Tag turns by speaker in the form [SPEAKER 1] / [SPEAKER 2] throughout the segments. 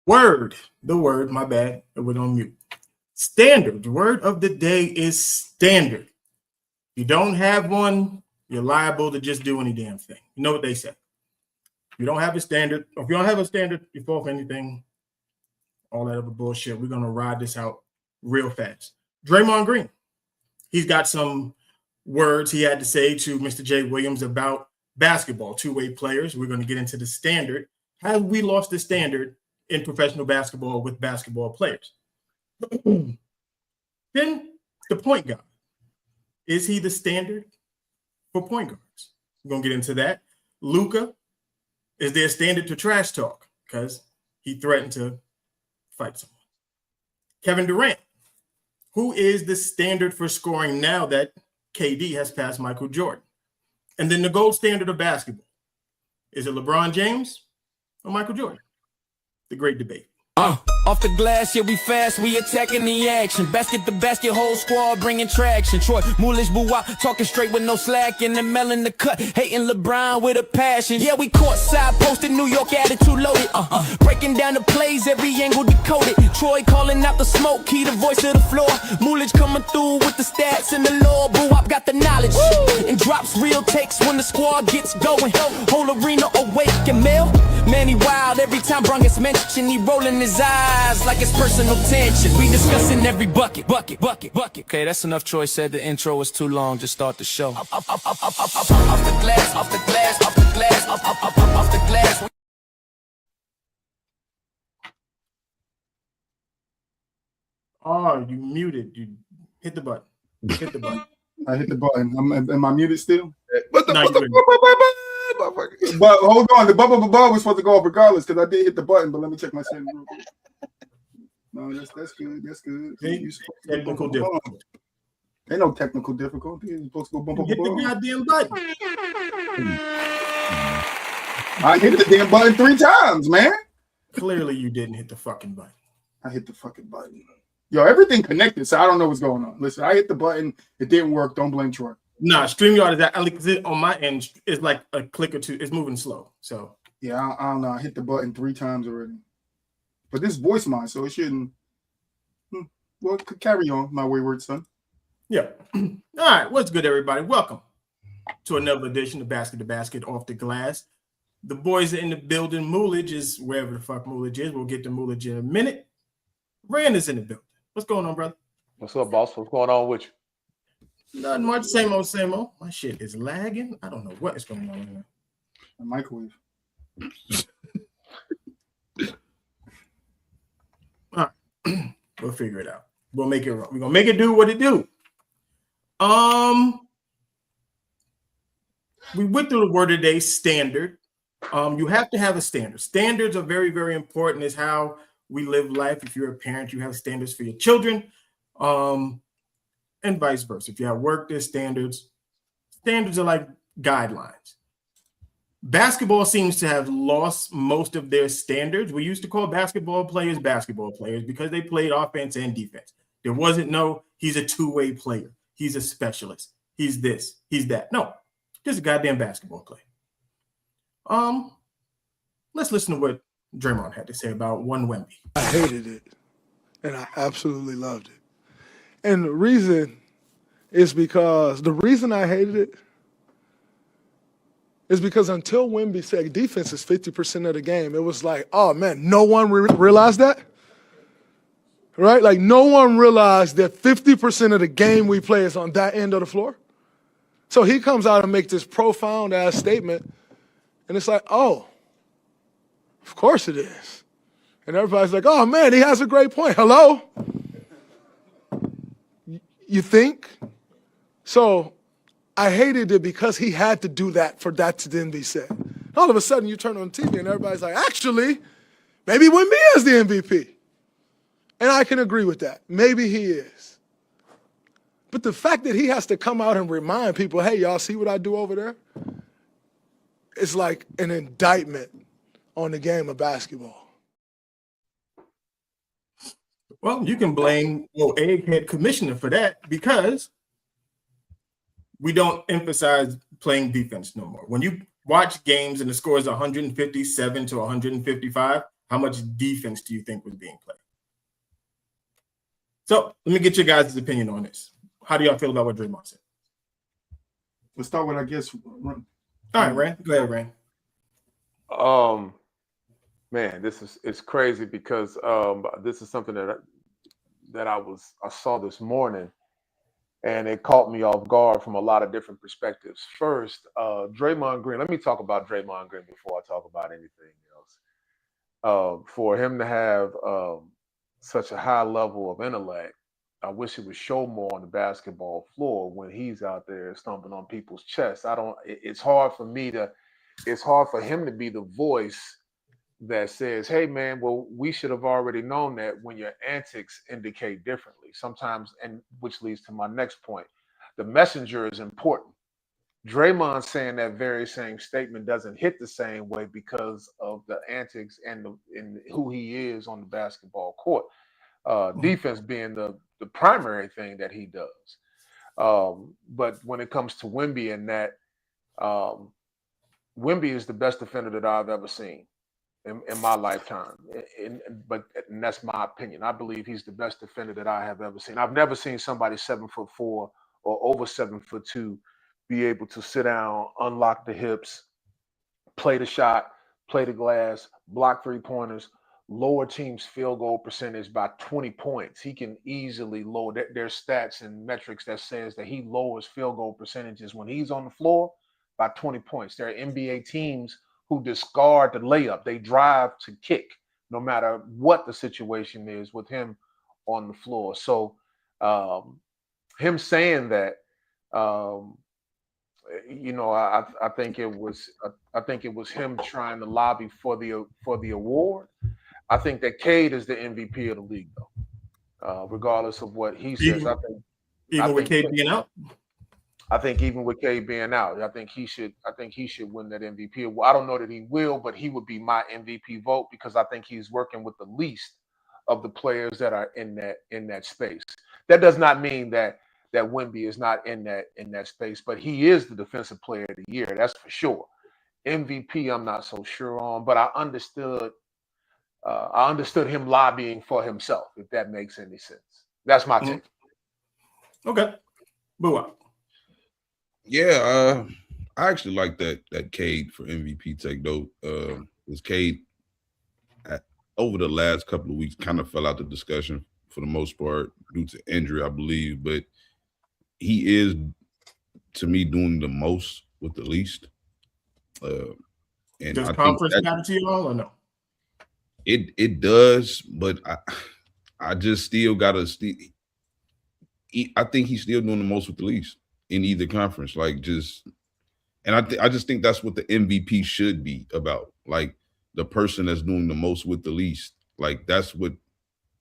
[SPEAKER 1] my bad, it went on mute. Standard, the word of the day is standard. If you don't have one, you're liable to just do any damn thing. You know what they say. If you don't have a standard, or if you don't have a standard, you fall for anything, all that other bullshit. We're going to ride this out real fast. Draymond Green, he's got some words he had to say to Mr. Jay Williams about basketball, two-way players. We're going to get into the standard. Have we lost the standard in professional basketball with basketball players? Then the point guard. Is he the standard for point guards? We're going to get into that. Luka, is there a standard to trash talk? Because he threatened to fight someone. Kevin Durant, who is the standard for scoring now that KD has passed Michael Jordan? And then the gold standard of basketball. Is it LeBron James or Michael Jordan? The great debate.
[SPEAKER 2] Off the glass, yeah, we fast, we attacking the action. Basket to basket, whole squad bringing traction. Troy, Moolish, Bouwa, talking straight with no slack. And the melon the cut, hating LeBron with a passion. Yeah, we court side posted, New York attitude loaded. Breaking down the plays, every angle decoded. Troy calling out the smoke, key the voice of the floor. Moolish coming through with the stats and the law. Bouwa got the knowledge. And drops real takes when the squad gets going. Whole arena awake and Mel. Man, he wild every time Bron gets mentioned. He rolling his eyes like it's personal tension. We discussing every bucket. Okay, that's enough. Troy said the intro was too long. Just start the show. Off the glass, off the glass, off the glass, off the glass.
[SPEAKER 1] Oh, you muted. You hit the button. Hit the button.
[SPEAKER 3] I hit the button. Am I muted still?
[SPEAKER 1] But
[SPEAKER 3] hold on, the bubble was supposed to go off regardless because I did hit the button. But let me check my settings real quick. No, that's good. That's good.
[SPEAKER 1] Technical difficulty.
[SPEAKER 3] Ain't no technical difficulty. You're supposed to go bump.
[SPEAKER 1] Hit the goddamn button.
[SPEAKER 3] I hit the damn button 3 times, man.
[SPEAKER 1] Clearly, you didn't hit the fucking button.
[SPEAKER 3] I hit the fucking button. Yo, everything connected, so I don't know what's going on. Listen, I hit the button. It didn't work. Don't blame Troy.
[SPEAKER 1] Nah, StreamYard is that on my end. It's like a click or two. It's moving slow. So
[SPEAKER 3] yeah, I don't know. I hit the button 3 times already. But this voice mine, so it shouldn't. Well, carry on, my wayward son.
[SPEAKER 1] Yeah. All right. What's good, everybody? Welcome to another edition of Basket to Basket Off the Glass. The boys are in the building. Moolage is wherever the fuck Moolage is. We'll get to Moolage in a minute. Rand is in the building. What's going on, brother?
[SPEAKER 4] What's up, boss? What's going on with you?
[SPEAKER 1] Nothing much. Same old, same old. My shit is lagging. I don't know what is going on here.
[SPEAKER 3] A microwave.
[SPEAKER 1] All right. We'll figure it out. We'll make it wrong. We're gonna make it do what it do. We went through the word of the day, standard. You have to have a standard. Standards are very, very important. It's how we live life. If you're a parent, you have standards for your children. And vice versa. If you have work, there's standards. Standards are like guidelines. Basketball seems to have lost most of their standards. We used to call basketball players because they played offense and defense. There wasn't no, he's a two-way player. He's a specialist. He's this, he's that. No, just a goddamn basketball player. Let's listen to what Draymond had to say about one Wemby.
[SPEAKER 5] I hated it, and I absolutely loved it. And the reason is because the reason I hated it is because until Wemby said defense is 50% of the game, it was like, oh, man, no one realized that, right? Like no one realized that 50% of the game we play is on that end of the floor. So he comes out and makes this profound-ass statement, and it's like, oh, of course it is. And everybody's like, oh, man, he has a great point. Hello? You think? So I hated it because he had to do that for that to then be said. All of a sudden, you turn on TV and everybody's like, actually, maybe Wemby is the MVP. And I can agree with that. Maybe he is. But the fact that he has to come out and remind people, hey, y'all see what I do over there? It's like an indictment on the game of basketball.
[SPEAKER 1] Well, you can blame egghead commissioner for that because we don't emphasize playing defense no more. When you watch games and the score is 157 to 155, How much defense do you think was being played? So let me get your guys' opinion on this. How do y'all feel about what Draymond said?
[SPEAKER 3] Let's start with, I guess.
[SPEAKER 1] All right, Rand. Go ahead, Rand.
[SPEAKER 4] Man, it's crazy because this is something that I saw this morning, and it caught me off guard from a lot of different perspectives. First, Draymond Green. Let me talk about Draymond Green before I talk about anything else. For him to have such a high level of intellect, I wish he would show more on the basketball floor when he's out there stomping on people's chests. It's hard for him to be the voice that says, hey, man, well, we should have already known that when your antics indicate differently. Sometimes, and which leads to my next point, the messenger is important. Draymond saying that very same statement doesn't hit the same way because of the antics and who he is on the basketball court. Defense being the primary thing that he does. But when it comes to Wemby and that, Wemby is the best defender that I've ever seen in my lifetime. But that's my opinion. I believe he's the best defender that I have ever seen. I've never seen somebody 7'4" or over 7'2" be able to sit down, unlock the hips, play the shot, play the glass, block 3-pointers, lower team's field goal percentage by 20 points. He can easily lower their stats and metrics that says that he lowers field goal percentages when he's on the floor by 20 points. There are NBA teams who discard the layup. They drive to kick no matter what the situation is with him on the floor. So him saying that, I think it was him trying to lobby for the award. I think that Cade is the MVP of the league, though, regardless of what he says.
[SPEAKER 1] Even with Cade being out,
[SPEAKER 4] I think even with Cade being out, I think he should win that MVP. Well, I don't know that he will, but he would be my MVP vote because I think he's working with the least of the players that are in that space. That does not mean that Wemby is not in that space, but he is the defensive player of the year. That's for sure. MVP, I'm not so sure on, but I understood him lobbying for himself, if that makes any sense. That's my take.
[SPEAKER 1] Okay. Boo.
[SPEAKER 6] Yeah, I actually like that Cade for MVP take though. Was Cade over the last couple of weeks kind of fell out the discussion for the most part due to injury, I believe, but he is to me doing the most with the least. And
[SPEAKER 1] does
[SPEAKER 6] I
[SPEAKER 1] conference
[SPEAKER 6] think
[SPEAKER 1] matter to you all or no?
[SPEAKER 6] It does, but I just still gotta I think he's still doing the most with the least in either conference. Like I just think that's what the MVP should be about. Like the person that's doing the most with the least. Like that's what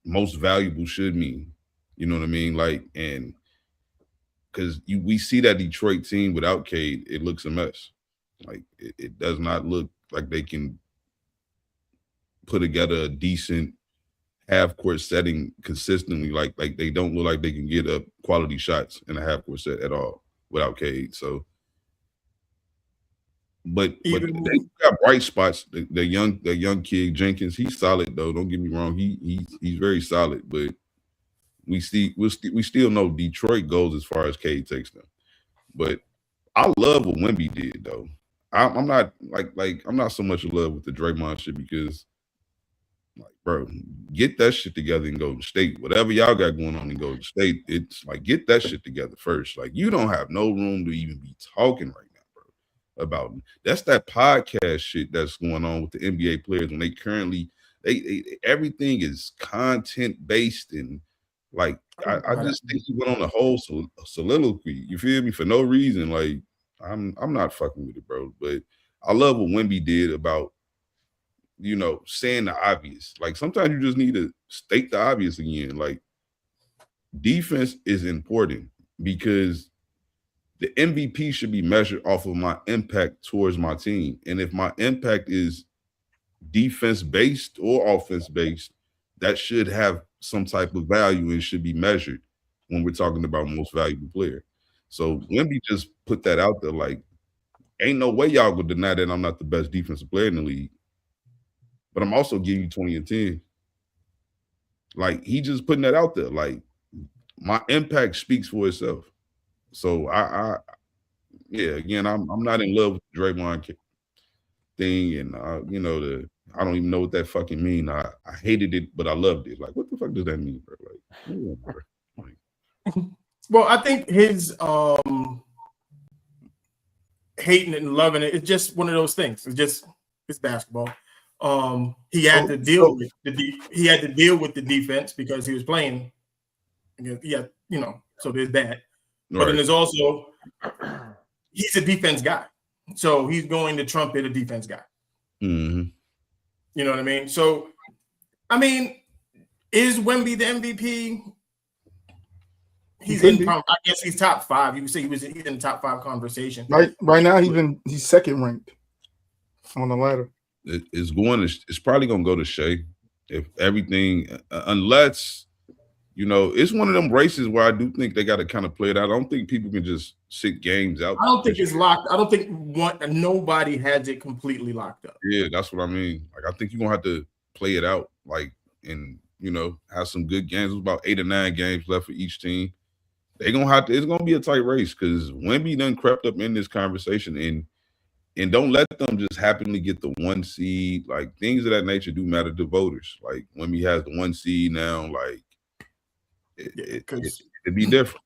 [SPEAKER 6] most valuable should mean. You know what I mean? Like, and because we see that Detroit team without Cade, it looks a mess. Like it does not look like they can put together a decent half-court setting consistently. Like they don't look like they can get up quality shots in a half-court set at all without Cade. So, but they got bright spots. The young kid Jenkins, he's solid though. Don't get me wrong, he's very solid. But we still know Detroit goes as far as Cade takes them. But I love what Wemby did though. I'm not I'm not so much in love with the Draymond shit because, like, bro, get that shit together in Golden State. Whatever y'all got going on in Golden State, it's like get that shit together first. Like you don't have no room to even be talking right now, bro. About that's that podcast shit that's going on with the NBA players when they currently they everything is content based and like I just think he went on a whole soliloquy. You feel me? For no reason. Like I'm not fucking with it, bro. But I love what Wemby did about, you know, saying the obvious. Like sometimes you just need to state the obvious again. Like defense is important because the MVP should be measured off of my impact towards my team. And if my impact is defense based or offense based, that should have some type of value and should be measured when we're talking about most valuable player. So Wemby just put that out there, like, ain't no way y'all would deny that I'm not the best defensive player in the league. but I'm also giving you 20 and 10. Like, he just putting that out there. Like, my impact speaks for itself. So yeah, again, I'm not in love with the Draymond thing, and I don't even know what that fucking mean. I hated it, but I loved it. Like, what the fuck does that mean, bro? Like, come on, bro. Like,
[SPEAKER 1] Well, I think his hating it and loving it, it's just one of those things. It's basketball. He had to deal with the defense because he was playing against, so there's that. But then there's also, he's a defense guy. So he's going to trumpet a defense guy.
[SPEAKER 6] Mm-hmm.
[SPEAKER 1] You know what I mean? So, I mean, is Wemby the MVP? I guess he's top 5. You can say he's in the top 5 conversation.
[SPEAKER 3] Right now he's second ranked on the ladder.
[SPEAKER 6] It's probably gonna go to Shea if everything, unless it's one of them races where I do think they got to kind of play it out. I don't think people can just sit games out.
[SPEAKER 1] I don't think it's locked. I don't think nobody has it completely locked up.
[SPEAKER 6] Yeah, that's what I mean. Like, I think you're gonna have to play it out, like, and have some good games. There's about 8 or 9 games left for each team. They're gonna have to. It's gonna be a tight race because Wemby done crept up in this conversation, and don't let them just happily get the 1 seed. Like, things of that nature do matter to voters. Like, Wemby has the 1 seed now. Like, it'd be different.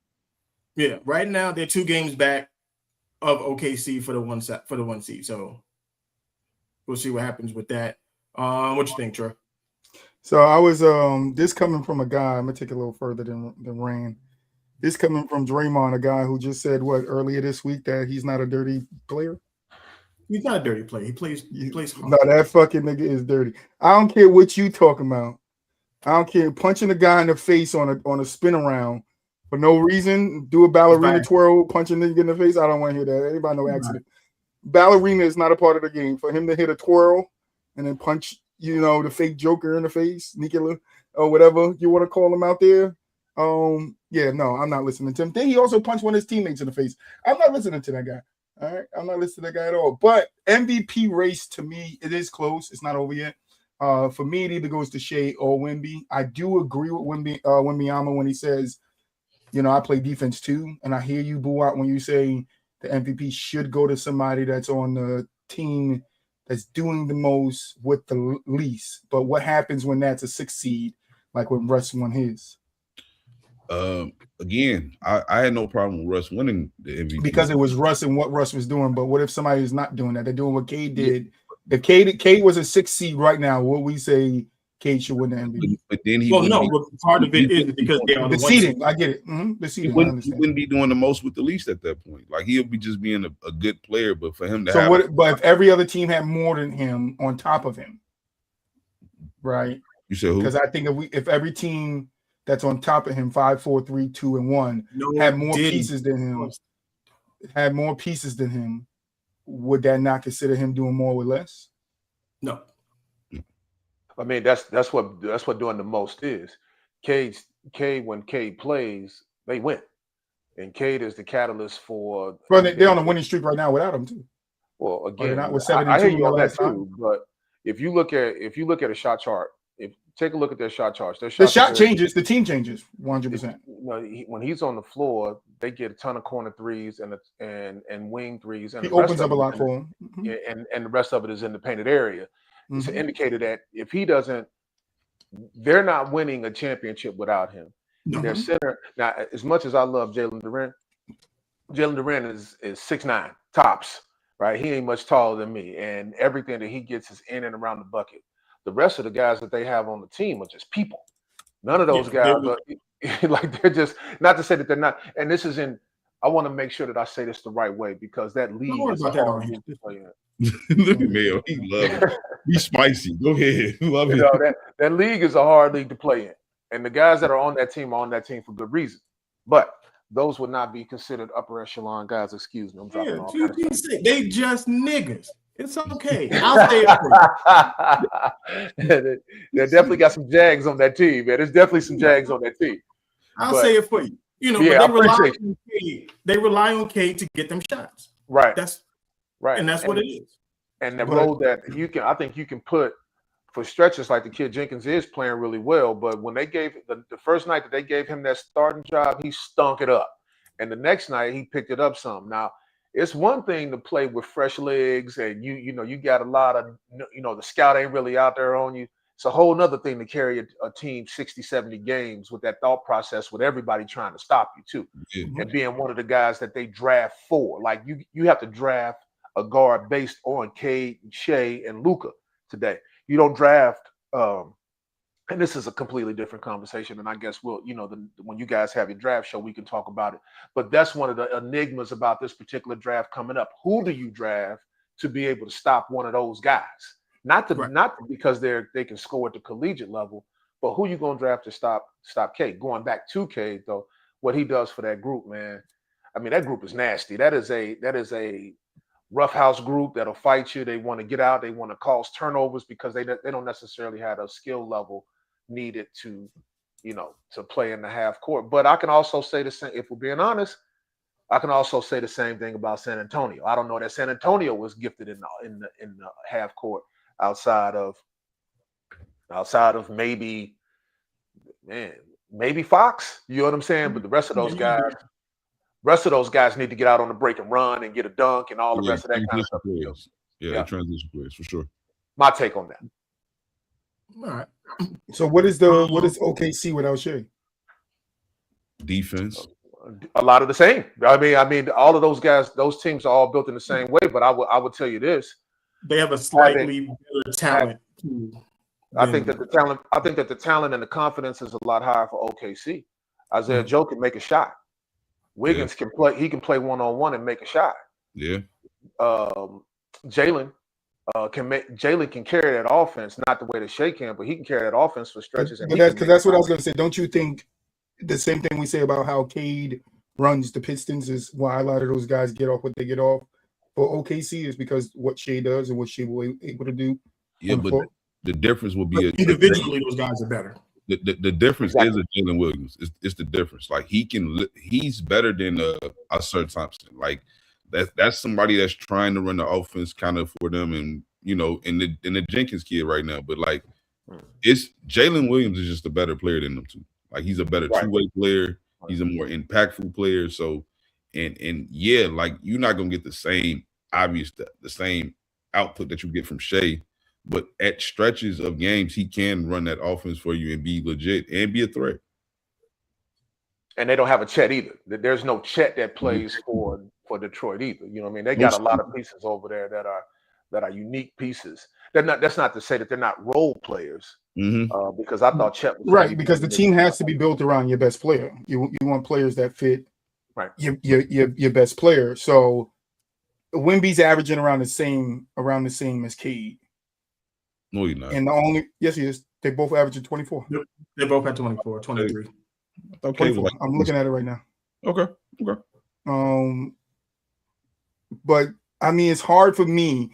[SPEAKER 1] Yeah, right now they're 2 games back of OKC for the 1 seed. So we'll see what happens with that. What you think, Troy?
[SPEAKER 3] So I was this coming from a guy. I'm gonna take it a little further than Rand. This coming from Draymond, a guy who just said earlier this week that he's not a dirty player.
[SPEAKER 1] He's not a dirty player. He plays hard.
[SPEAKER 3] No, that fucking nigga is dirty. I don't care what you talking about. I don't care. Punching a guy in the face on a spin around for no reason. Do a ballerina twirl, punching nigga in the face. I don't want to hear that. Anybody know accident. Ballerina is not a part of the game. For him to hit a twirl and then punch, the fake Joker in the face, Nikola, or whatever you want to call him out there. No, I'm not listening to him. Then he also punched one of his teammates in the face. I'm not listening to that guy. All right, I'm not listening to that guy at all. But MVP race, to me, it is close. It's not over yet. For me, it either goes to Shea or Wemby. I do agree with Wembanyama when he says, I play defense too. And I hear you, Buat, when you say the MVP should go to somebody that's on the team that's doing the most with the least. But what happens when that's a 6 seed, like when Russ won his?
[SPEAKER 6] Again, I had no problem with Russ winning the MVP
[SPEAKER 3] because it was Russ and what Russ was doing. But what if somebody is not doing that? They're doing what Cade did. If Cade was a 6 seed right now, what we say Cade should win the MVP?
[SPEAKER 6] But then
[SPEAKER 1] part of it is because they're on
[SPEAKER 3] the seeding. I get it. The seeding.
[SPEAKER 6] He wouldn't be doing the most with the least at that point. Like, he'll be just being a good player. But for him to
[SPEAKER 3] but if every other team had more than him on top of him, right?
[SPEAKER 6] You said who?
[SPEAKER 3] Because I think if every team that's on top of him, 5, 4, 3, 2, and 1, had more pieces than him, would that not consider him doing more with less?
[SPEAKER 1] No.
[SPEAKER 4] I mean, that's what doing the most is. Cade, when Cade plays, they win, and Cade is the catalyst for.
[SPEAKER 3] Well, they're on a winning streak right now without him too.
[SPEAKER 4] Well, again,
[SPEAKER 3] not with 72
[SPEAKER 4] I hear you on that too. But if you look at a shot chart, take a look at their shot charts. The
[SPEAKER 3] shot changes. The team changes 100%.
[SPEAKER 4] When he's on the floor, they get a ton of corner threes and wing threes. And
[SPEAKER 3] he opens up a lot for them.
[SPEAKER 4] And the rest of it is in the painted area. Mm-hmm. It's an indicator that if he doesn't, they're not winning a championship without him. Mm-hmm. Their center. Now, as much as I love Jalen Durant is 6'9" tops, right? He ain't much taller than me, and everything that he gets is in and around the bucket. The rest of the guys that they have on the team are just people. None of those guys are like, they're just, not to say that they're not. And this is I want to make sure that I say this the right way because that league is a hard league to play in.
[SPEAKER 6] Look at Mayo. He loves it. He's spicy. Go ahead. Love it.
[SPEAKER 4] That league is a hard league to play in. And the guys that are on that team are on that team for good reason. But those would not be considered upper echelon guys. Excuse me. I'm dropping off.
[SPEAKER 1] They just niggas. It's okay. I'll stay up
[SPEAKER 4] there. They definitely got some Jags on that team, man. There's definitely some Jags on that team.
[SPEAKER 1] I'll say it for you. They rely on Cade to get them shots.
[SPEAKER 4] Right.
[SPEAKER 1] That's
[SPEAKER 4] right.
[SPEAKER 1] And that's what it is.
[SPEAKER 4] And the role that I think you can put for stretches, like the kid Jenkins is playing really well, but when they gave the first night that they gave him that starting job, he stunk it up. And the next night he picked it up some. Now, it's one thing to play with fresh legs and you got a lot of, the scout ain't really out there on you. It's a whole nother thing to carry a team 60, 70 games with that thought process with everybody trying to stop you too.
[SPEAKER 6] Yeah.
[SPEAKER 4] And being one of the guys that they draft for. Like you have to draft a guard based on Cade, Shea, and Luka today. You don't draft, and this is a completely different conversation. And I guess when you guys have your draft show, we can talk about it. But that's one of the enigmas about this particular draft coming up. Who do you draft to be able to stop one of those guys? Not because they can score at the collegiate level, but who you gonna draft to stop Cade? Going back to Cade though, what he does for that group, man. I mean, that group is nasty. That is a roughhouse group that'll fight you. They want to get out. They want to cause turnovers because they don't necessarily have a skill level needed to play in the half court. But I can also say the same, if we're being honest, I can also say the same thing about San Antonio. I don't know that San Antonio was gifted in the half court outside of maybe Fox. You know what I'm saying? But the rest of those guys need to get out on the break and run and get a dunk and all the rest of that kind of stuff.
[SPEAKER 6] Yeah, transition players for sure.
[SPEAKER 4] My take on that.
[SPEAKER 1] All right.
[SPEAKER 3] So what is OKC without Shea?
[SPEAKER 6] Defense.
[SPEAKER 4] A lot of the same. I mean, all of those guys, those teams are all built in the same way. But I would tell you this:
[SPEAKER 1] they have a slightly better talent.
[SPEAKER 4] I think that the talent and the confidence is a lot higher for OKC. Isaiah Joe can make a shot. Wiggins can play. He can play one-on-one and make a shot.
[SPEAKER 6] Yeah.
[SPEAKER 4] Jalen can carry that offense, not the way that Shea can, but he can carry that offense for stretches.
[SPEAKER 3] But that's what I was going to say. Don't you think the same thing we say about how Cade runs the Pistons is why a lot of those guys get off what they get off for OKC is because what Shea does and what Shea will able to do.
[SPEAKER 6] Yeah, but the difference will be
[SPEAKER 1] individually those guys are better.
[SPEAKER 6] The difference is a Jalen Williams. It's the difference. Like he's better than Sir Thompson. Like that's somebody that's trying to run the offense kind of for them, and in the Jenkins kid right now. But like it's Jalen Williams is just a better player than them two. Like he's a better two-way player. He's a more impactful player. So and yeah, like you're not gonna get the same output that you get from Shea. But at stretches of games, he can run that offense for you and be legit and be a threat.
[SPEAKER 4] And they don't have a Chet either. There's no Chet that plays for Detroit either. You know what I mean? They got a lot of pieces over there that are unique pieces. That's not to say that they're not role players. Because I thought Chet was
[SPEAKER 3] right. Because the team has to be built around your best player. You want players that fit your best player. So Wemby's averaging around the same as Cade.
[SPEAKER 6] No, you're not.
[SPEAKER 3] And yes, he is. They both averaging 24.
[SPEAKER 1] Yep. They both had 24, 23.
[SPEAKER 3] Okay, I'm looking at it right now.
[SPEAKER 6] Okay.
[SPEAKER 3] But I mean, it's hard for me.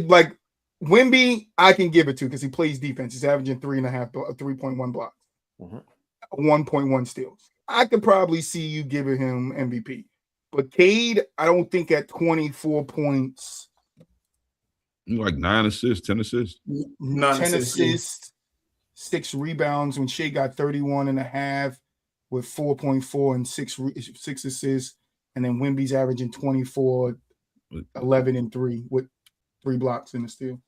[SPEAKER 3] Like Wemby, I can give it to because he plays defense. He's averaging 3.1 blocks, 1.1 steals. I could probably see you giving him MVP. But Cade, I don't think at 24 points.
[SPEAKER 6] Like 9 assists, 10 assists.
[SPEAKER 3] 10 assists, 6 rebounds when Shea got 31.5 with 4.4 and 6 assists. And then Wemby's averaging 24, 11 and 3 with 3 blocks in the steal.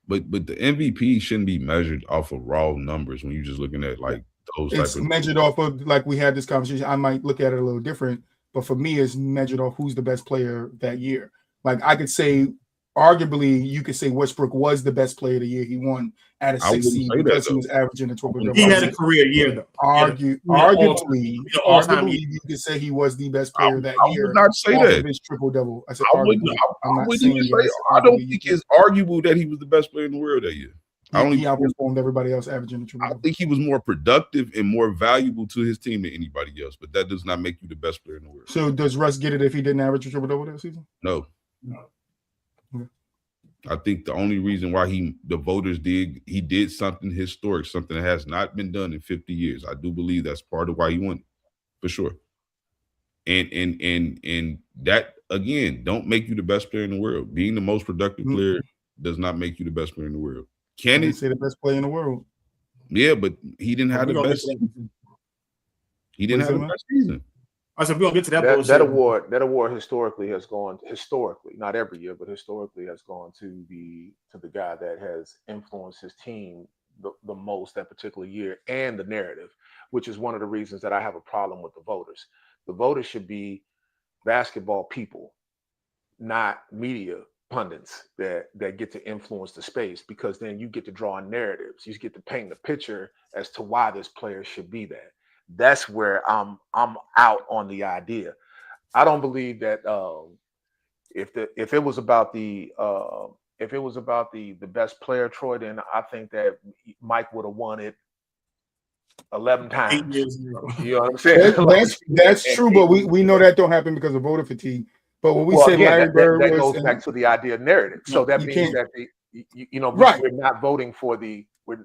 [SPEAKER 6] But the MVP shouldn't be measured off of raw numbers when you're just looking at like those
[SPEAKER 3] it's measured off of, like we had this conversation. I might look at it a little different, but for me, it's measured off who's the best player that year. Like I could say, arguably, you could say Westbrook was the best player of the year. He won at a 6 seed because he was averaging a triple-double.
[SPEAKER 1] He had a career year, though.
[SPEAKER 3] Arguably, you could say he was the best player that year.
[SPEAKER 6] I would not say that.
[SPEAKER 3] His triple-double. I said
[SPEAKER 6] I don't think it's arguable that he was the best player in the world that year.
[SPEAKER 3] He outperformed everybody else averaging the triple-double.
[SPEAKER 6] I think he was more productive and more valuable to his team than anybody else, but that does not make you the best player in the world.
[SPEAKER 3] So does Russ get it if he didn't average a triple-double that season?
[SPEAKER 6] No. I think the only reason why the voters did something historic, something that has not been done in 50 years. I do believe that's part of why he won, for sure. And that again don't make you the best player in the world. Being the most productive player does not make you the best player in the world.
[SPEAKER 3] I didn't say the best player in the world.
[SPEAKER 6] Yeah, but he didn't have
[SPEAKER 1] We
[SPEAKER 6] the
[SPEAKER 1] gonna get
[SPEAKER 6] best.
[SPEAKER 1] to that.
[SPEAKER 6] He didn't have the best season.
[SPEAKER 1] I said we're gonna get to that bullshit.
[SPEAKER 4] That award historically, not every year, but historically has gone to the guy that has influenced his team the most that particular year, and the narrative, which is one of the reasons that I have a problem with the voters. The voters should be basketball people, not media pundits that get to influence the space, because then you get to draw narratives. You get to paint the picture as to why this player should be there. That's where I'm out on the idea. I don't believe that if it was about the best player, Troy, then I think that Mike would have won it 11 times.
[SPEAKER 1] 8 years in a row.
[SPEAKER 4] You know what I'm saying?
[SPEAKER 3] That's true, but we know that don't happen because of voter fatigue. But when we say
[SPEAKER 4] again,
[SPEAKER 3] Larry Bird
[SPEAKER 4] that
[SPEAKER 3] was,
[SPEAKER 4] goes back to the idea of narrative. So that means that
[SPEAKER 3] right.
[SPEAKER 4] we're not voting for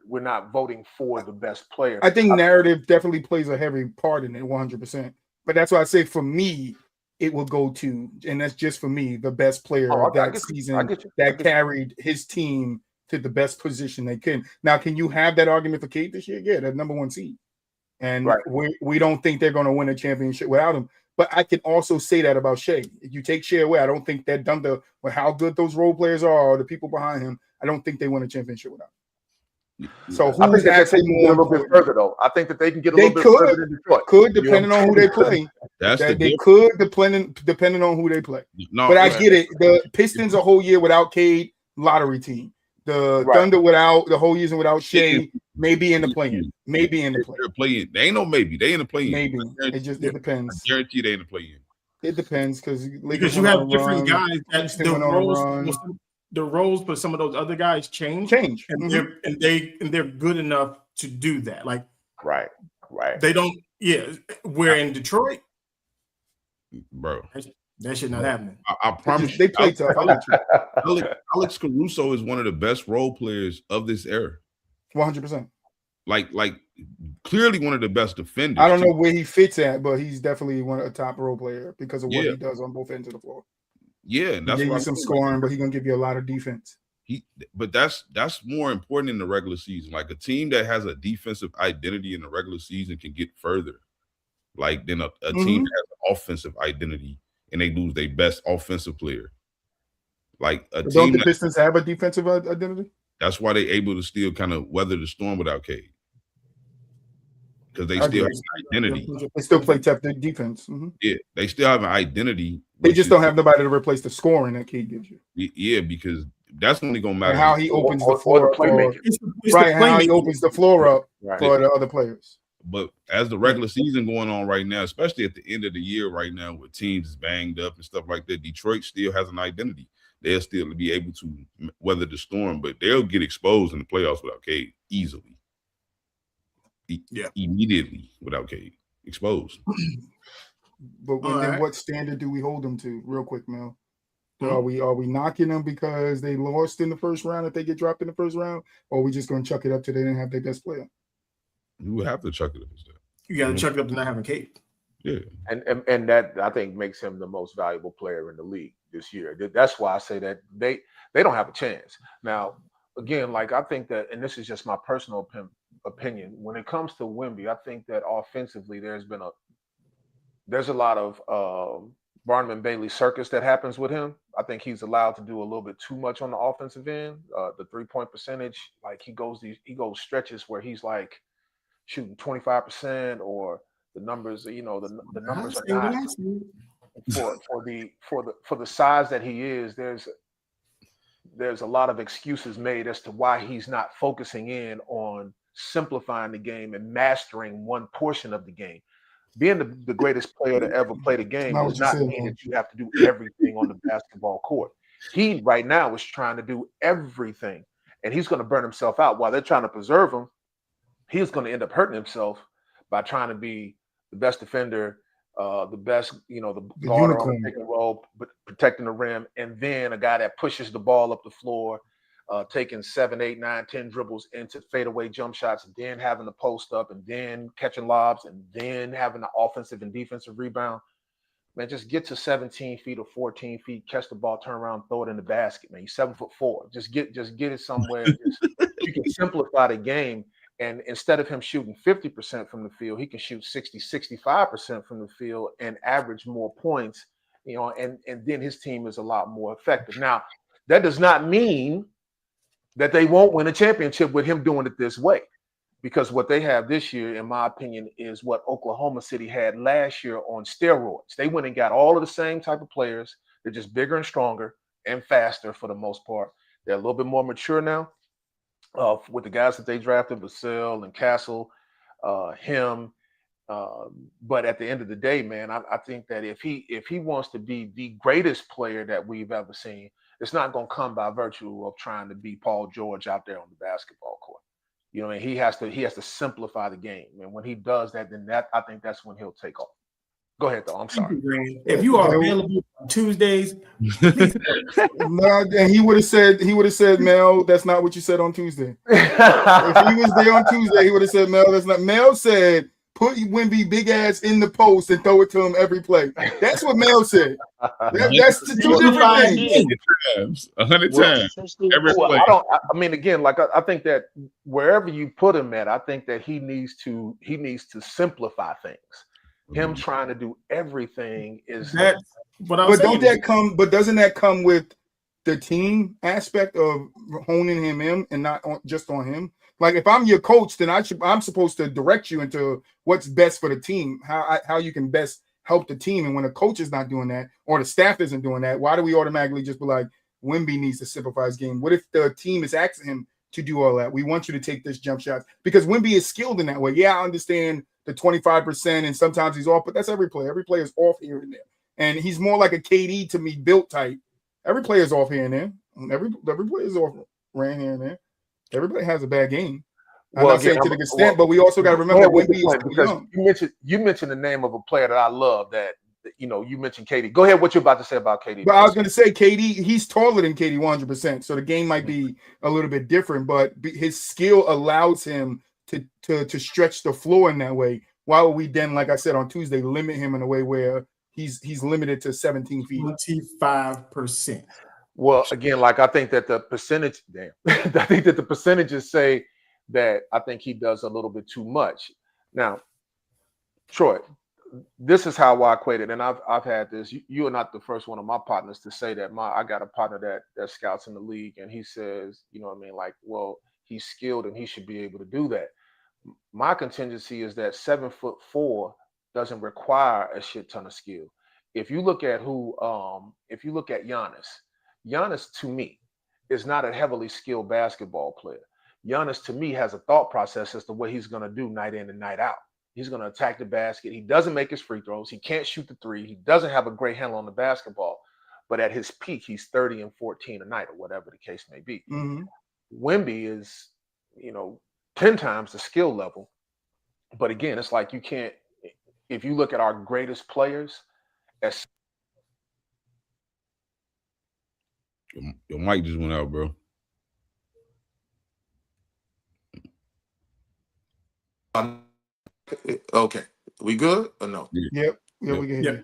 [SPEAKER 4] we're not voting for the best player.
[SPEAKER 3] I think narrative definitely plays a heavy part in it, 100%. But that's why I say for me, it will go to, and that's just for me, the best player of that season that carried his team to the best position they can. Now, can you have that argument for Cade this year? Yeah, that number 1 seed. And we don't think they're going to win a championship without him. But I can also say that about Shea. If you take Shea away, I don't think that Thunder, with how good those role players are, or the people behind him, I don't think they win a championship without him. So who's actually more
[SPEAKER 4] a little bit further, though? I think that they can get a little bit further than Detroit.
[SPEAKER 3] Could, depending on who they play. Depending on who they play. No, but I get it. The Pistons a whole year without Cade, lottery team. The Thunder without the whole season without Shea, maybe in the play-in. Maybe in the play.
[SPEAKER 6] They're playing. They ain't no maybe. They in the play-in.
[SPEAKER 3] Maybe it depends.
[SPEAKER 6] I guarantee they in the play-in.
[SPEAKER 3] It depends because
[SPEAKER 1] you have different guys that the roles for some of those other guys change, and they're good enough to do that. Like
[SPEAKER 4] right.
[SPEAKER 1] They don't. Yeah, we're in Detroit,
[SPEAKER 6] bro.
[SPEAKER 1] That shit not happening.
[SPEAKER 6] I promise
[SPEAKER 3] they play tough.
[SPEAKER 6] Alex Caruso is one of the best role players of this era.
[SPEAKER 3] 100%.
[SPEAKER 6] Like clearly one of the best defenders.
[SPEAKER 3] I don't know where he fits at, but he's definitely a top role player because of what he does on both ends of the floor.
[SPEAKER 6] Yeah, and that's
[SPEAKER 3] he gives you some scoring, but he's gonna give you a lot of defense.
[SPEAKER 6] But that's more important in the regular season. Like a team that has a defensive identity in the regular season can get further, like than a team that has an offensive identity and they lose their best offensive player. Like a
[SPEAKER 3] don't the Pistons have a defensive identity?
[SPEAKER 6] That's why they're able to still kind of weather the storm without Cade. Because they still have an identity.
[SPEAKER 3] They still play tough defense.
[SPEAKER 6] Yeah, they still have an identity.
[SPEAKER 3] They just don't have nobody to replace the scoring that Cade gives you.
[SPEAKER 6] Yeah, because that's only going to matter.
[SPEAKER 3] And how he opens the floor up. How he opens the floor up for the other players.
[SPEAKER 6] But as the regular season going on right now, especially at the end of the year right now, where teams is banged up and stuff like that, Detroit still has an identity. They'll still be able to weather the storm, but they'll get exposed in the playoffs without Cade easily. Immediately without Cade. Exposed.
[SPEAKER 3] But then what standard do we hold them to? Real quick, Mel. Are we knocking them because they lost in the first round if they get dropped in the first round? Or are we just going to chuck it up till they didn't have their best player?
[SPEAKER 6] You would have to chuck it up.
[SPEAKER 1] You got to chuck it up to not having Cade.
[SPEAKER 6] Yeah.
[SPEAKER 4] And that, I think, makes him the most valuable player in the league this year. That's why I say that they don't have a chance. Now, again, like I think that, and this is just my personal opinion, when it comes to Wemby, I think that offensively there's a lot of Barnum and Bailey circus that happens with him. I think he's allowed to do a little bit too much on the offensive end. The 3-point percentage, like he goes stretches where he's like shooting 25%, or the numbers, the numbers are not for the size that he is. There's a lot of excuses made as to why he's not focusing in on simplifying the game and mastering one portion of the game. Being the greatest player to ever play the game does not mean that you have to do everything on the basketball court. He right now is trying to do everything, and he's going to burn himself out while they're trying to preserve him. He's going to end up hurting himself by trying to be the best defender, the best, the guard on the pick and roll, but protecting the rim, and then a guy that pushes the ball up the floor, taking 7, 8, 9, 10 dribbles into fadeaway jump shots, and then having the post up, and then catching lobs, and then having the offensive and defensive rebound. Man, just get to 17 feet or 14 feet, catch the ball, turn around, throw it in the basket, man. You're 7'4". Just get it somewhere. you can simplify the game, and instead of him shooting 50% from the field, he can shoot 65% from the field and average more points, and then his team is a lot more effective. Now, that does not mean that they won't win a championship with him doing it this way, because what they have this year, in my opinion, is what Oklahoma City had last year on steroids. They went and got all of the same type of players. They're just bigger and stronger and faster for the most part. They're a little bit more mature now with the guys that they drafted, Vassell and Castle, him. But at the end of the day, man, I think that if he wants to be the greatest player that we've ever seen, it's not going to come by virtue of trying to be Paul George out there on the basketball court. You know, and he has to simplify the game. And when he does that, then I think that's when he'll take off. Go ahead, though. I'm sorry.
[SPEAKER 1] If you are available on Tuesdays, please.
[SPEAKER 3] No, and he would have said, Mel, that's not what you said on Tuesday. If he was there on Tuesday, he would have said, Mel, that's not. Mel said, put Wemby big ass in the post and throw it to him every play. That's what Mel said. That's the two different things.
[SPEAKER 6] 100 times. Every play.
[SPEAKER 4] I mean, again, like I think that wherever you put him at, I think that he needs to simplify things. Him trying to do everything is
[SPEAKER 1] that. But
[SPEAKER 3] doesn't that come with the team aspect of honing him in and not just on him? Like if I'm your coach, then I'm supposed to direct you into what's best for the team, how you can best help the team. And when a coach is not doing that or the staff isn't doing that, why do we automatically just be like, Wemby needs to simplify his game? What if the team is asking him to do all that? We want you to take this jump shot because Wemby is skilled in that way. Yeah, I understand the 25% and sometimes he's off, but that's every player. Every player is off here and there. And he's more like a KD to me, built type. Every player is off here and there. Every player is off ran here and there. Everybody has a bad game. I'm not saying to the extent, but we also got to remember Wemby is young.
[SPEAKER 4] You mentioned the name of a player that I love that, you mentioned KD. Go ahead, what you're about to say about KD.
[SPEAKER 3] But I was going to say KD, he's taller than KD 100%. So the game might be a little bit different, but his skill allows him to stretch the floor in that way. Why would we then, like I said on Tuesday, limit him in a way where he's limited to 17 feet?
[SPEAKER 1] 25%.
[SPEAKER 4] Well, again, like I think that the percentage, I think that the percentages say that I think he does a little bit too much. Now, Troy, this is how I equate it, and I've had this. You are not the first one of my partners to say that. I got a partner that scouts in the league, and he says, like, well, he's skilled and he should be able to do that. My contingency is that 7'4" doesn't require a shit ton of skill. If you look at Giannis to me is not a heavily skilled basketball player. Giannis to me has a thought process as to what he's going to do night in and night out. He's going to attack the basket. He doesn't make his free throws. He can't shoot the three. He doesn't have a great handle on the basketball. But at his peak, he's 30 and 14 a night or whatever the case may be.
[SPEAKER 3] Mm-hmm.
[SPEAKER 4] Wemby is, 10 times the skill level. But again, it's like you can't – if you look at our greatest players as –
[SPEAKER 6] Your mic just went out, bro.
[SPEAKER 7] Okay, we good or no?
[SPEAKER 3] Yep. Yeah, we can hear you.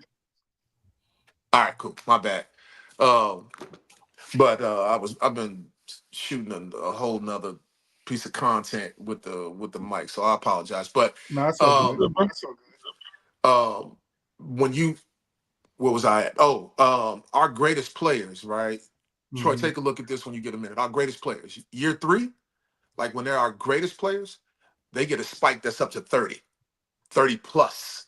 [SPEAKER 7] All right, cool. My bad. But I've been shooting a whole nother piece of content with the mic, so I apologize. But
[SPEAKER 3] no, it's all good.
[SPEAKER 7] Where was I at? Our greatest players, right?
[SPEAKER 3] Mm-hmm.
[SPEAKER 7] Troy, take a look at this when you get a minute. Our greatest players, year 3, like when they're our greatest players, they get a spike that's up to 30 plus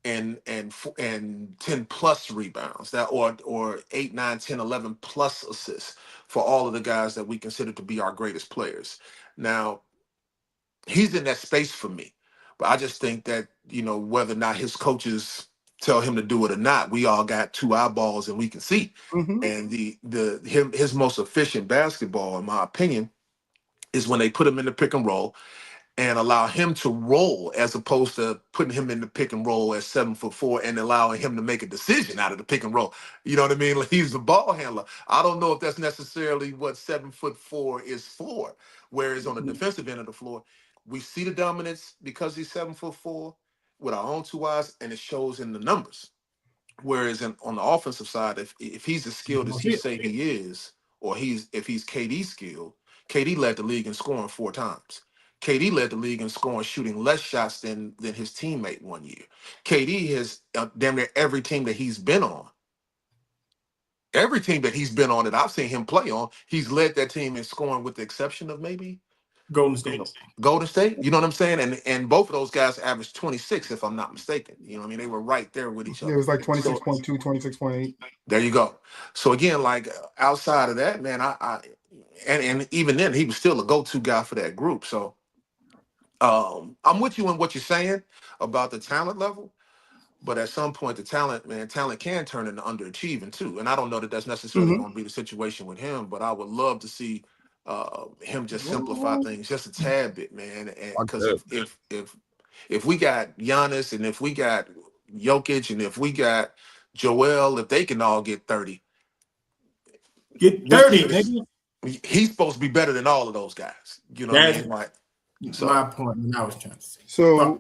[SPEAKER 7] and 10 plus rebounds, that or 8, 9, 10, 11 plus assists for all of the guys that we consider to be our greatest players. Now, he's in that space for me, but I just think that, whether or not his coaches tell him to do it or not, we all got 2 eyeballs and we can see.
[SPEAKER 3] Mm-hmm.
[SPEAKER 7] And his most efficient basketball, in my opinion, is when they put him in the pick and roll and allow him to roll, as opposed to putting him in the pick and roll at 7'4" and allowing him to make a decision out of the pick and roll. You know what I mean? Like, he's the ball handler. I don't know if that's necessarily what 7'4" is for. Whereas on the defensive end of the floor, we see the dominance because he's 7'4" with our own 2 eyes, and it shows in the numbers. Whereas on the offensive side, if he's as skilled as he say he is, or if he's KD skilled, KD led the league in scoring 4 times. KD led the league in scoring, shooting less shots than his teammate one year. KD has damn near every team that he's been on. Every team that he's been on that I've seen him play on, he's led that team in scoring, with the exception of maybe
[SPEAKER 1] Golden State.
[SPEAKER 7] Golden State. You know what I'm saying? And both of those guys averaged 26, if I'm not mistaken. You know what I mean? They were right there with each other.
[SPEAKER 3] It was like
[SPEAKER 7] So
[SPEAKER 3] 26.2, 26.8.
[SPEAKER 7] there you go. So again, like outside of that, man, and even then he was still a go-to guy for that group. So I'm with you in what you're saying about the talent level. But at some point, the talent can turn into underachieving too. And I don't know that that's necessarily going to be the situation with him, but I would love to see him just simplify things just a tad bit, man. And because if we got Giannis and if we got Jokic and if we got Joel, if they can all get 30,
[SPEAKER 1] nigga.
[SPEAKER 7] He's supposed to be better than all of those guys. You know what I mean? Like,
[SPEAKER 1] so, my point. And I was trying to say.
[SPEAKER 3] So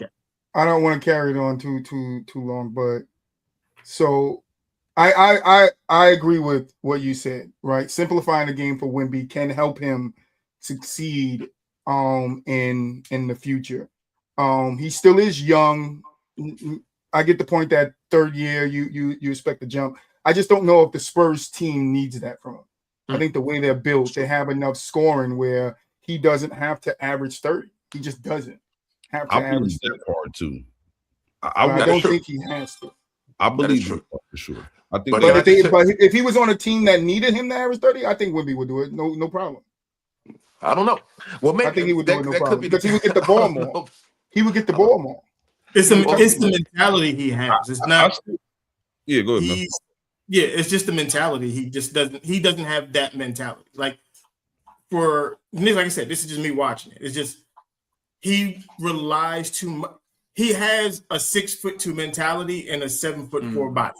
[SPEAKER 3] I don't want to carry it on too long, but so I agree with what you said, right? Simplifying the game for Wemby can help him succeed in the future. He still is young. I get the point that third year you expect to jump. I just don't know if the Spurs team needs that from him. I think the way they're built, they have enough scoring where he doesn't have to average 30. He just doesn't have to average
[SPEAKER 6] that part too.
[SPEAKER 3] I don't think he has to.
[SPEAKER 6] I believe that for sure. I think,
[SPEAKER 3] but if he was on a team that needed him to average 30, I think Wemby would do it. No problem.
[SPEAKER 7] I don't know. Well, maybe
[SPEAKER 3] I think he would do it no problem because he would get the ball more. He would get the ball more.
[SPEAKER 1] It's the mentality he has. It's not.
[SPEAKER 6] Yeah, go ahead, man.
[SPEAKER 1] Yeah, it's just the mentality. He just doesn't. He doesn't have that mentality. Like I said, this is just me watching it. It's just he relies too much. He has a 6'2" mentality and a 7'4" body.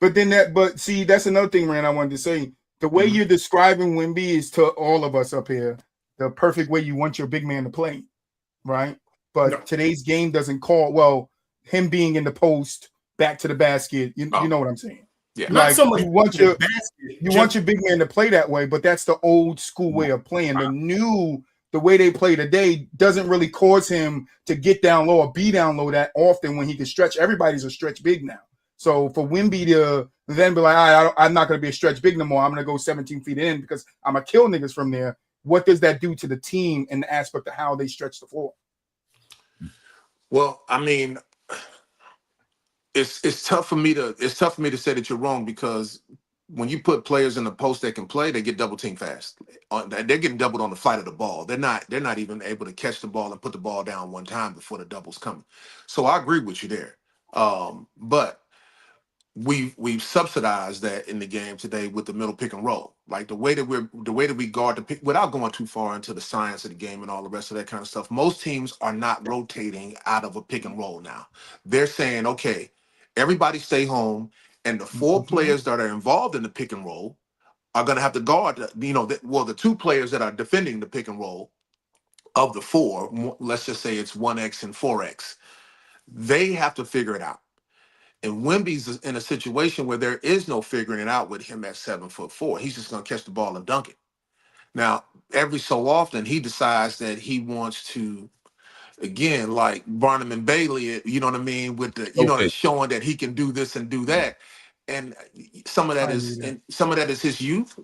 [SPEAKER 3] But see, that's another thing, Rand, I wanted to say. The way you're describing Wemby is to all of us up here the perfect way you want your big man to play, right? But today's game doesn't call him being in the post, back to the basket. You know what I'm saying?
[SPEAKER 7] Yeah,
[SPEAKER 1] not so much.
[SPEAKER 3] You want your big man to play that way, but that's the old school way of playing. The way they play today doesn't really cause him to get down low or be down low that often when he can stretch. Everybody's a stretch big now. So for Wemby to then be like, I'm not going to be a stretch big no more. I'm going to go 17 feet in because I'm going to kill niggas from there. What does that do to the team in the aspect of how they stretch the floor?
[SPEAKER 7] Well, I mean, it's tough for me to say that you're wrong because when you put players in the post that can play, they get double team fast. They're getting doubled on the flight of the ball. They're not even able to catch the ball and put the ball down one time before the double's coming. So I agree with you there. But we've subsidized that in the game today with the middle pick and roll. Like the way that we guard the pick without going too far into the science of the game and all the rest of that kind of stuff. Most teams are not rotating out of a pick and roll now. They're saying, okay, everybody stay home. And the 4 players that are involved in the pick and roll are going to have to guard, the 2 players that are defending the pick and roll of the 4, let's just say it's 1X and 4X, they have to figure it out. And Wemby's in a situation where there is no figuring it out with him at 7'4". He's just going to catch the ball and dunk it. Now, every so often, he decides that he wants to, again, like Barnum and Bailey, you know what I mean, with the, showing that he can do this and do that. And some of that is his youth.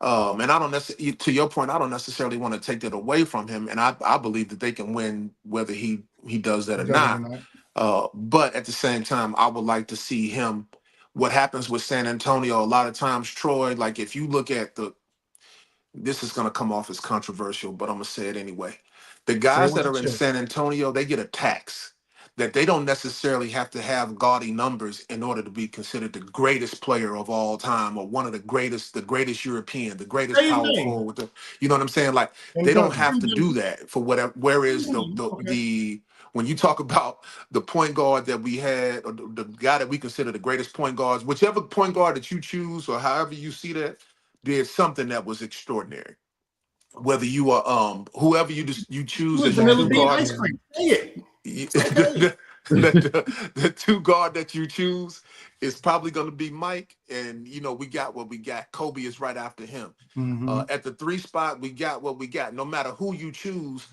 [SPEAKER 7] And I don't necessarily, to your point, I don't necessarily want to take that away from him. And I believe that they can win whether he does that or not. But at the same time, I would like to see him. What happens with San Antonio, a lot of times, Troy, like if you look at this is going to come off as controversial, but I'm going to say it anyway. The guys that are in San Antonio, they get a tax that they don't necessarily have to have gaudy numbers in order to be considered the greatest player of all time or one of the greatest European, the greatest power forward. You know what I'm saying? Like they don't have to do that for whatever. Whereas the when you talk about the point guard that we had, or the guy that we consider the greatest point guards, whichever point guard that you choose or however you see that, did something that was extraordinary. Whether you are whoever you choose as your two guards. that the two guard that you choose is probably going to be Mike, and we got what we got. Kobe is right after him. At the 3 spot, we got what we got. No matter who you choose,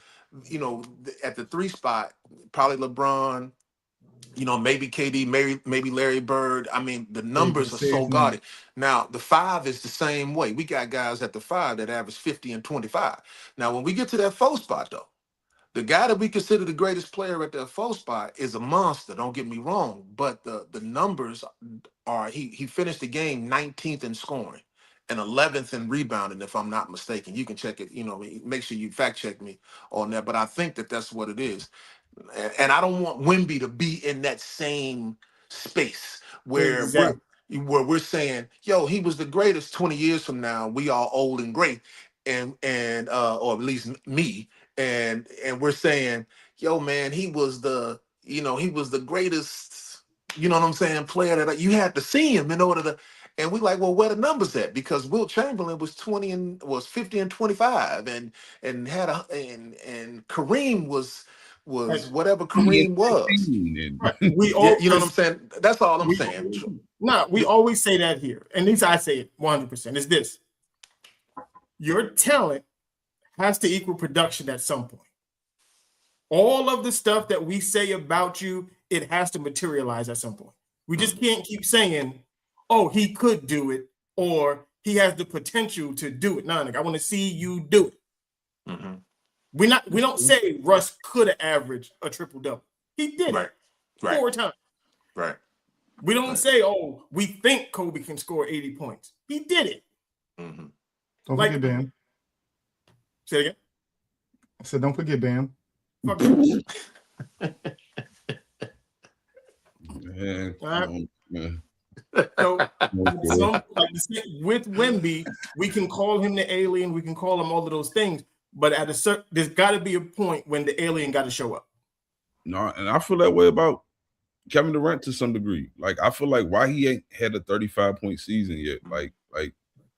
[SPEAKER 7] at the 3 spot, probably LeBron. Maybe KD, maybe Larry Bird. I mean, the numbers are so gaudy. Now, the 5 is the same way. We got guys at the 5 that average 50 and 25. Now, when we get to that 4 spot, though, the guy that we consider the greatest player at that 4 spot is a monster. Don't get me wrong, but the numbers are he finished the game 19th in scoring and 11th in rebounding, if I'm not mistaken. You can check it. Make sure you fact check me on that. But I think that's what it is. And I don't want Wemby to be in that same space where we're saying, yo, he was the greatest 20 years from now. We are old and great, and or at least me, and we're saying, yo, man, he was the greatest, you know what I'm saying, player that you had to see him in order to. And we like, well, where the numbers at? Because Wilt Chamberlain was 50 and 25, and Kareem was whatever Kareem was.
[SPEAKER 1] We all,
[SPEAKER 7] you know what I'm saying? That's all I'm saying.
[SPEAKER 1] We always say that here, and at least I say it 100%. Is this: your talent has to equal production at some point. All of the stuff that we say about you, it has to materialize at some point. We just can't keep saying, "Oh, he could do it," or "He has the potential to do it." No, I want to see you do it.
[SPEAKER 7] Mm-hmm.
[SPEAKER 1] We don't say Russ could have averaged a triple-double. He did it 4 times.
[SPEAKER 7] Right.
[SPEAKER 1] We don't say, oh, we think Kobe can score 80 points. He did it.
[SPEAKER 7] Mm-hmm.
[SPEAKER 3] Don't forget Bam.
[SPEAKER 1] Say it again.
[SPEAKER 3] I said, don't forget Bam.
[SPEAKER 1] Fuck
[SPEAKER 6] Man.
[SPEAKER 1] So, with Wemby, we can call him the alien. We can call him all of those things. But there's got to be a point when the alien got to show up.
[SPEAKER 6] No, and I feel that way about Kevin Durant to some degree. Like, I feel like why he ain't had a 35-point season yet.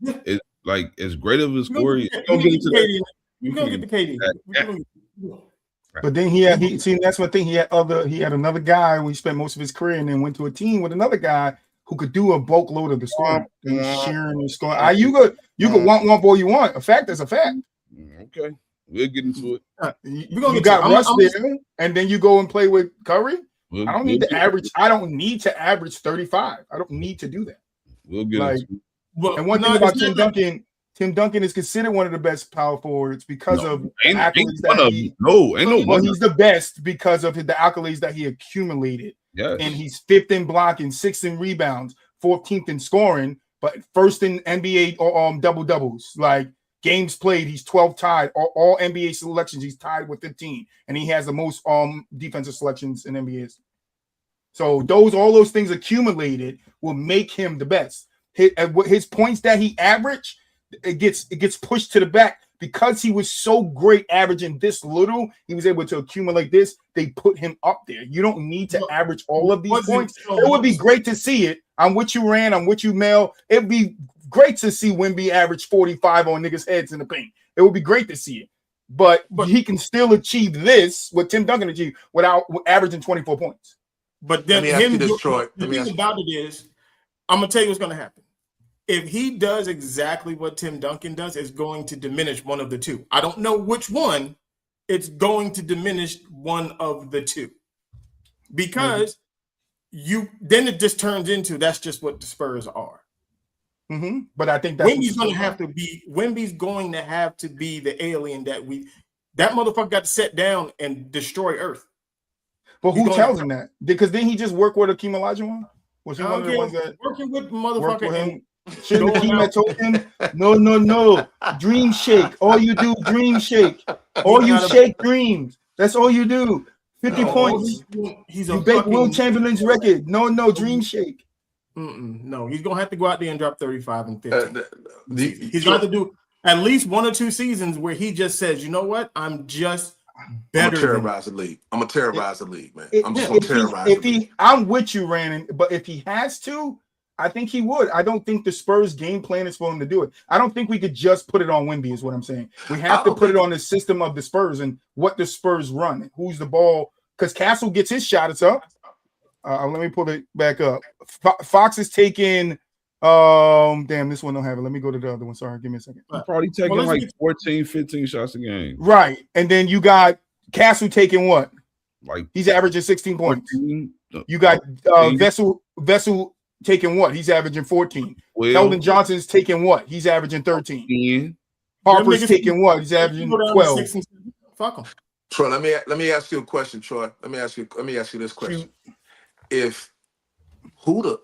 [SPEAKER 6] It's like as great of a score.
[SPEAKER 1] We're gonna get the KD.
[SPEAKER 3] But then that's one thing. He had another guy when he spent most of his career, and then went to a team with another guy who could do a bulk load of the scoring, sharing and scoring. You could want all you want. A fact is a fact.
[SPEAKER 6] Okay, we'll get into it.
[SPEAKER 3] You got Russ there, and then you go and play with Curry. I don't need to average 35. I don't need to do that.
[SPEAKER 6] We'll get into it.
[SPEAKER 3] And one thing about Tim Duncan is considered one of the best power forwards because of the accolades that he's the best because of the accolades that he accumulated.
[SPEAKER 6] Yes.
[SPEAKER 3] And he's 5th in blocking, 6th in rebounds, 14th in scoring, but 1st in NBA double doubles. Like games played, he's 12 tied. All NBA selections, he's tied with 15, and he has the most defensive selections in NBA. So all those things accumulated will make him the best. His points that he averaged, it gets pushed to the back because he was so great averaging this little. He was able to accumulate this. They put him up there. You don't need to average all of these points. It would be great to see it. I'm with you, Rand. I'm with you, Mel. It'd be great to see Wemby average 45 on niggas' heads in the paint. It would be great to see it. But he can still achieve this, what Tim Duncan achieved, without averaging 24 points.
[SPEAKER 1] But then
[SPEAKER 7] the
[SPEAKER 1] thing about it is, I'm going to tell you what's going to happen. If he does exactly what Tim Duncan does, it's going to diminish one of the two. I don't know which one. It's going to diminish one of the two. Because then it just turns into that's just what the Spurs are.
[SPEAKER 3] Mm-hmm. But I think that's
[SPEAKER 1] Wemby's going to have to be the alien that motherfucker got to sit down and destroy Earth.
[SPEAKER 3] But who tells him that? Because then he just work with Akeem Olajuwon? Was he one of the ones that
[SPEAKER 1] working with motherfucker?
[SPEAKER 3] Shouldn't Akeem have told him, no, dream shake. All you do, dream shake. All you shake dreams. That's all you do. 50 points. You break Wilt Chamberlain's record. No, dream shake.
[SPEAKER 1] No, he's gonna have to go out there and drop 35 and 50. He's going to do at least 1 or 2 seasons where he just says, you know what, I'm just better.
[SPEAKER 7] I'm gonna terrorize the league. I'm gonna terrorize the league, man. I'm just gonna terrorize the league.
[SPEAKER 3] I'm with you, Randon, but if he has to, I think he would. I don't think the Spurs game plan is for him to do it. I don't think we could just put it on Wemby is what I'm saying. We have to put it on the system of the Spurs and what the Spurs run. Who's the ball because Castle gets his shot. It's up. Let me pull it back up. Fox is taking. Damn, this one don't have it. Let me go to the other one. Sorry, give me a second.
[SPEAKER 6] Probably taking like 14, 15 shots a game.
[SPEAKER 3] Right, and then you got Castle taking what?
[SPEAKER 6] Like
[SPEAKER 3] He's averaging 16 points.
[SPEAKER 6] 14,
[SPEAKER 3] You got Vessel taking what? He's averaging 14. Keldon Johnson's taking what? He's averaging 13. Harper's taking what? He's averaging 12.
[SPEAKER 1] Fuck him.
[SPEAKER 7] Troy, let me ask you a question, Troy. Let me ask you this question. If who the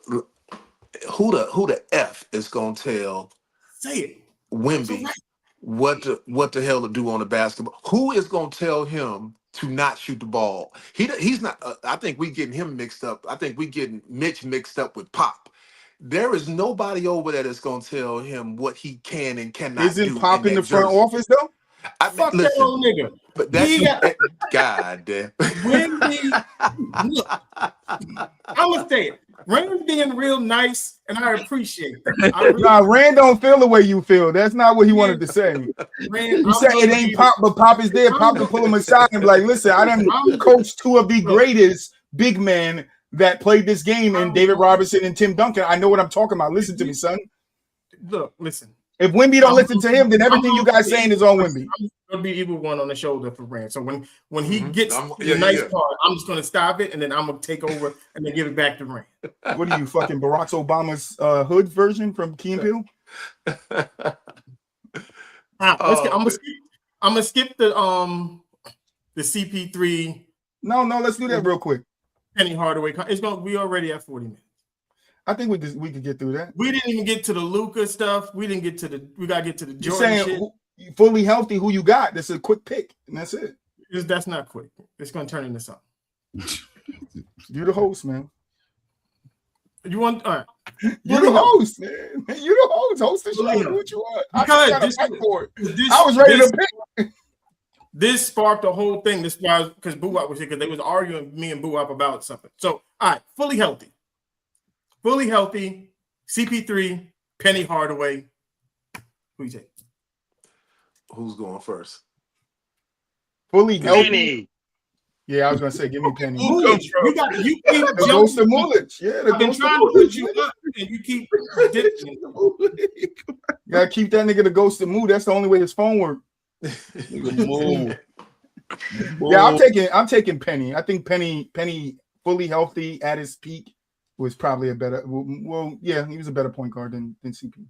[SPEAKER 7] F is gonna tell Wemby what the hell to do on the basketball? Who is gonna tell him to not shoot the ball? He's not. I think we getting him mixed up. I think we getting Mitch mixed up with Pop. There is nobody over there that's gonna tell him what he can and cannot do.
[SPEAKER 3] Isn't Pop in the front office though?
[SPEAKER 1] Fuck that old nigga.
[SPEAKER 7] But that's God damn.
[SPEAKER 1] Wemby, look, I'm gonna say it. Rand being real nice, and I appreciate that.
[SPEAKER 3] Nah, Rand don't feel the way you feel. That's not what he wanted to say.
[SPEAKER 1] Rand,
[SPEAKER 3] He said it ain't Pop, but Pop is there. Pop can pull him aside and be like, listen, I done coached two of the greatest big men that played this game in David Robinson and Tim Duncan. I know what I'm talking about. Listen to me, son.
[SPEAKER 1] Look, listen.
[SPEAKER 3] If Wemby don't listen to him, then everything you guys saying is on Wemby.
[SPEAKER 1] I'm gonna be evil one on the shoulder for Rand. So when he gets the nice part, I'm just gonna stop it and then I'm gonna take over and then give it back to Rand.
[SPEAKER 3] What are you, fucking Barack Obama's hood version from Key and Peele?
[SPEAKER 1] I'm gonna skip the CP3.
[SPEAKER 3] No, let's do that real quick.
[SPEAKER 1] Penny Hardaway. We already at 40 minutes.
[SPEAKER 3] I think we could get through that.
[SPEAKER 1] We didn't even get to the Luka stuff. We gotta get to the Jordan
[SPEAKER 3] You're saying
[SPEAKER 1] shit.
[SPEAKER 3] Fully healthy, who you got? That's a quick pick, and that's it.
[SPEAKER 1] That's not quick. It's gonna turn into something.
[SPEAKER 3] You're the host, man.
[SPEAKER 1] You want all right.
[SPEAKER 3] You're the host, man. You're the host. Host the show. Do what you want. I was ready to pick.
[SPEAKER 1] This sparked the whole thing. This was because Boo-Wop was here because they was arguing me and Boo-Wop about something. So, all right, fully healthy, CP3, Penny Hardaway. Who you take?
[SPEAKER 7] Who's going first?
[SPEAKER 3] Fully healthy.
[SPEAKER 8] Penny.
[SPEAKER 3] Yeah, I was gonna say, give me Penny.
[SPEAKER 1] You keep
[SPEAKER 3] the ghost of Mulich. Yeah, the
[SPEAKER 1] I've been
[SPEAKER 3] ghost
[SPEAKER 1] trying
[SPEAKER 3] of
[SPEAKER 1] to put
[SPEAKER 3] Mulich.
[SPEAKER 1] you up, and you keep dipping.
[SPEAKER 3] You gotta keep that nigga the ghost of Mood. That's the only way his phone works. Yeah, I'm taking Penny. I think Penny fully healthy at his peak was probably a better. Well, yeah, he was a better point guard than CP.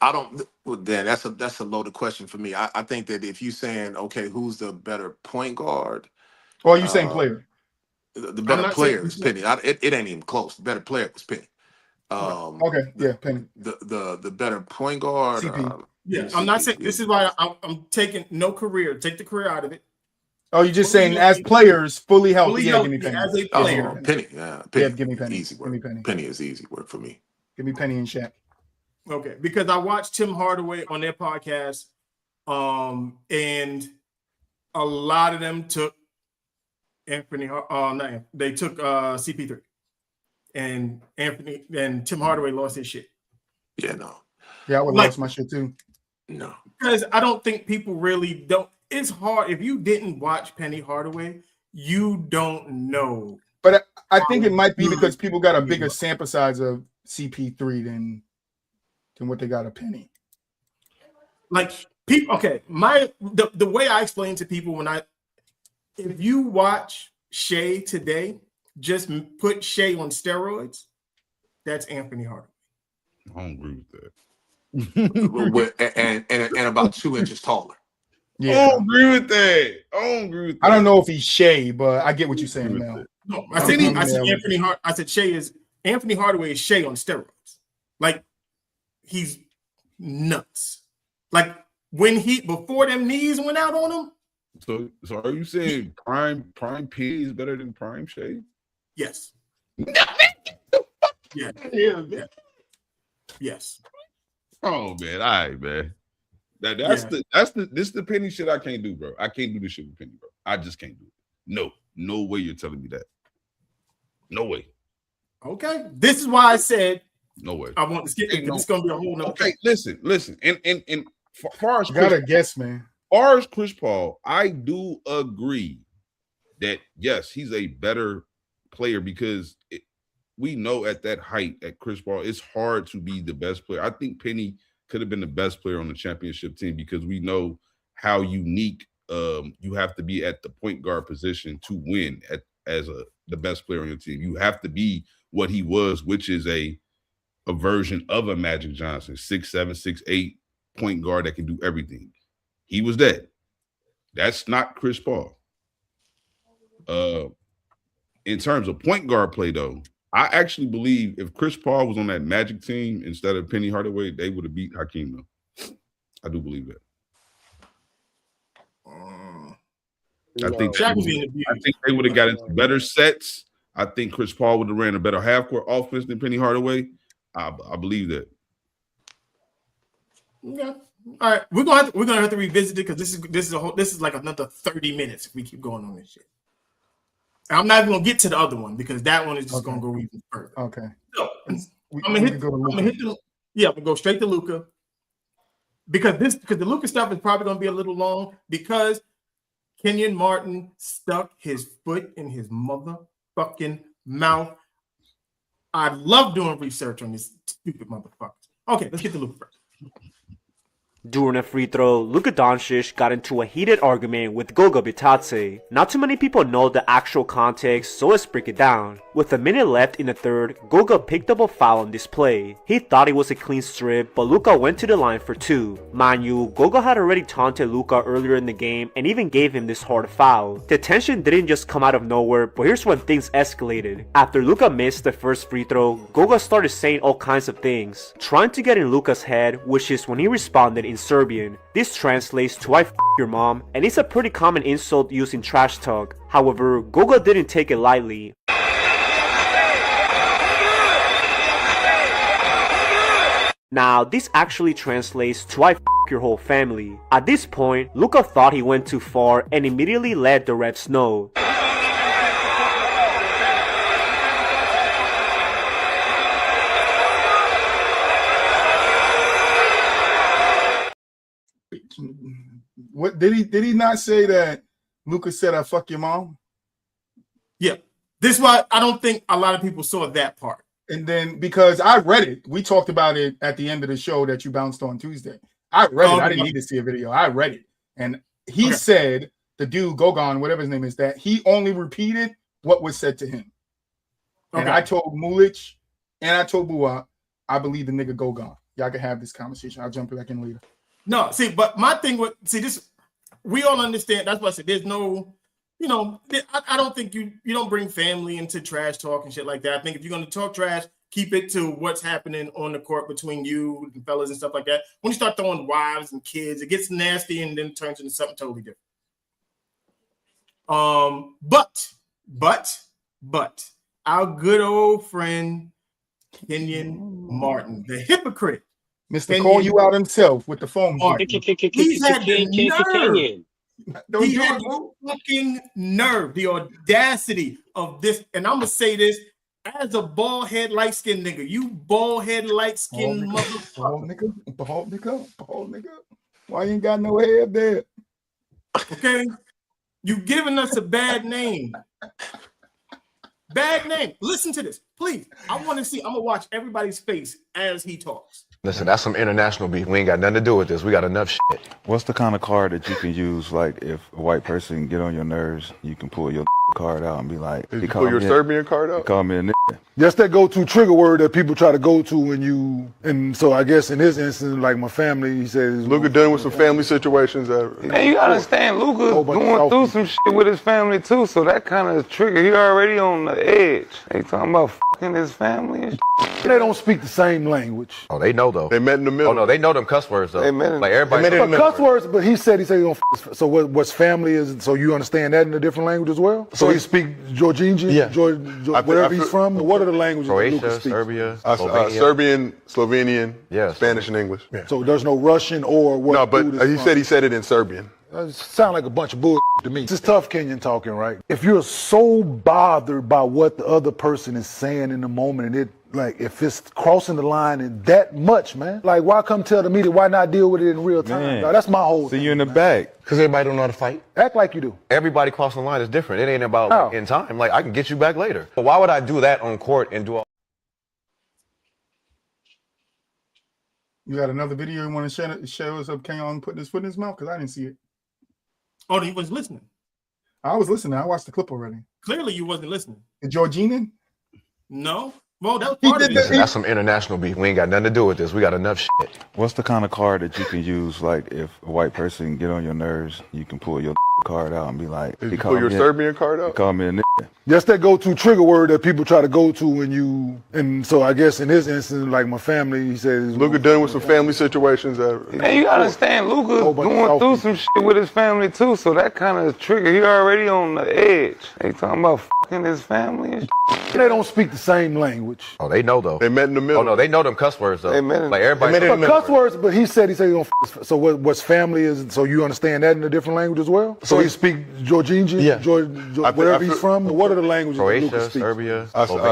[SPEAKER 7] I don't. Well, Dan, that's a loaded question for me. I think that if you saying, okay, who's the better point guard?
[SPEAKER 3] Or are you saying player?
[SPEAKER 7] The better player is Penny. It ain't even close. The better player was Penny.
[SPEAKER 3] Okay, yeah, Penny.
[SPEAKER 7] The better point guard.
[SPEAKER 3] CP.
[SPEAKER 1] Yeah, I'm not saying this is why I'm taking no career. Take the career out of it.
[SPEAKER 3] Oh, you're just saying as players, fully healthy. Yeah, give me Penny.
[SPEAKER 1] As a player,
[SPEAKER 7] Penny. Yeah, Penny.
[SPEAKER 3] Yeah, give me Penny.
[SPEAKER 7] Easy work.
[SPEAKER 3] Give me Penny.
[SPEAKER 7] Penny is easy work for me.
[SPEAKER 3] Give me Penny and Shaq.
[SPEAKER 1] Okay, because I watched Tim Hardaway on their podcast, and a lot of them took they took CP3, and Tim Hardaway lost his shit.
[SPEAKER 7] Yeah, no.
[SPEAKER 3] Yeah, I would have lost my shit too.
[SPEAKER 7] No,
[SPEAKER 1] because I don't think people really don't. It's hard if you didn't watch Penny Hardaway, you don't know.
[SPEAKER 3] But I think it might be because people got a bigger sample size of CP3 than what they got a Penny.
[SPEAKER 1] Like people, okay. The way I explain to people if you watch Shea today, just put Shea on steroids. That's Anthony Hardaway.
[SPEAKER 6] I don't agree with that.
[SPEAKER 7] and about 2 inches taller.
[SPEAKER 3] Yeah,
[SPEAKER 6] I don't agree with that.
[SPEAKER 3] I don't know if he's Shea, but I get what you're saying now.
[SPEAKER 1] No, I said Shea is Anthony Hardaway is Shea on steroids. Like he's nuts. Like before them knees went out on him.
[SPEAKER 6] So are you saying prime P is better than prime Shea?
[SPEAKER 1] Yes. Yeah. Yes.
[SPEAKER 6] Oh man, all right, man. This is the Penny shit I can't do, bro. I can't do this shit with Penny, bro. I just can't do it. No way you're telling me that. No way.
[SPEAKER 1] Okay. This is why I said
[SPEAKER 6] no way.
[SPEAKER 1] I want to skip it. It's gonna be a whole nother
[SPEAKER 6] thing. Listen. And far as
[SPEAKER 3] gotta guess, man.
[SPEAKER 6] Far as Chris Paul, I do agree that, yes, he's a better player because we know at that height, at Chris Paul, it's hard to be the best player. I think Penny could have been the best player on the championship team because we know how unique you have to be at the point guard position to win as the best player on your team. You have to be what he was, which is a version of a Magic Johnson, 6'7", 6'8", point guard that can do everything. He was that. That's not Chris Paul. In terms of point guard play, though, I actually believe if Chris Paul was on that Magic team instead of Penny Hardaway, they would have beat Hakeem, though. I do believe that. I think they would have got into better sets. I think Chris Paul would have ran a better half-court offense than Penny Hardaway. I believe that.
[SPEAKER 1] Yeah. All right, we're gonna have to revisit it because this is like another 30 minutes if we keep going on this shit. I'm not even gonna get to the other one because that one is just gonna go even further.
[SPEAKER 3] Okay.
[SPEAKER 1] So I'm gonna go straight to Luka because the Luka stuff is probably gonna be a little long because Kenyon Martin stuck his foot in his motherfucking mouth. I love doing research on this stupid motherfucker. Okay, let's get to Luka first.
[SPEAKER 8] During a free throw, Luka Doncic got into a heated argument with Goga Bitadze. Not too many people know the actual context, so let's break it down. With a minute left in the third, Goga picked up a foul on this play. He thought it was a clean strip, but Luka went to the line for 2. Mind you, Goga had already taunted Luka earlier in the game and even gave him this hard foul. The tension didn't just come out of nowhere, but here's when things escalated. After Luka missed the first free throw, Goga started saying all kinds of things, trying to get in Luka's head, which is when he responded in Serbian. This translates to "I f*** your mom," and it's a pretty common insult used in trash talk. However, Goga didn't take it lightly. Now, this actually translates to "I f*** your whole family." At this point, Luka thought he went too far and immediately let the refs know.
[SPEAKER 3] What did he not say that Luka said "I fuck your mom"?
[SPEAKER 1] Yeah. This is why I don't think a lot of people saw that part.
[SPEAKER 3] And then because I read it, we talked about it at the end of the show that you bounced on Tuesday. I read it. I didn't need to see a video. I read it. And he said, the dude, Gogan, whatever his name is, that he only repeated what was said to him. And I told Mulich and I told Bua, I believe the nigga Gogan. Y'all can have this conversation. I'll jump back in later.
[SPEAKER 1] No, see, but my thing with this, we all understand. That's why I said there's no, I don't think you don't bring family into trash talk and shit like that. I think if you're going to talk trash, keep it to what's happening on the court between you and fellas and stuff like that. When you start throwing wives and kids, it gets nasty and then turns into something totally different. But our good old friend Kenyon Martin, the hypocrite.
[SPEAKER 3] Mr. Call you out himself with the phone.
[SPEAKER 1] He's had the nerve. He had the fucking nerve, the audacity of this. And I'm going to say this as a bald head, light skinned nigga. You bald head, light skinned motherfucker.
[SPEAKER 3] Bald nigga. Why you ain't got no head there?
[SPEAKER 1] Okay. You giving us a bad name. Bad name. Listen to this, please. I'm going to watch everybody's face as he talks.
[SPEAKER 9] Listen, that's some international beef. We ain't got nothing to do with this. We got enough shit.
[SPEAKER 10] What's the kind of card that you can use, like, if a white person get on your nerves, you can pull your card out and be like,
[SPEAKER 4] you pull your Serbian card out?
[SPEAKER 10] He called me a nigga.
[SPEAKER 5] That's that go-to trigger word that people try to go to when you, and so I guess in this instance, like my family, he says.
[SPEAKER 4] Luka dealing with some family situations.
[SPEAKER 11] Man, you gotta understand, Luka going through some shit with his family too, so that kind of trigger, he already on the edge. They talking about fucking his family and shit.
[SPEAKER 5] They don't speak the same language.
[SPEAKER 9] Oh, they know though.
[SPEAKER 4] They met in the middle.
[SPEAKER 9] Oh no, they know them cuss words though.
[SPEAKER 11] They met
[SPEAKER 9] like everybody.
[SPEAKER 5] They met cuss words, but he said gonna so what's family is, so you understand that in a different language as well? So he speak Georgian, wherever he's from? What are the languages
[SPEAKER 9] Croatia,
[SPEAKER 5] that Luka speaks?
[SPEAKER 9] Serbia,
[SPEAKER 4] Serbian, Slovenian, Spanish and English.
[SPEAKER 5] Yeah. So there's no Russian or what?
[SPEAKER 4] No, but he said it in Serbian.
[SPEAKER 5] It sounds like a bunch of bullshit to me. This is tough Kenyon talking, right? If you're so bothered by what the other person is saying in the moment and it like if it's crossing the line and that much, man. Like why come tell the media? Why not deal with it in real time?
[SPEAKER 10] Man,
[SPEAKER 5] Dog, that's my whole
[SPEAKER 10] see
[SPEAKER 5] thing.
[SPEAKER 10] you in the back.
[SPEAKER 9] Because everybody don't know how to fight.
[SPEAKER 5] Act like you do.
[SPEAKER 9] Everybody crossing the line is different. It ain't about like, in time. Like, I can get you back later. But why would I do that on court and do all?
[SPEAKER 3] You got another video you want to show us of Kenyon putting his foot in his mouth? Because I didn't see it.
[SPEAKER 1] Oh, he was listening.
[SPEAKER 3] I was listening. I watched the clip already.
[SPEAKER 1] Clearly, you wasn't listening.
[SPEAKER 3] The Georginian?
[SPEAKER 1] No. Well, that was part of it.
[SPEAKER 9] Listen, that's some international beef. We ain't got nothing to do with this. We got enough shit.
[SPEAKER 10] What's the kind of card that you can use, like if a white person get on your nerves, you can pull your card out and be like,
[SPEAKER 4] Did you pull your Serbian card out?
[SPEAKER 10] Call me a nigga.
[SPEAKER 5] That's that go-to trigger word that people try to go to when you, and so I guess in this instance, like my family, he says.
[SPEAKER 4] Luka dealing with some family situations.
[SPEAKER 11] Man, you gotta understand, Luka going through some shit with his family too, so that kind of trigger. He already on the edge. They talking about fucking his family and shit.
[SPEAKER 5] They don't speak the same language.
[SPEAKER 9] Oh, they know though.
[SPEAKER 4] They met in the middle.
[SPEAKER 9] Oh no, they know them cuss words though.
[SPEAKER 11] They met
[SPEAKER 9] like everybody.
[SPEAKER 11] they met
[SPEAKER 5] But cuss words, but he said gonna so what's family is, so you understand that in a different language as well? So he speak Georgian,
[SPEAKER 9] Yeah.
[SPEAKER 5] wherever he's from? What are the languages that Luka
[SPEAKER 9] Croatia,
[SPEAKER 5] speaks?
[SPEAKER 9] Serbia,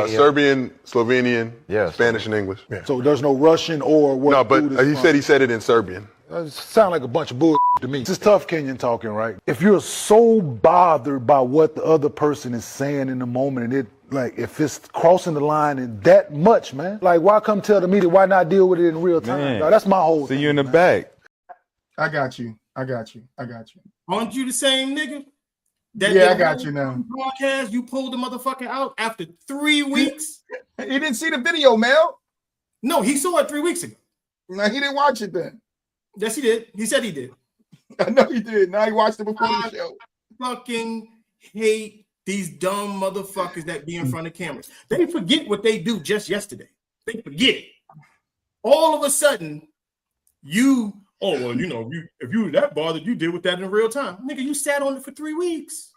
[SPEAKER 4] Serbian, Slovenian,
[SPEAKER 9] yeah,
[SPEAKER 4] Spanish, and English.
[SPEAKER 5] Yeah. So there's no Russian or what?
[SPEAKER 4] No, but he said it in Serbian.
[SPEAKER 5] It sounds like a bunch of bullshit to me. This is tough Kenyon talking, right? If you're so bothered by what the other person is saying in the moment, and it like if it's crossing the line and that much, man, like why come tell the media? Why not deal with it in real time?
[SPEAKER 10] Man,
[SPEAKER 5] Dog, that's my whole
[SPEAKER 10] see
[SPEAKER 5] thing.
[SPEAKER 10] you in the back.
[SPEAKER 3] I got you.
[SPEAKER 1] Aren't you the same nigga?
[SPEAKER 3] I got you now.
[SPEAKER 1] Broadcast, you pulled the motherfucker out after 3 weeks.
[SPEAKER 3] He didn't see the video, Mel.
[SPEAKER 1] No, he saw it 3 weeks ago.
[SPEAKER 3] No, he didn't watch it then.
[SPEAKER 1] Yes, he did. He said he did.
[SPEAKER 3] I know he did. Now he watched it before the show.
[SPEAKER 1] Fucking hate these dumb motherfuckers that be in front of cameras. They forget what they do just yesterday. They forget it. All of a sudden, if you were that bothered, you deal with that in real time. Nigga, you sat on it for 3 weeks.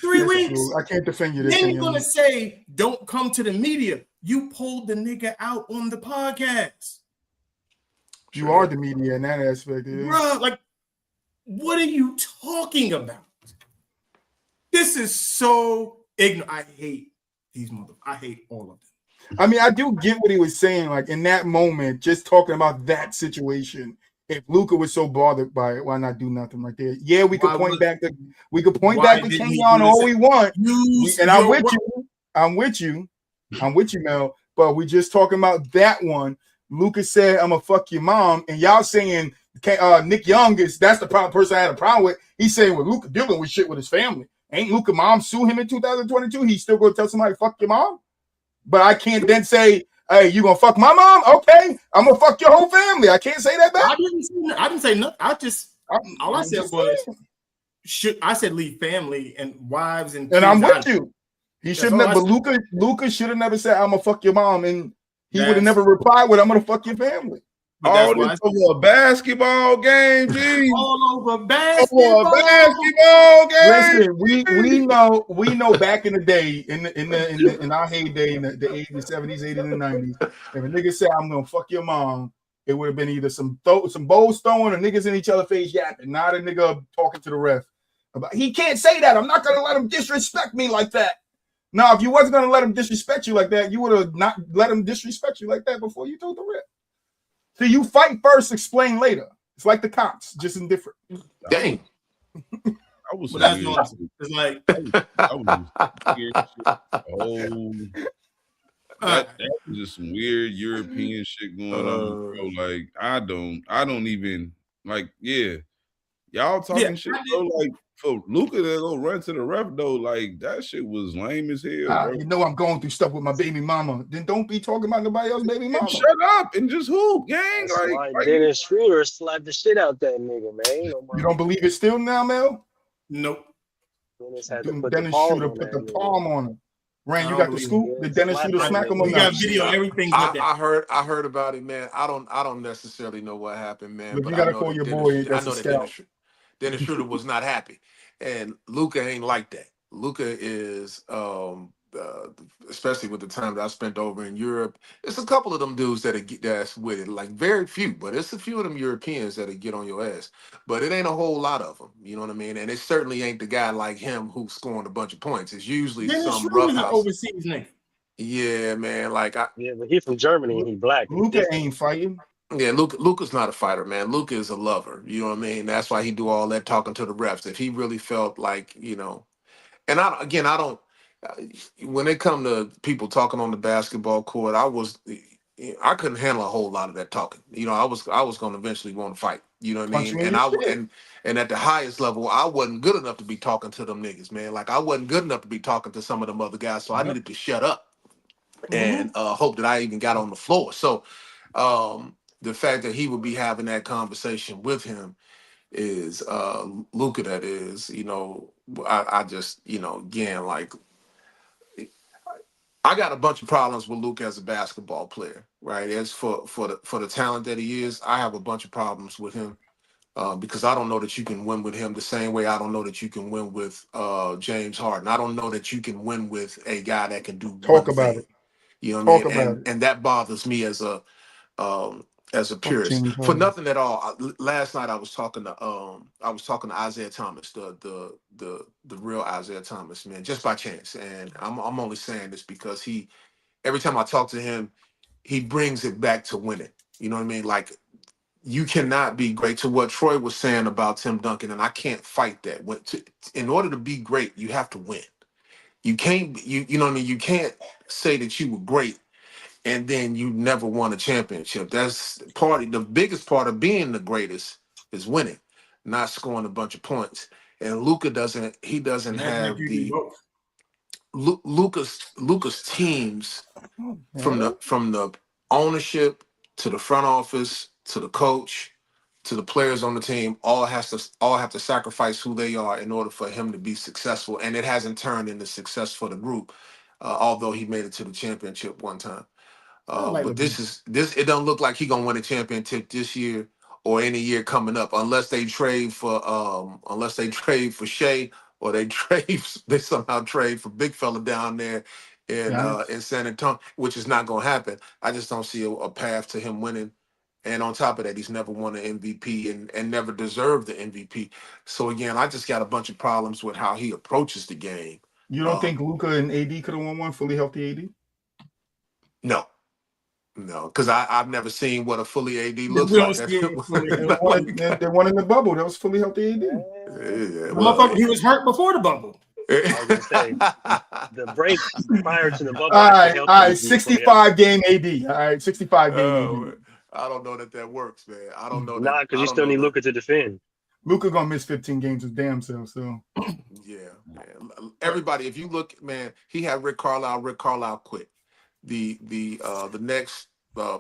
[SPEAKER 1] 3 weeks.
[SPEAKER 3] I can't defend you.
[SPEAKER 1] Then you're gonna say, don't come to the media. You pulled the nigga out on the podcast.
[SPEAKER 3] You are the media in that aspect.
[SPEAKER 1] Bruh, like, what are you talking about? This is so ignorant. I hate these motherfuckers. I hate all of them.
[SPEAKER 3] I mean, I do get what he was saying. Like in that moment, just talking about that situation. If Luka was so bothered by it, why not do nothing right there? Yeah, we could point back to Kenyon all we want. And I'm with you, Mel. But we just talking about that one. Luka said, "I'm gonna fuck your mom," and y'all saying Nick Young that's the person I had a problem with. He's saying with Luka dealing with shit with his family. Ain't Luka mom sue him in 2022? He's still gonna tell somebody fuck your mom? But I can't then say, "Hey, you gonna fuck my mom? Okay, I'm gonna fuck your whole family." I can't say that back.
[SPEAKER 1] I didn't say nothing. All I said was, I said leave family and wives and
[SPEAKER 3] I'm with you. He should never. Luka should have never said, "I'm gonna fuck your mom," and he would have never replied with, "I'm gonna fuck your family."
[SPEAKER 6] All this over a basketball game, geez.
[SPEAKER 1] All over basketball
[SPEAKER 3] Listen,
[SPEAKER 1] game.
[SPEAKER 3] we know back in the day, in our heyday, in the 80s, 70s, 80s, and 90s, if a nigga said, "I'm gonna fuck your mom," it would have been either some bowls throwing or niggas in each other's face yapping, not a nigga talking to the ref. He can't say that. I'm not gonna let him disrespect me like that. Now, if you wasn't gonna let him disrespect you like that, you would have not let him disrespect you like that before you told the ref. So you fight first, explain later. It's like the cops, just indifferent.
[SPEAKER 7] Dang.
[SPEAKER 6] I was
[SPEAKER 1] that's awesome. It's like
[SPEAKER 6] that was just some weird European shit going on, bro. Like I don't even like. Yeah, y'all talking shit, bro. Like for Luka to go run to the ref though, like that shit was lame as hell. Bro.
[SPEAKER 3] You know I'm going through stuff with my baby mama. Then don't be talking about nobody else's baby mama.
[SPEAKER 6] Shut up and just hoop, gang. Like
[SPEAKER 12] Dennis Schroeder slapped the shit out that nigga, man.
[SPEAKER 3] You don't believe it still now, Mel?
[SPEAKER 1] Nope.
[SPEAKER 3] Dennis Schroeder put the palm on him. Rand, you got the scoop? Did Dennis Schroeder smack him or not?
[SPEAKER 1] We got video, everything.
[SPEAKER 7] I heard about it, man. I don't necessarily know what happened, man.
[SPEAKER 3] But
[SPEAKER 7] but
[SPEAKER 3] you gotta
[SPEAKER 7] I know
[SPEAKER 3] call
[SPEAKER 7] that
[SPEAKER 3] your
[SPEAKER 7] Dennis,
[SPEAKER 3] boy.
[SPEAKER 7] I
[SPEAKER 3] That's
[SPEAKER 7] know
[SPEAKER 3] a
[SPEAKER 7] that
[SPEAKER 3] scout.
[SPEAKER 7] Dennis Schroeder was not happy, and Luka ain't like that. Luka is, especially with the time that I spent over in Europe, it's a couple of them dudes that's with it. Like very few, but it's a few of them Europeans that'll get on your ass. But it ain't a whole lot of them. You know what I mean? And it certainly ain't the guy like him who's scoring a bunch of points. It's usually
[SPEAKER 1] Dennis
[SPEAKER 7] some
[SPEAKER 1] Schroeder's
[SPEAKER 7] rough
[SPEAKER 1] an
[SPEAKER 7] house.
[SPEAKER 1] overseas nigga.
[SPEAKER 7] Yeah, man. Like
[SPEAKER 12] Yeah, but he from Germany and he black. It's
[SPEAKER 3] Luka
[SPEAKER 12] different.
[SPEAKER 3] ain't fighting.
[SPEAKER 7] yeah, Luka's not a fighter, man. Luka is a lover. You know what I mean? That's why he do all that talking to the refs. If he really felt like, and I don't. When it come to people talking on the basketball court, I couldn't handle a whole lot of that talking. I was going to eventually want to fight. You know what I
[SPEAKER 3] Punch
[SPEAKER 7] mean?
[SPEAKER 3] me in
[SPEAKER 7] And
[SPEAKER 3] your shit.
[SPEAKER 7] and at the highest level, I wasn't good enough to be talking to them niggas, man. Like I wasn't good enough to be talking to some of them other guys, so I needed to shut up and hope that I even got on the floor. So the fact that he would be having that conversation with him is Luka. That is, I just, again, like I got a bunch of problems with Luka as a basketball player, right? As for the talent that he is, I have a bunch of problems with him because I don't know that you can win with him the same way I don't know that you can win with James Harden. I don't know that you can win with a guy that can do
[SPEAKER 3] Talk
[SPEAKER 7] one
[SPEAKER 3] about
[SPEAKER 7] thing.
[SPEAKER 3] it.
[SPEAKER 7] You know what I
[SPEAKER 3] Talk
[SPEAKER 7] mean?
[SPEAKER 3] about it.
[SPEAKER 7] And that bothers me as a
[SPEAKER 3] Fuck
[SPEAKER 7] purist.
[SPEAKER 3] James
[SPEAKER 7] For
[SPEAKER 3] Harden.
[SPEAKER 7] nothing at all. Last night I was talking to Isaiah Thomas, the real Isaiah Thomas, man, just by chance. And I'm only saying this because every time I talk to him, he brings it back to winning. You know what I mean? Like you cannot be great, to what Troy was saying about Tim Duncan, and I can't fight that. In order to be great, you have to win. You can't, you know what I mean? You can't say that you were great and then you never won a championship. That's the biggest part of being the greatest is winning, not scoring a bunch of points. And Luka doesn't
[SPEAKER 1] Imagine if
[SPEAKER 7] have
[SPEAKER 1] you do
[SPEAKER 7] the
[SPEAKER 1] both.
[SPEAKER 7] Luka's teams from the ownership to the front office to the coach to the players on the team all have to sacrifice who they are in order for him to be successful, and it hasn't turned into success for the group, although he made it to the championship one time.
[SPEAKER 3] I like
[SPEAKER 7] But
[SPEAKER 3] LeBron.
[SPEAKER 7] it don't look like he gonna win a championship this year or any year coming up unless they trade for Shea, or they somehow trade for big fella down there
[SPEAKER 3] Giannis.
[SPEAKER 7] in San Antonio, which is not gonna happen. I just don't see a path to him winning. And on top of that, he's never won an MVP and never deserved the MVP. So again, I just got a bunch of problems with how he approaches the game.
[SPEAKER 3] You don't think Luka and AD could have won one fully healthy AD?
[SPEAKER 7] No, because I've never seen what a fully AD looks
[SPEAKER 1] We don't
[SPEAKER 7] like.
[SPEAKER 1] see it fully.
[SPEAKER 3] They won in the bubble. That was fully healthy AD.
[SPEAKER 7] Yeah,
[SPEAKER 1] Motherfucker, he was hurt before the bubble.
[SPEAKER 12] I was gonna say the break prior to the bubble.
[SPEAKER 3] All
[SPEAKER 12] Actually
[SPEAKER 3] right,
[SPEAKER 12] helped
[SPEAKER 3] all
[SPEAKER 12] him
[SPEAKER 3] right.
[SPEAKER 12] be fully
[SPEAKER 3] 65 game AD. All right, 65 game AD.
[SPEAKER 7] I don't know that works, man. I don't know
[SPEAKER 12] Nah, because you still need Luka to defend.
[SPEAKER 3] Luka gonna miss 15 games his damn self. So
[SPEAKER 7] yeah, man. Everybody, if you look, man, he had Rick Carlisle. Rick Carlisle quit. The next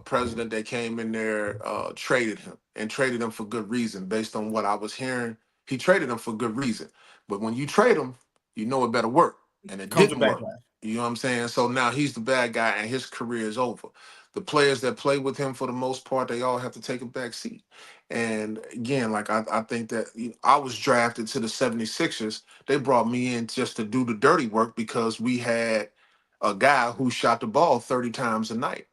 [SPEAKER 7] president that came in there traded him for good reason. Based on what I was hearing, he traded him for good reason. But when you trade him, you know it better work, and it
[SPEAKER 1] Comes
[SPEAKER 7] didn't
[SPEAKER 1] back.
[SPEAKER 7] work. You know what I'm saying? So now he's the bad guy, and his career is over. The players that play with him, for the most part, they all have to take a back seat. And again, like I think that I was drafted to the 76ers. They brought me in just to do the dirty work because we had a guy who shot the ball 30 times a night.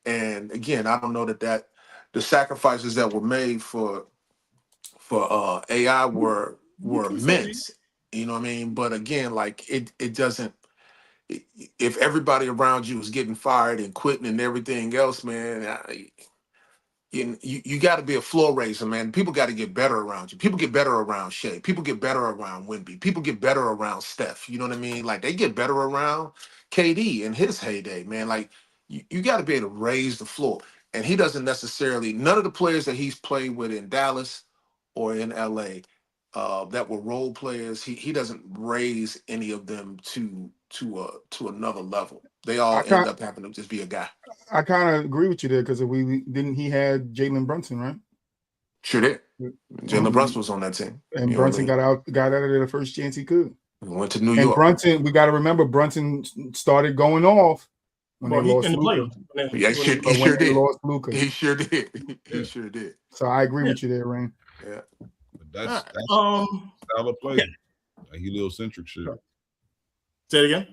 [SPEAKER 7] And again, I don't know that the sacrifices that were made for AI were immense. You know what I mean? But again, like it doesn't. If everybody around you is getting fired and quitting and everything else, man, you got to be a floor raiser, man. People got to get better around you. People get better around Shea. People get better around Wemby. People get better around Steph. You know what I mean? Like they get better around KD in his heyday, man. Like you got to be able to raise the floor. And he doesn't necessarily. None of the players that he's played with in Dallas or in LA that were role players, he doesn't raise any of them to another level. They all end up having to just be a guy.
[SPEAKER 3] I kind of agree with you there because he had Jalen Brunson, right?
[SPEAKER 7] Sure did. Jalen Brunson was on that team.
[SPEAKER 3] And Brunson got out of there the first chance he could.
[SPEAKER 7] He went to New York.
[SPEAKER 3] And Brunson, we got to remember, Brunson started going off when they lost Luka.
[SPEAKER 7] Yeah, he sure did.
[SPEAKER 3] Lost Luka.
[SPEAKER 7] He sure did. He sure did.
[SPEAKER 3] So I agree with you there, Rain.
[SPEAKER 7] Yeah.
[SPEAKER 6] That's style of play. A heliocentric shit.
[SPEAKER 1] Say it again.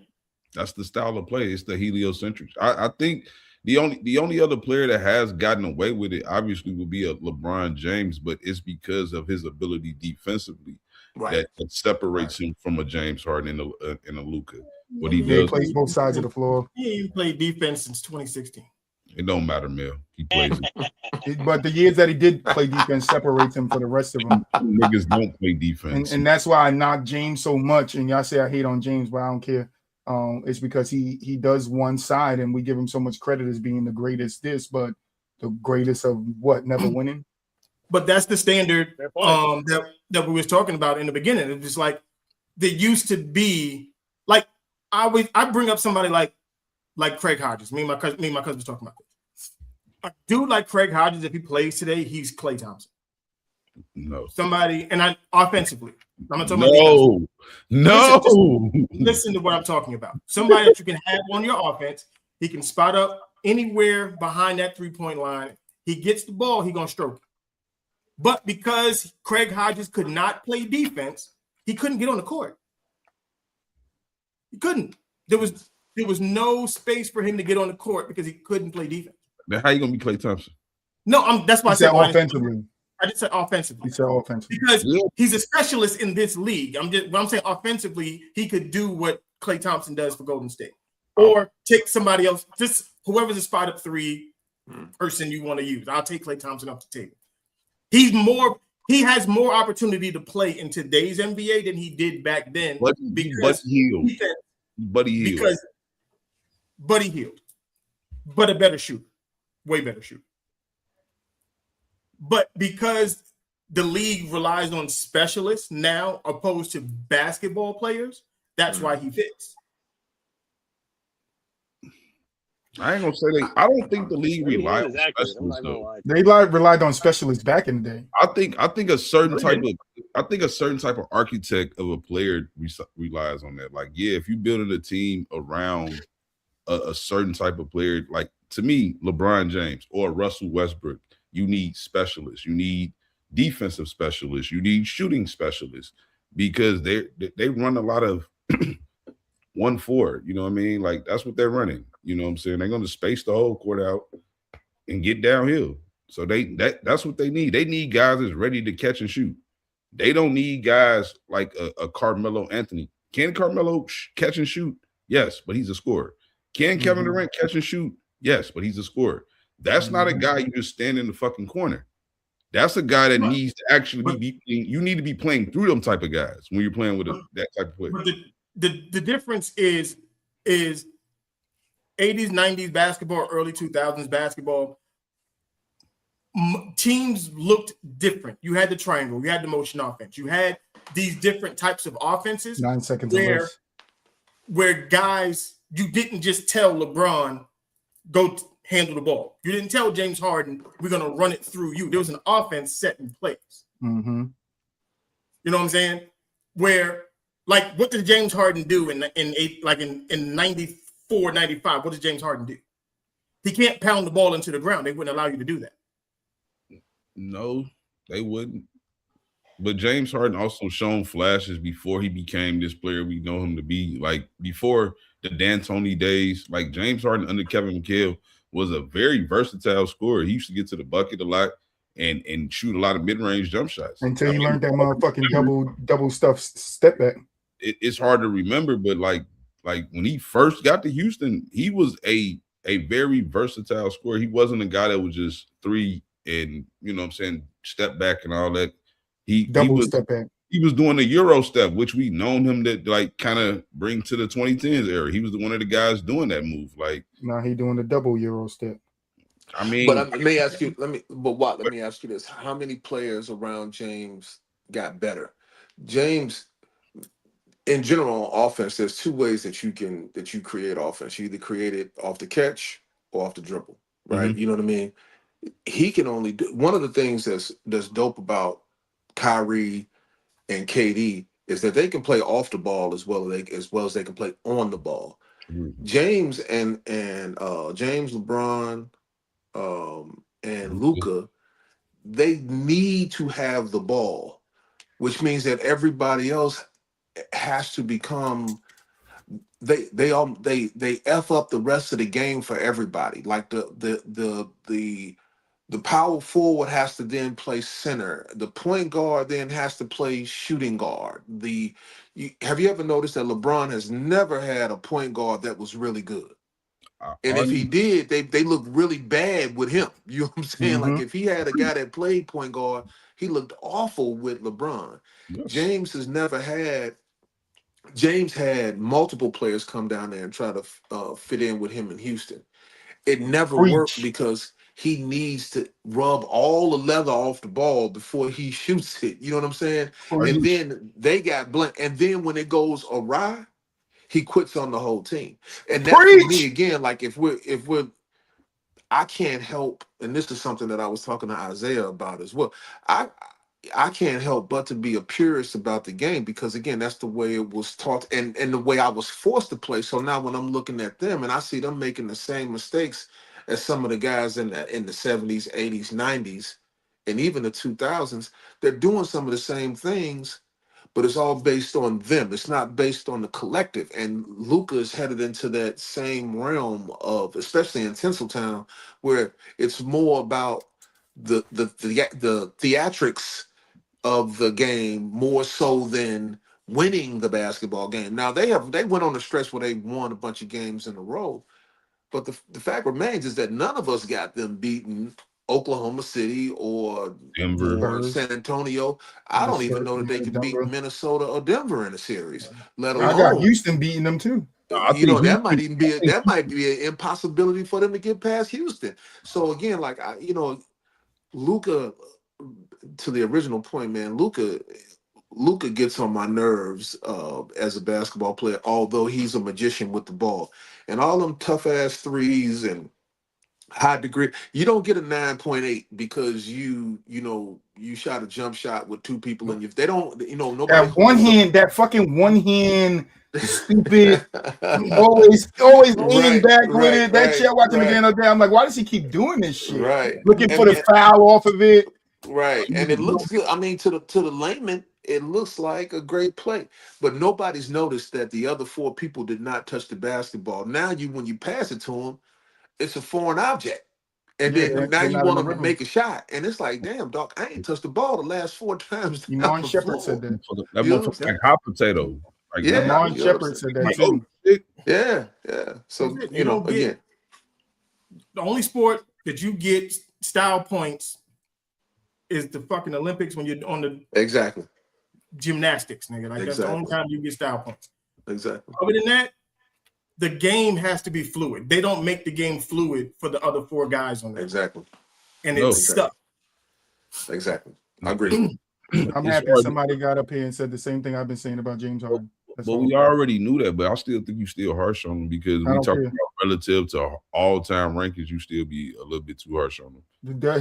[SPEAKER 6] That's the style of play. It's the heliocentric. I think the only other player that has gotten away with it obviously would be a LeBron James, but it's because of his ability defensively that separates him from a James Harden and a Luka. what he
[SPEAKER 3] Yeah, he
[SPEAKER 6] does.
[SPEAKER 3] plays both sides of the floor.
[SPEAKER 1] He ain't played defense since 2016.
[SPEAKER 6] It don't matter, Mel. He plays it.
[SPEAKER 3] But the years that he did play defense separates him for the rest of them.
[SPEAKER 6] Niggas don't play defense.
[SPEAKER 3] And that's why I knock James so much. And y'all say I hate on James, but I don't care. It's because he does one side, and we give him so much credit as being the greatest but the greatest of what, never winning.
[SPEAKER 1] But that's the standard that we was talking about in the beginning. It's just like there used to be, like I bring up somebody like Craig Hodges. Me and my cousin was talking about this. A dude like Craig Hodges, if he plays today, he's Klay Thompson.
[SPEAKER 6] No.
[SPEAKER 1] Somebody, and offensively. I'm not talking
[SPEAKER 6] about
[SPEAKER 1] No. Listen to what I'm talking about. Somebody that you can have on your offense. He can spot up anywhere behind that 3-point line. He gets the ball, he's gonna stroke it. But because Craig Hodges could not play defense, he couldn't get on the court. He couldn't. There was no space for him to get on the court because he couldn't play defense.
[SPEAKER 6] Then how you gonna be Klay Thompson?
[SPEAKER 1] No, that's why I
[SPEAKER 3] said
[SPEAKER 1] said
[SPEAKER 3] offensively.
[SPEAKER 1] I just said offensively.
[SPEAKER 3] He said offensively
[SPEAKER 1] because he's a specialist in this league. I'm saying offensively, he could do what Klay Thompson does for Golden State, or take somebody else. Just whoever's a spot up 3 person you want to use. I'll take Klay Thompson off the table. He has more opportunity to play in today's NBA than he did back then.
[SPEAKER 6] Buddy Hield.
[SPEAKER 1] But a better shooter, way better shooter. But because the league relies on specialists now opposed to basketball players, that's why he fits.
[SPEAKER 6] I ain't gonna say they. I don't think the league relied on specialists though.
[SPEAKER 3] They relied on specialists back in the day.
[SPEAKER 6] I think a certain type of architect of a player relies on that. Like, yeah, if you building a team around a certain type of player, like to me, LeBron James or Russell Westbrook, you need specialists. You need defensive specialists. You need shooting specialists because they run a lot of 1-4. You know what I mean? Like that's what they're running. You know what I'm saying? They're going to space the whole court out and get downhill. So that's what they need. They need guys that's ready to catch and shoot. They don't need guys like a Carmelo Anthony. Can Carmelo catch and shoot? Yes, but he's a scorer. Can Kevin Durant catch and shoot? Yes, but he's a scorer. That's not a guy you just stand in the fucking corner. That's a guy that needs to actually be. You need to be playing through them type of guys when you're playing with that type of player.
[SPEAKER 1] But the difference is 80s, 90s basketball, early 2000s basketball, teams looked different. You had the triangle, you had the motion offense, you had these different types of offenses.
[SPEAKER 3] 9 seconds
[SPEAKER 1] where guys, you didn't just tell LeBron, go handle the ball. You didn't tell James Harden, we're going to run it through you. There was an offense set in place.
[SPEAKER 3] Mm-hmm.
[SPEAKER 1] You know what I'm saying? Where, like, what did James Harden do in 94, 95? What does James Harden do? He can't pound the ball into the ground. They wouldn't allow you to do that.
[SPEAKER 6] No, they wouldn't. But James Harden also shown flashes before he became this player we know him to be. Like before the D'Antoni days, like James Harden under Kevin McHale was a very versatile scorer. He used to get to the bucket a lot and shoot a lot of mid-range jump shots.
[SPEAKER 3] Until he learned that motherfucking double stuff step back.
[SPEAKER 6] It's hard to remember, but like when he first got to Houston, he was a very versatile scorer. He wasn't a guy that was just three and, you know what I'm saying, step back and all that. He
[SPEAKER 3] step back.
[SPEAKER 6] He was doing the Euro step, which we known him to like kind of bring to the 2010s era. He was one of the guys doing that move. Like
[SPEAKER 3] now he doing the double Euro step.
[SPEAKER 6] I mean,
[SPEAKER 7] but let me ask you this: how many players around James got better? James, in general, on offense, there's two ways that you create offense. You either create it off the catch or off the dribble, right?
[SPEAKER 6] Mm-hmm.
[SPEAKER 7] You know what I mean? He can only do one of the things that's dope about Kyrie and KD is that they can play off the ball as well as they can play on the ball.
[SPEAKER 6] Mm-hmm.
[SPEAKER 7] James and James, LeBron, and Luka, they need to have the ball, which means that everybody else has to become they F up the rest of the game for everybody. Like the The power forward has to then play center. The point guard then has to play shooting guard. Have you ever noticed that LeBron has never had a point guard that was really good? And if he did, they looked really bad with him. You know what I'm saying? Like if he had a guy that played point guard, he looked awful with LeBron.
[SPEAKER 6] Yes.
[SPEAKER 7] James had multiple players come down there and try to fit in with him in Houston. It never worked because he needs to rub all the leather off the ball before he shoots it. You know what I'm saying? And then they got blank. And then when it goes awry, he quits on the whole team. And that's for me again, like if we're I can't help, and this is something that I was talking to Isaiah about as well. I can't help but to be a purist about the game because again, that's the way it was taught and the way I was forced to play. So now when I'm looking at them and I see them making the same mistakes as some of the guys in the 70s, 80s, 90s, and even the 2000s, they're doing some of the same things, but it's all based on them. It's not based on the collective. And Luka is headed into that same realm of, especially in Tinseltown, where it's more about the theatrics of the game more so than winning the basketball game. Now they went on a stretch where they won a bunch of games in a row, but the fact remains is that none of us got them beating Oklahoma City or Denver or San Antonio. I don't even know that they could beat Minnesota or Denver in a series, let alone.
[SPEAKER 3] I got Houston beating them too.
[SPEAKER 7] That might be an impossibility for them to get past Houston. So again, like Luka, to the original point, man, Luka gets on my nerves as a basketball player, although he's a magician with the ball. And all them tough ass threes and high degree, you don't get a 9.8 because you shot a jump shot with two people and if they don't, nobody.
[SPEAKER 3] That fucking one hand stupid always leaning back with it. That shit watching the game the other day. I'm like, why does he keep doing this shit?
[SPEAKER 7] Right.
[SPEAKER 3] Looking for the foul off of it.
[SPEAKER 7] Right. And it looks good. I mean, to the layman, it looks like a great play. But nobody's noticed that the other four people did not touch the basketball. Now when you pass it to them, it's a foreign object. And then now you want them to make a shot. And it's like, damn, dog, I ain't touched the ball the last 4 times.
[SPEAKER 3] Iman Shepard said that.
[SPEAKER 6] That motherfucker like hot potato. Like,
[SPEAKER 3] Iman Shepard said that too.
[SPEAKER 7] Yeah. So, again.
[SPEAKER 1] The only sport that you get style points is the fucking Olympics when you're on the gymnastics, nigga. Like that's the only time you get style points.
[SPEAKER 7] Exactly.
[SPEAKER 1] Other than that, the game has to be fluid. They don't make the game fluid for the other 4 guys on there.
[SPEAKER 7] Exactly.
[SPEAKER 1] And it's stuck.
[SPEAKER 7] Exactly. I agree.
[SPEAKER 3] I'm happy somebody got up here and said the same thing I've been saying about James Harden.
[SPEAKER 6] But we already knew that, but I still think you still harsh on him because we talk about relative to all-time rankings, you still be a little bit too harsh on him.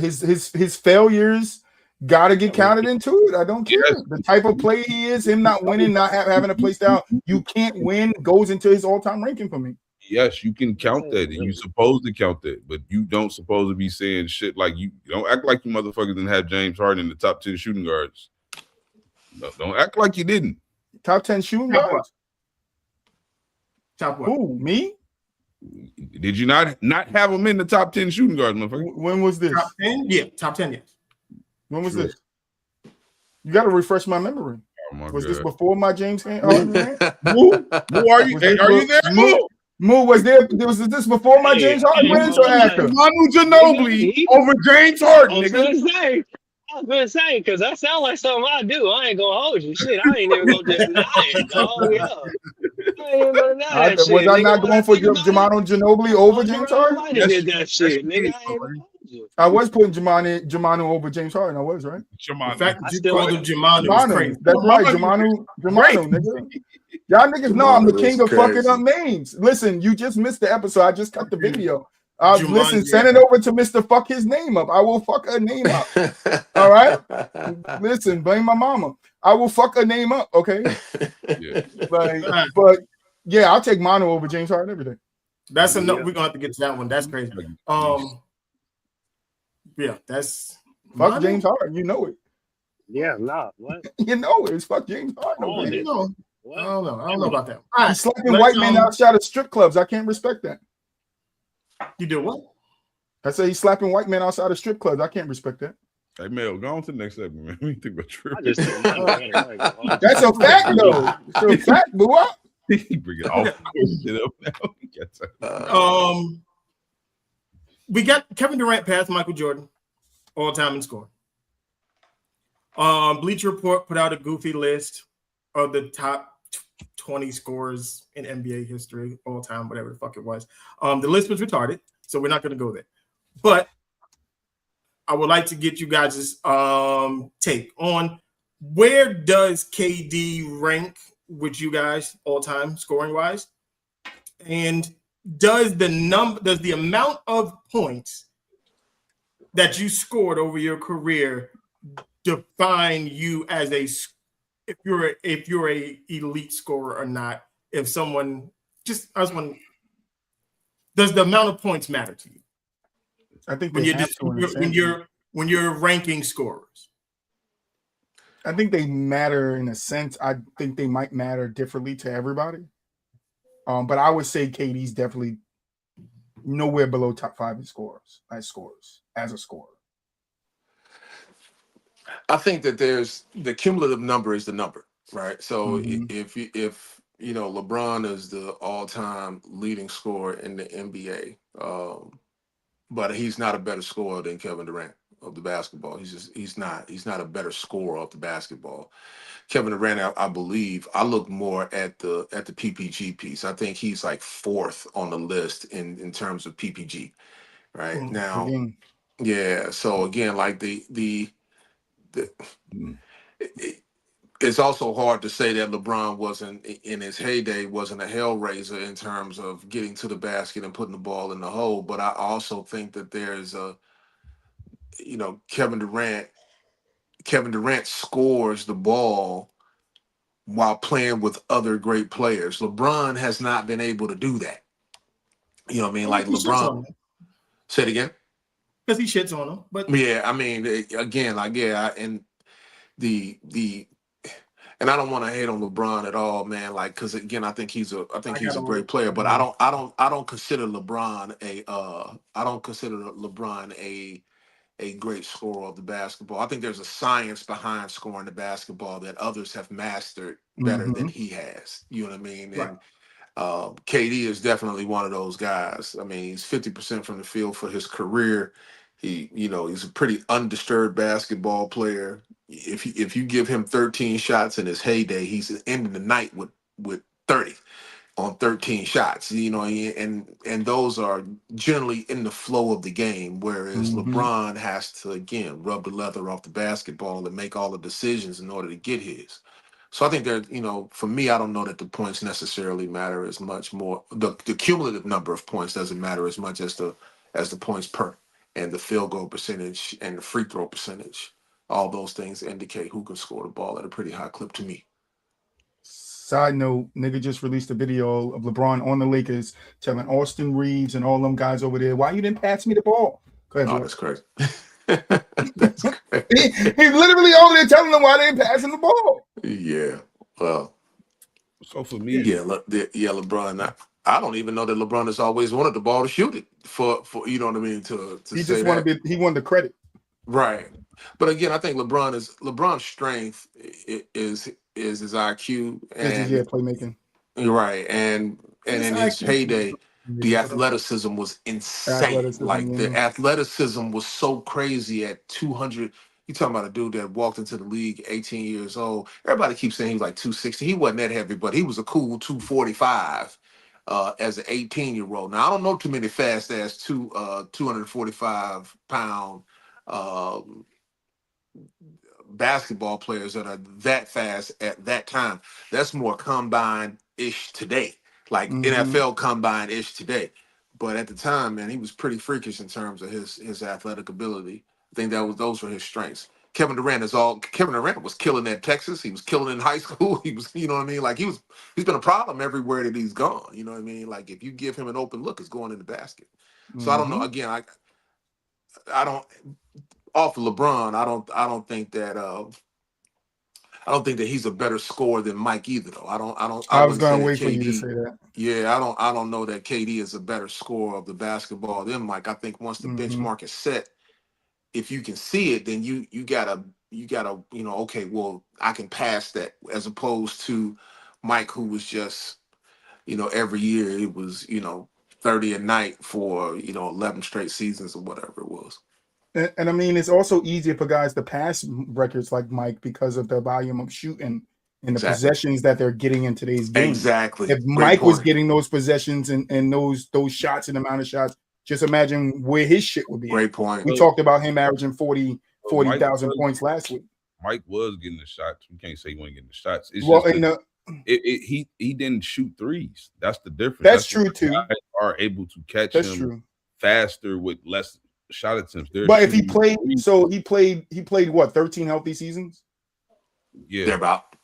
[SPEAKER 3] His failures gotta get counted into it. I don't care. The type of play he is, him not winning, not having a play style, you can't win, goes into his all-time ranking for me.
[SPEAKER 6] Yes, you can count that, and you're supposed to count that, but you don't supposed to be saying shit like you don't act like you motherfuckers didn't have James Harden in the top 10 shooting guards. No, don't act like you didn't.
[SPEAKER 3] Top 10 shooting guards?
[SPEAKER 1] Top what?
[SPEAKER 3] Who, me?
[SPEAKER 6] Did you not have him in the top 10 shooting guards, motherfucker?
[SPEAKER 3] When was this?
[SPEAKER 1] Top 10? Yeah, top 10, yes.
[SPEAKER 3] When was this? You got to refresh my memory.
[SPEAKER 6] Oh
[SPEAKER 3] was this before my James Harden?
[SPEAKER 6] Moo, are you there?
[SPEAKER 3] Moo, was this before my James Harden wins or after?
[SPEAKER 6] Manu Ginobili over James Harden.
[SPEAKER 12] I was gonna say, because that sounds like something I do. I ain't gonna hold you. Shit, I ain't even gonna deny it. Oh, yeah. I ain't even gonna deny that shit.
[SPEAKER 3] Was I not going for Jamano Ginobili over James Harden?
[SPEAKER 12] I did that shit, nigga. I ain't gonna hold you.
[SPEAKER 3] I was putting Jamano over James Harden. I was, right?
[SPEAKER 1] The fact that you called him Jamano is crazy.
[SPEAKER 3] That's right, Jamano, nigga. Y'all niggas know I'm the king of fucking up names. Listen, you just missed the episode. I just cut the video. Listen, send it over to Mr. Fuck his name up. I will fuck a name up. All right? Listen, blame my mama. I will fuck a name up, okay? But yeah, I'll take Manu over James Harden every day.
[SPEAKER 1] That's enough. We're gonna have to get to that one. That's crazy. Yeah, that's
[SPEAKER 3] fuck James Harden. You know it.
[SPEAKER 12] Yeah, nah. What?
[SPEAKER 3] You know it. It's fuck James Harden.
[SPEAKER 1] I don't know about that.
[SPEAKER 3] All right, slapping white men outside of strip clubs. I can't respect that.
[SPEAKER 1] You do what?
[SPEAKER 3] I say he's slapping white men outside of strip clubs. I can't respect that.
[SPEAKER 6] Hey, Mel, go on to the next segment, man. What do you think about True?
[SPEAKER 12] I just think
[SPEAKER 3] That's a fact, though. It's a fact, boo.
[SPEAKER 6] He bring it off shit up now.
[SPEAKER 1] We got Kevin Durant past Michael Jordan all time in scoring. Bleacher Report put out a goofy list of the top 20 scorers in NBA history all time, whatever the fuck it was. The list was retarded, so we're not going to go there. But I would like to get you guys' take on where does KD rank with you guys all time scoring wise, and does the amount of points that you scored over your career define you as if you're a elite scorer or not? If someone does the amount of points matter to you?
[SPEAKER 3] I think
[SPEAKER 1] when you're ranking scorers.
[SPEAKER 3] I think they matter in a sense. I think they might matter differently to everybody. But I would say KD's definitely nowhere below top 5 in scores as a scorer.
[SPEAKER 7] I think that there's the cumulative number is the number, right? So if you know LeBron is the all-time leading scorer in the NBA, but he's not a better scorer than Kevin Durant of the basketball. He's not a better scorer of the basketball. Kevin Durant, I believe, I look more at the PPG piece. I think he's like 4th on the list in terms of PPG, right? Now, yeah. So again, like it's also hard to say that LeBron wasn't in his heyday wasn't a hellraiser in terms of getting to the basket and putting the ball in the hole. But I also think that there's Kevin Durant scores the ball while playing with other great players. LeBron has not been able to do that. You know what I mean? Like LeBron. Say it again.
[SPEAKER 1] Because he shits on him, but
[SPEAKER 7] yeah, I mean, again, like and and I don't want to hate on LeBron at all, man. Like, because again, I think he's a great player, but I don't consider LeBron a great scorer of the basketball. I think there's a science behind scoring the basketball that others have mastered better than he has. You know what I mean?
[SPEAKER 1] Right.
[SPEAKER 7] And KD is definitely one of those guys. I mean, he's 50% from the field for his career. He's a pretty undisturbed basketball player. If you give him 13 shots in his heyday, he's ending the night with 30 on 13 shots. And those are generally in the flow of the game. Whereas LeBron has to again rub the leather off the basketball and make all the decisions in order to get his. So I think that, for me, I don't know that the points necessarily matter as much. More the cumulative number of points doesn't matter as much as the points per, and the field goal percentage and the free throw percentage. All those things indicate who can score the ball at a pretty high clip to me.
[SPEAKER 3] Side note, nigga just released a video of LeBron on the Lakers telling Austin Reeves and all them guys over there, why you didn't pass me the ball? Go ahead,
[SPEAKER 7] that's crazy.
[SPEAKER 3] That's crazy. He's literally over there telling them why they ain't passing the ball.
[SPEAKER 7] Yeah. Well.
[SPEAKER 6] So for me,
[SPEAKER 7] LeBron. I don't even know that LeBron has always wanted the ball to shoot it for you know what I mean to
[SPEAKER 3] he
[SPEAKER 7] say
[SPEAKER 3] just wanted he wanted the credit.
[SPEAKER 7] Right. But again, I think LeBron's strength is his IQ and
[SPEAKER 3] playmaking.
[SPEAKER 7] Right. And in his heyday, the athleticism was insane. The athleticism was so crazy at 200. You talking about a dude that walked into the league 18 years old. Everybody keeps saying he was like 260. He wasn't that heavy, but he was a cool 245 as an 18-year-old. Now, I don't know too many fast-ass 245-pound basketball players that are that fast at that time. That's more combine-ish today, like NFL combine-ish today. But at the time, man, he was pretty freakish in terms of his athletic ability. I think those were his strengths. Kevin Durant was killing at Texas. He was killing in high school. He was, you know what I mean? Like he's been a problem everywhere that he's gone. You know what I mean? Like if you give him an open look, it's going in the basket. So I don't know. Again, I don't off of LeBron. I don't think that I don't think that he's a better scorer than Mike either, though. I
[SPEAKER 3] I was
[SPEAKER 7] wouldn't say
[SPEAKER 3] gonna
[SPEAKER 7] that
[SPEAKER 3] wait for you to
[SPEAKER 7] KD.
[SPEAKER 3] say that.
[SPEAKER 7] Yeah, I don't know that KD is a better scorer of the basketball than Mike. I think once the benchmark is set, if you can see it, then you gotta okay, well, I can pass that, as opposed to Mike, who was just every year it was 30 a night for 11 straight seasons or whatever it was.
[SPEAKER 3] And I mean, it's also easier for guys to pass records like Mike because of the volume of shooting and the possessions that they're getting in today's game.
[SPEAKER 7] Exactly.
[SPEAKER 3] If Mike was getting those possessions and those shots and amount of shots, just imagine where his shit would be.
[SPEAKER 7] Great point.
[SPEAKER 3] We talked about him averaging 40,000 points last week.
[SPEAKER 6] Mike was getting the shots. We can't say he wasn't getting the shots. It's
[SPEAKER 3] well,
[SPEAKER 6] just he didn't shoot threes. That's the difference.
[SPEAKER 3] That's true too.
[SPEAKER 6] Guys are able to catch him faster with less shot attempts.
[SPEAKER 3] But if he played, he played what, 13 healthy seasons?
[SPEAKER 6] Yeah,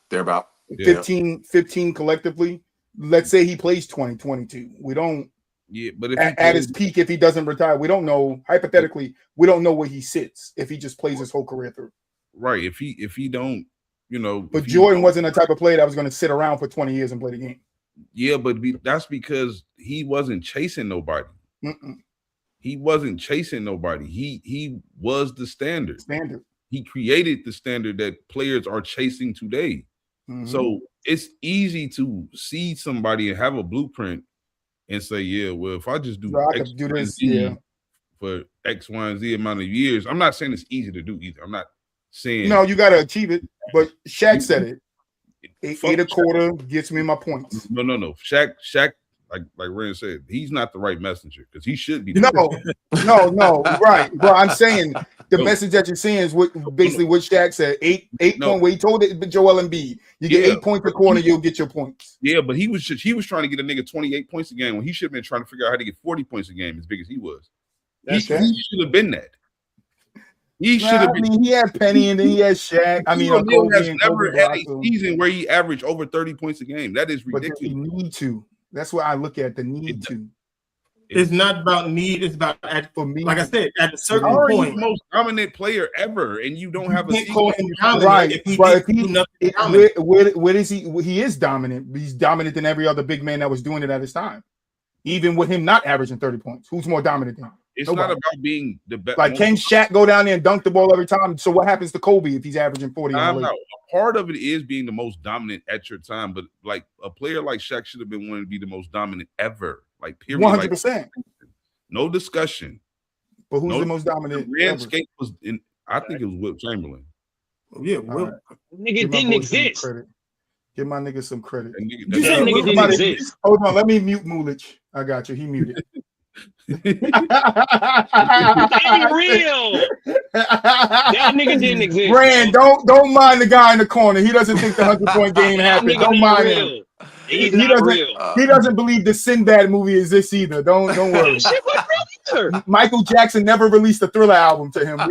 [SPEAKER 7] they're about
[SPEAKER 3] 15 collectively. Let's say he plays 20, 22. We don't.
[SPEAKER 6] Yeah, but if
[SPEAKER 3] at his peak, if he doesn't retire, we don't know. Hypothetically, we don't know where he sits if he just plays his whole career through.
[SPEAKER 6] Right. If he don't,
[SPEAKER 3] But Jordan wasn't the type of player that was going to sit around for 20 years and play the game.
[SPEAKER 6] Yeah, but that's because he wasn't chasing nobody. He wasn't chasing nobody. He was the standard. He created the standard that players are chasing today. So it's easy to see somebody and have a blueprint and say, yeah, well, if I just do X,
[SPEAKER 3] do this,
[SPEAKER 6] for X, Y, and Z amount of years, I'm not saying it's easy to do either. I'm not saying
[SPEAKER 3] no, you got to achieve it. But Shaq said it. Eight a quarter gets me my points.
[SPEAKER 6] No. Shaq, like Ren said, he's not the right messenger because he should be.
[SPEAKER 3] No, right. But I'm saying the message that you're saying is what Shaq said. Eight point where he told it Joel Embiid. You get 8 points a corner, you'll get your points.
[SPEAKER 6] Yeah, but he was trying to get a nigga 28 points a game when he should have been trying to figure out how to get 40 points a game as big as he was. He should have been that. He should have been.
[SPEAKER 3] I mean, he had Penny and then he had Shaq. I mean,
[SPEAKER 6] Kobe has never had a season where he averaged over 30 points a game. That is ridiculous.
[SPEAKER 3] But he need to. That's what I look at. The need to.
[SPEAKER 1] It's not about need. It's about
[SPEAKER 3] for me.
[SPEAKER 1] Like I said, at a certain
[SPEAKER 6] point,
[SPEAKER 1] point,
[SPEAKER 6] he's the most dominant player ever, and you don't have a
[SPEAKER 1] call him dominant.
[SPEAKER 3] Right,
[SPEAKER 1] but
[SPEAKER 3] where is he? He is dominant. He's dominant than every other big man that was doing it at his time. Even with him not averaging 30 points, who's more dominant than him?
[SPEAKER 6] It's not about being the best.
[SPEAKER 3] Like, can Shaq go down there and dunk the ball every time? So what happens to Kobe if he's averaging 40?
[SPEAKER 6] Part of it is being the most dominant at your time, but like a player like Shaq should have been wanting to be the most dominant ever. Like, period.
[SPEAKER 3] 100%.
[SPEAKER 6] No discussion.
[SPEAKER 3] But who's the most dominant?
[SPEAKER 6] The landscape was in. I think it was Wilt Chamberlain.
[SPEAKER 1] Yeah, Wilt.
[SPEAKER 12] Nigga didn't exist.
[SPEAKER 3] Give my nigga some credit.
[SPEAKER 12] You said nigga didn't exist.
[SPEAKER 3] Hold on, let me mute Mulich. I got you. He muted.
[SPEAKER 12] That ain't real. That nigga didn't exist.
[SPEAKER 3] Brand, don't mind the guy in the corner. He doesn't think the 100-point game happened. Don't mind him.
[SPEAKER 12] He's not real.
[SPEAKER 3] He doesn't believe the Sinbad movie exists either. Don't worry.
[SPEAKER 12] Shit wasn't real either.
[SPEAKER 3] Michael Jackson never released a Thriller album to him.
[SPEAKER 12] I've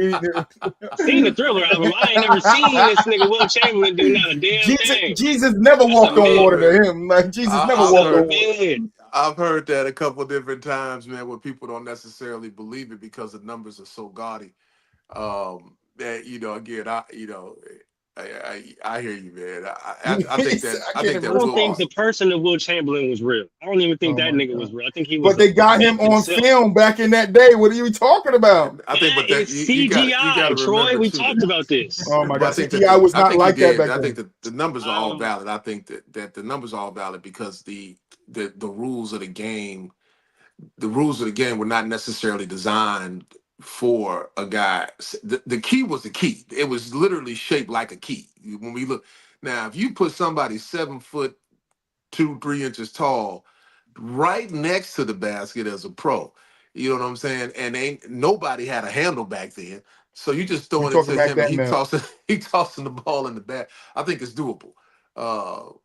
[SPEAKER 12] seen the Thriller album. I ain't never seen this nigga Wilt Chamberlain do not a damn thing.
[SPEAKER 3] Jesus never walked on water to him. Like, Jesus never walked on water.
[SPEAKER 7] I've heard that a couple of different times, man, where people don't necessarily believe it because the numbers are so gaudy. That again, I hear you, man. I think that
[SPEAKER 12] I don't think the person of Wilt Chamberlain was real. I don't even think that nigga was real. I think he was.
[SPEAKER 3] But they got him on film back in that day. What are you talking about?
[SPEAKER 7] I think, but
[SPEAKER 12] it's CGI. Troy, we talked about this.
[SPEAKER 3] Oh my God, CGI was not like that back then.
[SPEAKER 7] I think that the numbers are all valid. I think that the numbers are all valid because the rules of the game, were not necessarily designed for a guy. The key was the key. It was literally shaped like a key. When we look now, if you put somebody 7 foot 2-3 inches tall right next to the basket as a pro, you know what I'm saying? And nobody had a handle back then, so you just throwing it to him and he tossing the ball in the back. I think it's doable.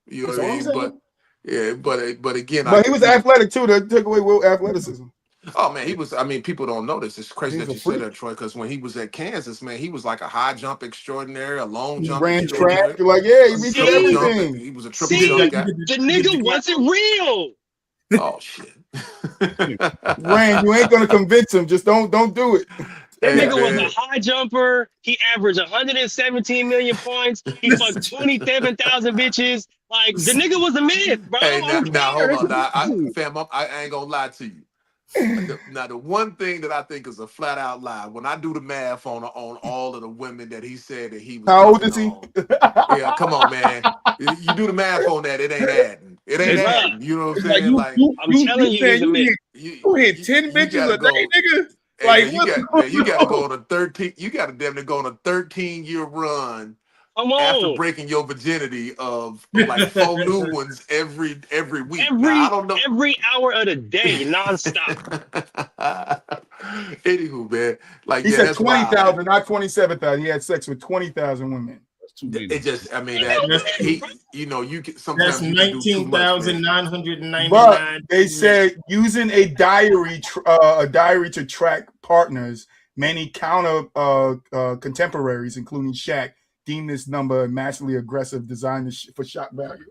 [SPEAKER 7] You know what I mean? But yeah, but again,
[SPEAKER 3] he was athletic too. That took away Wilt athleticism.
[SPEAKER 7] Oh man, he was. I mean, people don't know this. It's crazy that you said that, Troy. Because when he was at Kansas, man, he was like a high jump extraordinary, a long jump.
[SPEAKER 3] He ran track. You're like, yeah, he beat everything.
[SPEAKER 7] He was a triple jump guy.
[SPEAKER 12] The nigga wasn't real.
[SPEAKER 7] Oh shit.
[SPEAKER 3] Rand, you ain't gonna convince him. Just don't do it.
[SPEAKER 12] That nigga was a high jumper. He averaged 117 million points. He fucked 27,000 bitches. Like, the nigga was a myth, bro.
[SPEAKER 7] Hey,
[SPEAKER 12] I don't
[SPEAKER 7] now
[SPEAKER 12] care.
[SPEAKER 7] hold on. Fam, I ain't gonna lie to you. Now, the one thing that I think is a flat out lie, when I do the math on all of the women that he said that he was
[SPEAKER 3] How old is he?
[SPEAKER 7] Yeah, come on, man. You do the math on that, it ain't adding. It ain't adding. You know what I'm saying?
[SPEAKER 12] I'm telling you, he's a myth.
[SPEAKER 6] You hit 10 bitches a day, nigga.
[SPEAKER 7] Hey,
[SPEAKER 6] Like,
[SPEAKER 7] you got to go on a 13. You got to definitely go on a 13-year run. After breaking your virginity of like 4 new ones every week. Now, I don't know.
[SPEAKER 12] Every hour of the day, nonstop.
[SPEAKER 7] Anywho, man, like
[SPEAKER 3] he said 20,000, not 27,000. He had sex with 20,000 women.
[SPEAKER 7] It just, I mean, that he, you know, you can sometimes
[SPEAKER 1] that's
[SPEAKER 7] you can do too much, man.
[SPEAKER 1] 19,999.
[SPEAKER 3] But they said using a diary to track partners, many contemporaries, including Shaq, deem this number massively aggressive, designed for shot value.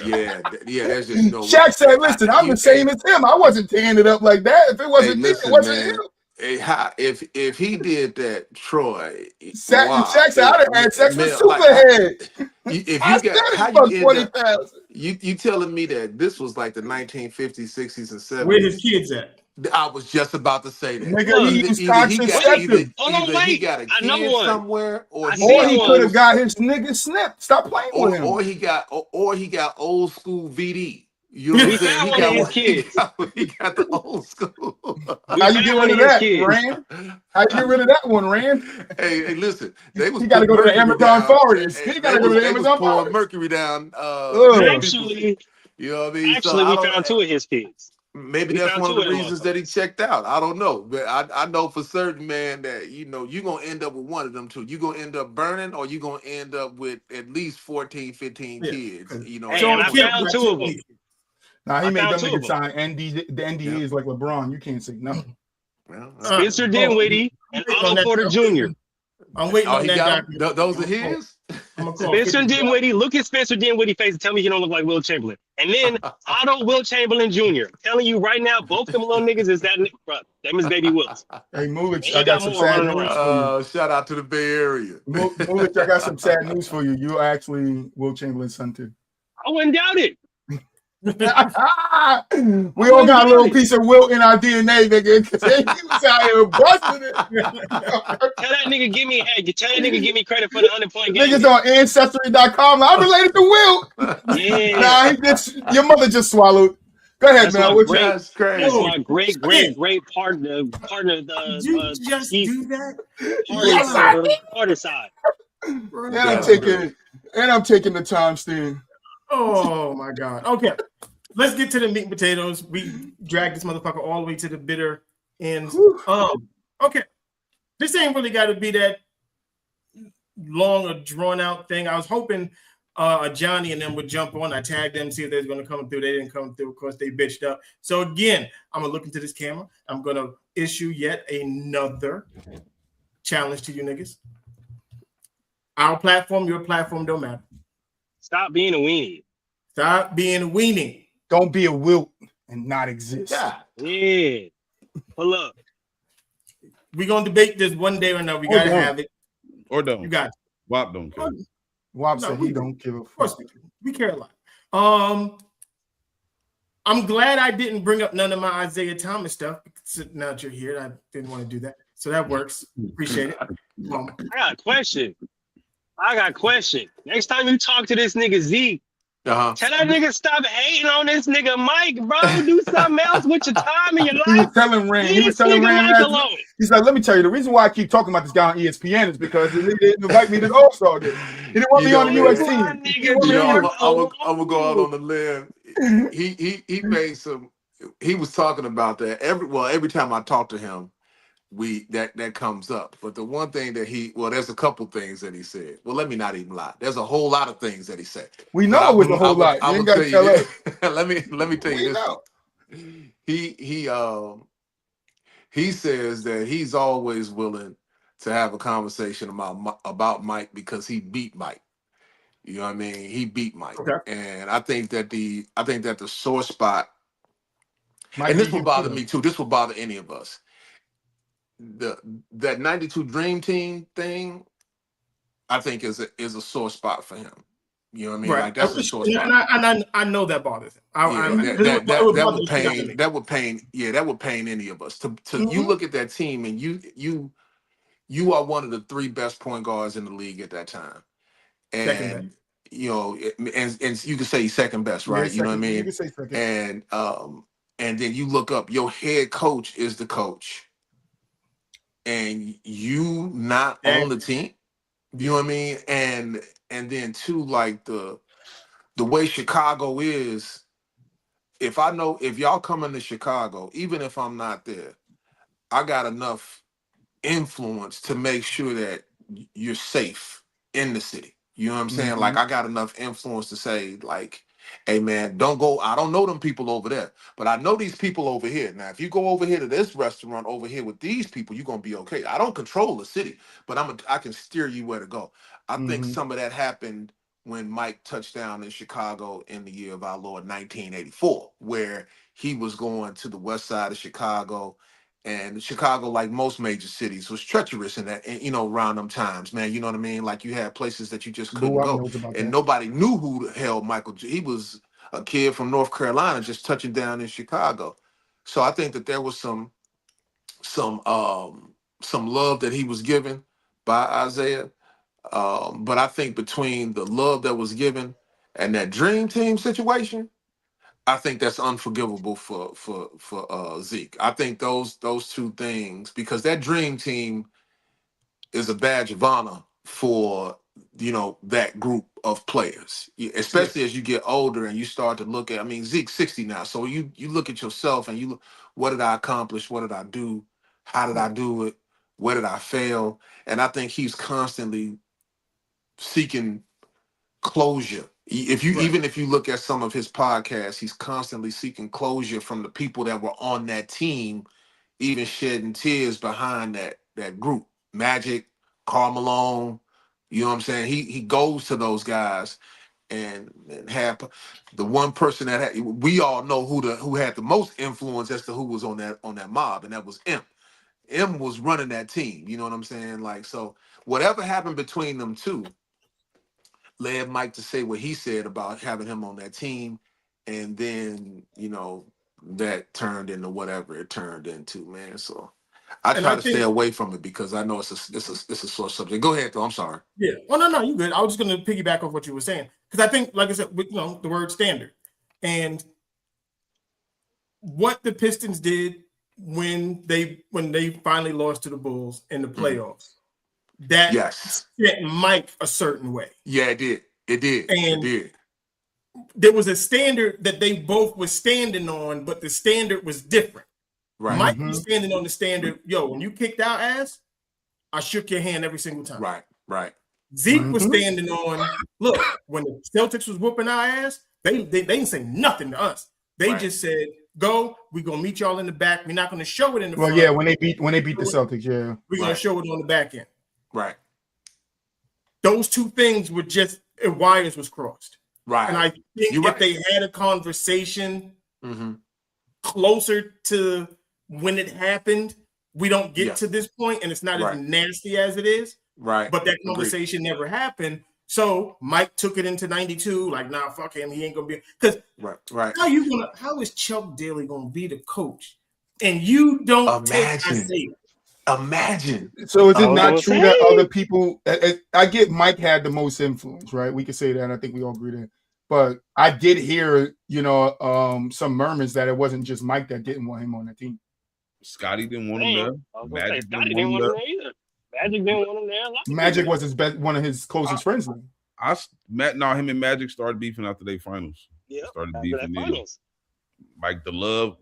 [SPEAKER 7] yeah, that's just no.
[SPEAKER 3] Shaq said, "Listen, I'm the same as him. I wasn't tearing it up like that. If it wasn't me, it wasn't him."
[SPEAKER 7] If he did that, Troy,
[SPEAKER 3] Shaq said, "I'd have had sex with Superhead."
[SPEAKER 7] If you got how you end up, you telling me that this was like the 1950s, 60s, and 70s?
[SPEAKER 1] Where his kids at?
[SPEAKER 7] I was just about to say that.
[SPEAKER 3] Nigga, he used contraceptive.
[SPEAKER 7] Either he got a kid somewhere, or
[SPEAKER 3] he could have got his nigga snipped. Stop playing with him.
[SPEAKER 7] Or he got old school VD. You know what I'm saying? He got the old school.
[SPEAKER 3] How you get rid of that, Rand? How you get rid of that one, Rand?
[SPEAKER 7] Hey, listen. He
[SPEAKER 3] got to go to the Amazon forest. He got to go to the Amazon forest.
[SPEAKER 7] Mercury down.
[SPEAKER 12] Actually,
[SPEAKER 7] you know what I mean?
[SPEAKER 12] Actually, we found 2 of his kids.
[SPEAKER 7] Maybe that's one of the reasons that he checked out. I don't know. But I know for certain, man, that, you know, you're going to end up with one of them two. You're going to end up burning, or you're going to end up with at least 14, 15 kids. You know,
[SPEAKER 12] I found 2 of them.
[SPEAKER 3] Nah, he made them niggas sign the NDA is like LeBron. You can't say no.
[SPEAKER 7] Well,
[SPEAKER 12] Spencer Dinwiddie and Otto Porter Jr.
[SPEAKER 1] I'm waiting on that.
[SPEAKER 7] Those are his?
[SPEAKER 12] Spencer Dinwiddie, look at Spencer Dinwiddie's face and tell me he don't look like Will Chamberlain. And then Otto Will Chamberlain Jr. I'm telling you right now, both them little niggas is that nigga, bro. Them is baby Wills.
[SPEAKER 3] Hey, Mulich, I got some sad news for you.
[SPEAKER 7] Shout out to the Bay Area.
[SPEAKER 3] Mulich, I got some sad news for you. You're actually Will Chamberlain's son too.
[SPEAKER 12] I wouldn't doubt it.
[SPEAKER 3] We all got a little piece of Wilt in our DNA, nigga. He was out here busting it.
[SPEAKER 12] Tell that nigga give me credit for the 100-point game.
[SPEAKER 3] Niggas on Ancestry.com. I'm related to Wilt.
[SPEAKER 12] Yeah.
[SPEAKER 3] Nah, your mother just swallowed. Go ahead, man.
[SPEAKER 12] That's my great partner.
[SPEAKER 1] Did you just do that?
[SPEAKER 12] Partner side.
[SPEAKER 3] And I'm taking the time, Steve.
[SPEAKER 1] Oh my God. Okay. Let's get to the meat and potatoes. We dragged this motherfucker all the way to the bitter ends. Okay. This ain't really got to be that long or drawn out thing. I was hoping Johnny and them would jump on. I tagged them, see if they're going to come through. They didn't come through. Of course, they bitched up. So again, I'm going to look into this camera. I'm going to issue yet another challenge to you niggas. Our platform, your platform, don't matter.
[SPEAKER 12] Stop being a weenie.
[SPEAKER 1] Stop being a weenie.
[SPEAKER 3] Don't be a Wilt and not exist.
[SPEAKER 12] Yeah. Pull up.
[SPEAKER 1] We're going to debate this one day or another. We got to have it.
[SPEAKER 6] Or don't.
[SPEAKER 1] You got it.
[SPEAKER 6] WAP don't care.
[SPEAKER 3] WAP said he don't give a fuck.
[SPEAKER 1] Of course we do. We care a lot. I'm glad I didn't bring up none of my Isaiah Thomas stuff. Now that you're here, I didn't want to do that. So that works. Appreciate it.
[SPEAKER 12] I got a question. Next time you talk to this nigga Z, tell that nigga stop hating on this nigga Mike, bro. Do something else with your time and your life.
[SPEAKER 3] He was telling Rand. He's like, let me tell you, the reason why I keep talking about this guy on ESPN is because he didn't invite me to the All-Star game. He didn't want me on the U.S. team.
[SPEAKER 7] I'm gonna go out on the limb. He made some. He was talking about that every time I talk to him. That comes up, but the one thing that there's a couple things that he said. Well, let me not even lie. There's a whole lot of things that he said.
[SPEAKER 3] We know it was a whole lot. You ain't gotta tell us.
[SPEAKER 7] Let me tell you this. He says that he's always willing to have a conversation about Mike because he beat Mike. You know what I mean? He beat Mike, and I think that the sore spot, and this will bother me too. This will bother any of us. that 92 Dream Team thing, I think is a sore spot for him. You know what I mean?
[SPEAKER 1] Right.
[SPEAKER 7] Like that's a sore
[SPEAKER 1] And
[SPEAKER 7] spot.
[SPEAKER 1] I know that bothers him.
[SPEAKER 7] That would pain. That would pain. Yeah, that would pain any of us. To you look at that team and you are one of the 3 best point guards in the league at that time, and you know, and you can say he's second best, right? You know what I mean?
[SPEAKER 3] You can say second.
[SPEAKER 7] And then you look up, your head coach is the coach, and you not on the team. You know what I mean? And then too, like the way Chicago is, if y'all coming to Chicago, even if I'm not there, I got enough influence to make sure that you're safe in the city. You know what I'm saying? Like I got enough influence to say, like, hey man, don't go. I don't know them people over there, but I know these people over here. Now, if you go over here to this restaurant over here with these people, you're gonna be okay. I don't control the city, but I can steer you where to go. I think some of that happened when Mike touched down in Chicago in the year of our Lord 1984, where he was going to the west side of Chicago. And Chicago, like most major cities, was treacherous in that, you know, around them times, man. You know what I mean? Like you had places that you just couldn't go, and nobody knew who the hell Michael. He was a kid from North Carolina, just touching down in Chicago. So I think that there was some love that he was given by Isaiah. But I think between the love that was given and that dream team situation, I think that's unforgivable for Zeke. I think those 2 things, because that dream team is a badge of honor for, you know, that group of players, especially as you get older and you start to look at. I mean, Zeke's 60 now, so you look at yourself and you look, what did I accomplish? What did I do? How did I do it? Where did I fail? And I think he's constantly seeking closure. Even if you look at some of his podcasts, he's constantly seeking closure from the people that were on that team, even shedding tears behind that group. Magic, Karl Malone, you know what I'm saying? He goes to those guys and have the one person that we all know who had the most influence as to who was on that mob, and that was M. M was running that team. You know what I'm saying? Like, so whatever happened between them two led Mike to say what he said about having him on that team, and then, you know, that turned into whatever it turned into, man. So I try to stay away from it because I know it's a sore subject. Go ahead, though. I'm sorry.
[SPEAKER 1] Yeah. Oh no, you good. I was just going to piggyback off what you were saying, because I think, like I said, you know, the word standard and what the Pistons did when they finally lost to the Bulls in the playoffs. That set Mike a certain way.
[SPEAKER 7] Yeah, it did.
[SPEAKER 1] And there was a standard that they both were standing on, but the standard was different.
[SPEAKER 7] Right.
[SPEAKER 1] Mike was standing on the standard. Yo, when you kicked our ass, I shook your hand every single time.
[SPEAKER 7] Right.
[SPEAKER 1] Zeke was standing on, look, when the Celtics was whooping our ass, they didn't say nothing to us. They just said, go, we're gonna meet y'all in the back. We're not gonna show it in the front.
[SPEAKER 3] Well, yeah, when they beat the Celtics, yeah.
[SPEAKER 1] We're gonna show it on the back end.
[SPEAKER 7] Right.
[SPEAKER 1] Those 2 things were just wires was crossed.
[SPEAKER 7] Right.
[SPEAKER 1] And I think if they had a conversation closer to when it happened, we don't get to this point, and it's not as nasty as it is.
[SPEAKER 7] Right.
[SPEAKER 1] But that conversation never happened. So Mike took it into 92, like, nah, fuck him. He ain't gonna be, because how is Chuck Daly gonna be the coach? And you don't
[SPEAKER 7] Imagine.
[SPEAKER 3] So is it not true that other people? I get Mike had the most influence, right? We could say that, and I think we all agree that. But I did hear, you know, some murmurs that it wasn't just Mike that didn't want him on the team.
[SPEAKER 6] Scotty didn't want him there.
[SPEAKER 12] Magic didn't want him there either. Magic didn't want him there.
[SPEAKER 3] Magic was one of his closest friends.
[SPEAKER 6] Him and Magic started beefing after they finals.
[SPEAKER 12] Yeah,
[SPEAKER 6] started beefing then. Like the love,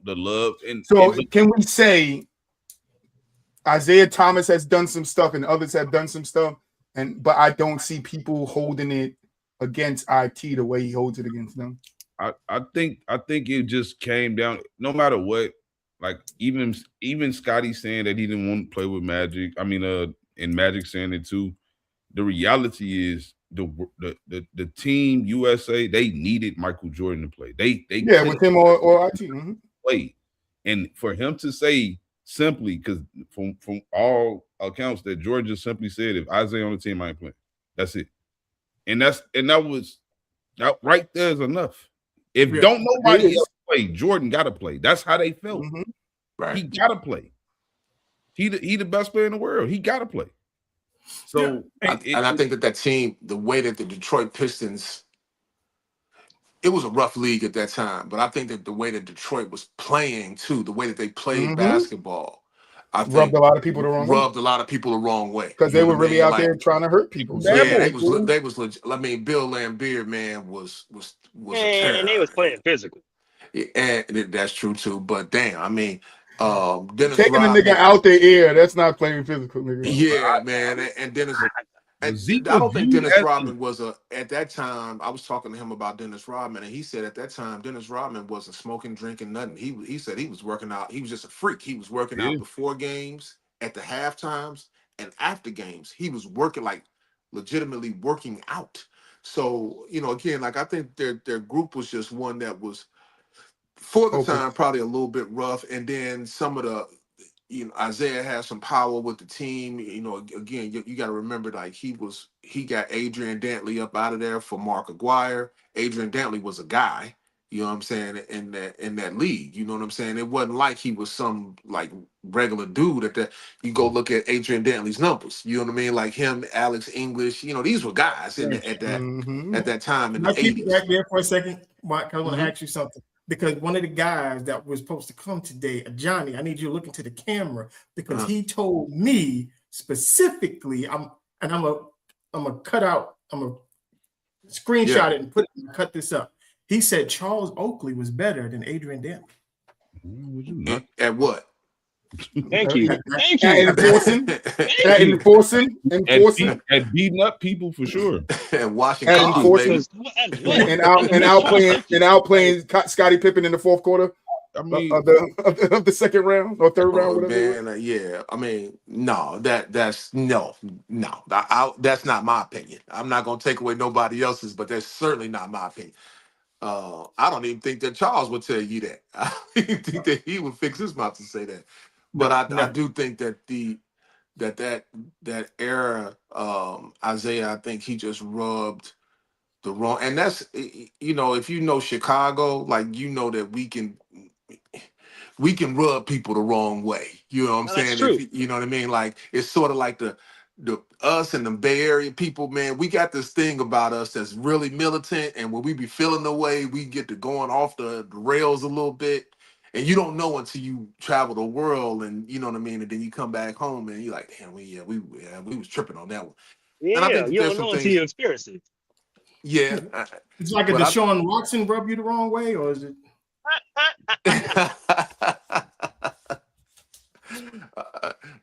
[SPEAKER 6] and
[SPEAKER 3] so can we say Isaiah Thomas has done some stuff and others have done some stuff, but I don't see people holding it against IT the way he holds it against them.
[SPEAKER 6] I think it just came down. No matter what, like even Scotty saying that he didn't want to play with Magic. I mean, and Magic saying it too. The reality is the team USA, they needed Michael Jordan to play. They
[SPEAKER 3] with him or IT
[SPEAKER 6] play, and for him to say simply because from all accounts that Jordan just simply said, if Isaiah on the team, I ain't playing. That's it. And that right there is enough. If don't nobody else play, Jordan got to play. That's how they felt.
[SPEAKER 3] Mm-hmm.
[SPEAKER 7] Right.
[SPEAKER 6] He got to play. He the best player in the world. He got to play. So,
[SPEAKER 7] I think that team, the way that the Detroit Pistons, it was a rough league at that time, but I think that the way that Detroit was playing too, the way that they played basketball, I think
[SPEAKER 3] rubbed a lot of people the
[SPEAKER 7] wrong way.
[SPEAKER 3] Because they were really out there trying to hurt people.
[SPEAKER 7] So. Yeah, they was legit. I mean, Bill Laimbeer, man, was a terror.
[SPEAKER 12] And they was playing physical.
[SPEAKER 7] Yeah, and that's true too. But damn, I mean, Dennis
[SPEAKER 3] taking
[SPEAKER 7] Rodman,
[SPEAKER 3] a nigga out the air, that's not playing physical, nigga.
[SPEAKER 7] Yeah, man, and Dennis. And I don't think Dennis Rodman was at that time. I was talking to him about Dennis Rodman, and he said at that time Dennis Rodman wasn't smoking, drinking, nothing. He said he was working out. He was just a freak. He was working out before games, at the half times, and after games. He was working, like legitimately working out. So, you know, again, like I think their group was just one that was for the time probably a little bit rough, and then some of the. You know, Isaiah has some power with the team. You know, again, you got to remember, like he got Adrian Dantley up out of there for Mark Aguirre. Adrian Dantley was a guy, you know what I'm saying, in that league. You know what I'm saying? It wasn't like he was some like regular dude at that. You go look at Adrian Dantley's numbers. You know what I mean? Like him, Alex English. You know, these were guys at that time in the 80s.
[SPEAKER 1] Keep it back there for a second, Mike. I want to ask you something. Because one of the guys that was supposed to come today, Johnny, I need you to look into the camera because he told me specifically, I'm gonna cut out, I'm gonna screenshot it and cut this up. He said Charles Oakley was better than Adrian Dantley.
[SPEAKER 7] At what?
[SPEAKER 12] Thank you.
[SPEAKER 3] Enforcing.
[SPEAKER 6] And beating up people for sure.
[SPEAKER 7] And washing
[SPEAKER 3] and enforcing. And outplaying Scottie Pippen in the fourth quarter. I mean, of the second round or third round, whatever.
[SPEAKER 7] Man, yeah. I mean, no, that's not my opinion. I'm not gonna take away nobody else's, but that's certainly not my opinion. I don't even think that Charles would tell you that. I don't even think that he would fix his mouth to say that. But I do think that that era, Isaiah, I think he just rubbed the wrong. And that's, you know, if you know Chicago, like, you know that we can rub people the wrong way. You know what I'm saying?
[SPEAKER 12] True.
[SPEAKER 7] You know what I mean? Like, it's sort of like the us and the Bay Area people, man, we got this thing about us that's really militant, and when we be feeling the way, we get to going off the rails a little bit. And you don't know until you travel the world, and you know what I mean. And then you come back home, and you're like, "Damn, we was tripping on that one."
[SPEAKER 12] Yeah,
[SPEAKER 7] and I think
[SPEAKER 12] you don't know until you experience it.
[SPEAKER 7] Yeah,
[SPEAKER 1] it's like a Deshaun Watson rub you the wrong way, or is it?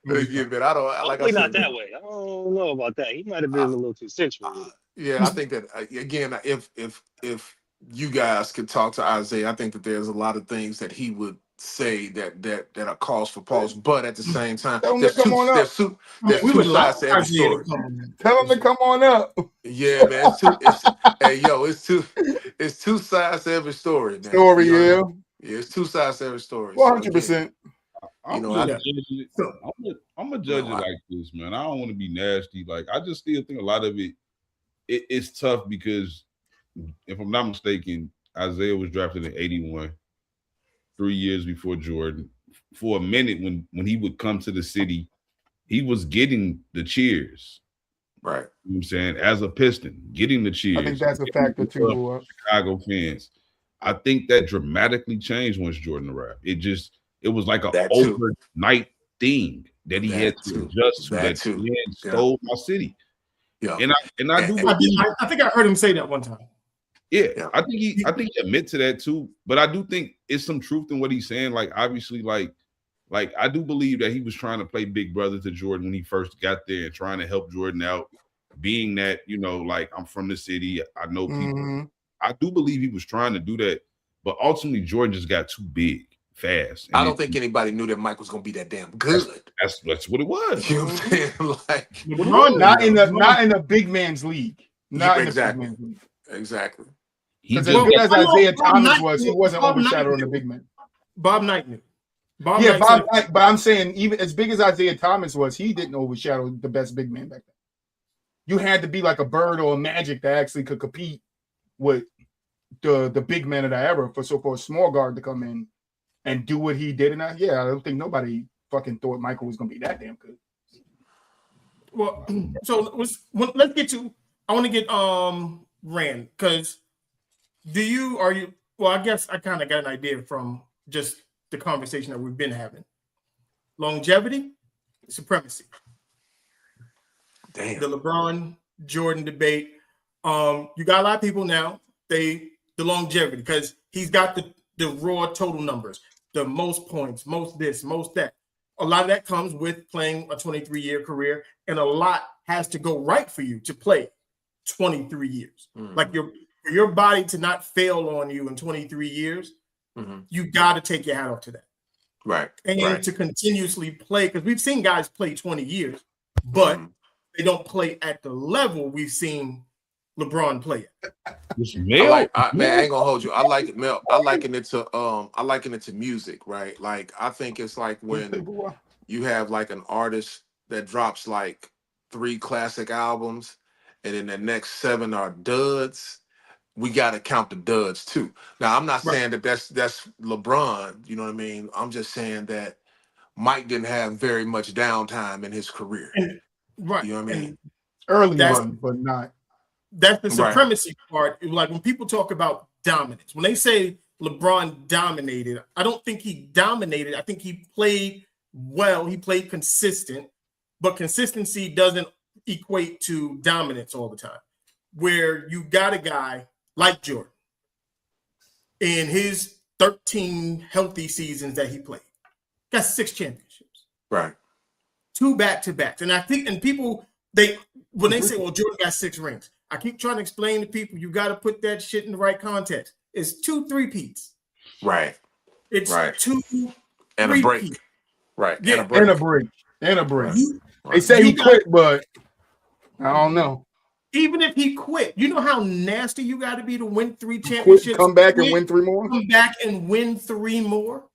[SPEAKER 7] Yeah, man, I don't. Like I said,
[SPEAKER 12] not that way. I don't know about that. He might have been a little too sensual.
[SPEAKER 7] Yeah, I think that again, if you guys could talk to Isaiah, I think that there's a lot of things that he would say that are cause for pause. But at the same time, there's two sides to every story.
[SPEAKER 3] Tell him to come on up.
[SPEAKER 7] Yeah, man. It's two sides to every story, man.
[SPEAKER 3] Yeah,
[SPEAKER 7] it's two sides to every story.
[SPEAKER 3] 100%.
[SPEAKER 6] I'm gonna judge it like this, man. I don't want to be nasty. Like, I just still think a lot of it's tough because, if I'm not mistaken, Isaiah was drafted in 81, 3 years before Jordan. For a minute, when he would come to the city, he was getting the cheers.
[SPEAKER 7] Right.
[SPEAKER 6] You know what I'm saying? As a Piston, getting the cheers.
[SPEAKER 3] I think that's a factor too.
[SPEAKER 6] Chicago fans. I think that dramatically changed once Jordan arrived. It was like an overnight thing that he had to adjust to. That man stole my city.
[SPEAKER 7] Yeah.
[SPEAKER 6] And I do.
[SPEAKER 1] I think I heard him say that one time.
[SPEAKER 6] Yeah, I think he admit to that too. But I do think it's some truth in what he's saying. Like, obviously, like I do believe that he was trying to play big brother to Jordan when he first got there and trying to help Jordan out, being that, you know, like, I'm from the city, I know people. Mm-hmm. I do believe he was trying to do that, but ultimately Jordan just got too big fast.
[SPEAKER 7] I don't think anybody knew that Mike was going to be that damn good.
[SPEAKER 6] That's what it was.
[SPEAKER 7] You know what I'm saying? Like,
[SPEAKER 3] not in a big man's league. Not
[SPEAKER 7] exactly.
[SPEAKER 3] In a big man's league.
[SPEAKER 7] Exactly.
[SPEAKER 3] Because as good as Isaiah Thomas was, he wasn't overshadowing the big man.
[SPEAKER 1] Bob Knight knew. Bob
[SPEAKER 3] Yeah,
[SPEAKER 1] Knight said,
[SPEAKER 3] but I'm saying even as big as Isaiah Thomas was, he didn't overshadow the best big man back then. You had to be like a Bird or a Magic that actually could compete with the big man of the era for a small guard to come in and do what he did. And I don't think nobody fucking thought Michael was gonna be that damn good.
[SPEAKER 1] well, so let's get to. I want to get Rand, because well, I guess I kind of got an idea from just the conversation that we've been having. Longevity, supremacy.
[SPEAKER 7] Damn.
[SPEAKER 1] The LeBron Jordan debate. You got a lot of people now. The longevity, because he's got the raw total numbers, the most points, most this, most that. A lot of that comes with playing a 23-year career, and a lot has to go right for you to play 23 years. Like for your body to not fail on you in 23 years, you got to take your hat off to that.
[SPEAKER 7] Right.
[SPEAKER 1] And to continuously play, because we've seen guys play 20 years, but they don't play at the level we've seen LeBron play at.
[SPEAKER 7] Man, I ain't gonna hold you. I like it, Mel. I liken it to music, right? Like, I think it's like when you have like an artist that drops like 3 classic albums, and then the next 7 are duds. We got to count the duds too. Now, I'm not saying that that's LeBron. You know what I mean? I'm just saying that Mike didn't have very much downtime in his career. You know what I mean?
[SPEAKER 3] Early on, but not.
[SPEAKER 1] That's the supremacy part. Like when people talk about dominance, when they say LeBron dominated, I don't think he dominated. I think he played well. He played consistent, but consistency doesn't equate to dominance all the time. Where you got a guy like Jordan in his 13 healthy seasons that he played, got 6 championships,
[SPEAKER 7] right?
[SPEAKER 1] 2 back-to-backs, and I think, and people when they say, "Well, Jordan got 6 rings," I keep trying to explain to people, you got to put that shit in the right context. It's 2 3-peats.
[SPEAKER 7] Right.
[SPEAKER 1] It's 2
[SPEAKER 7] and a break. Right.
[SPEAKER 1] Yeah.
[SPEAKER 3] And a break.
[SPEAKER 7] Right.
[SPEAKER 3] They say he quit, but I don't know.
[SPEAKER 1] Even if he quit, you know how nasty you got to be to win 3 championships.
[SPEAKER 3] Come back and win 3 more.
[SPEAKER 1] Come back and win 3 more.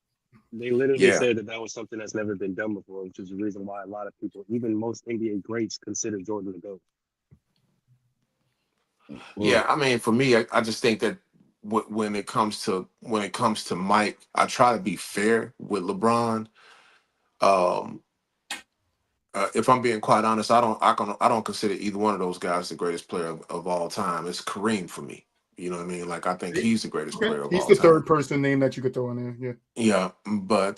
[SPEAKER 12] They literally said that was something that's never been done before, which is the reason why a lot of people, even most NBA greats, consider Jordan the GOAT.
[SPEAKER 7] Yeah, I mean, for me, I just think that when it comes to Mike, I try to be fair with LeBron. If I'm being quite honest, I don't consider either one of those guys the greatest player of all time. It's Kareem for me. You know what I mean? Like, I think he's the greatest player of all time.
[SPEAKER 3] He's the third person name that you could throw in there.
[SPEAKER 7] Yeah. Yeah, but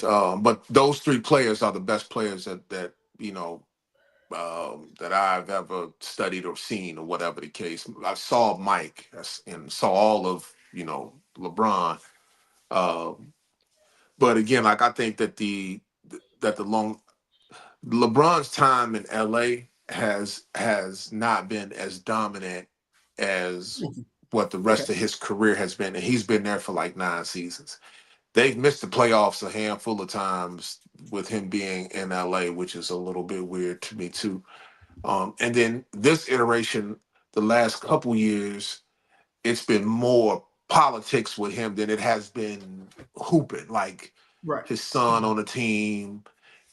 [SPEAKER 7] those 3 players are the best players that you know that I've ever studied or seen, or whatever the case. I saw Mike and saw all of LeBron. But again, like, I think that LeBron's time in LA has not been as dominant as what the rest of his career has been, and he's been there for like 9 seasons. They've missed the playoffs a handful of times with him being in LA, which is a little bit weird to me too. And then this iteration, the last couple years, it's been more politics with him than it has been hooping. Like his son on the team,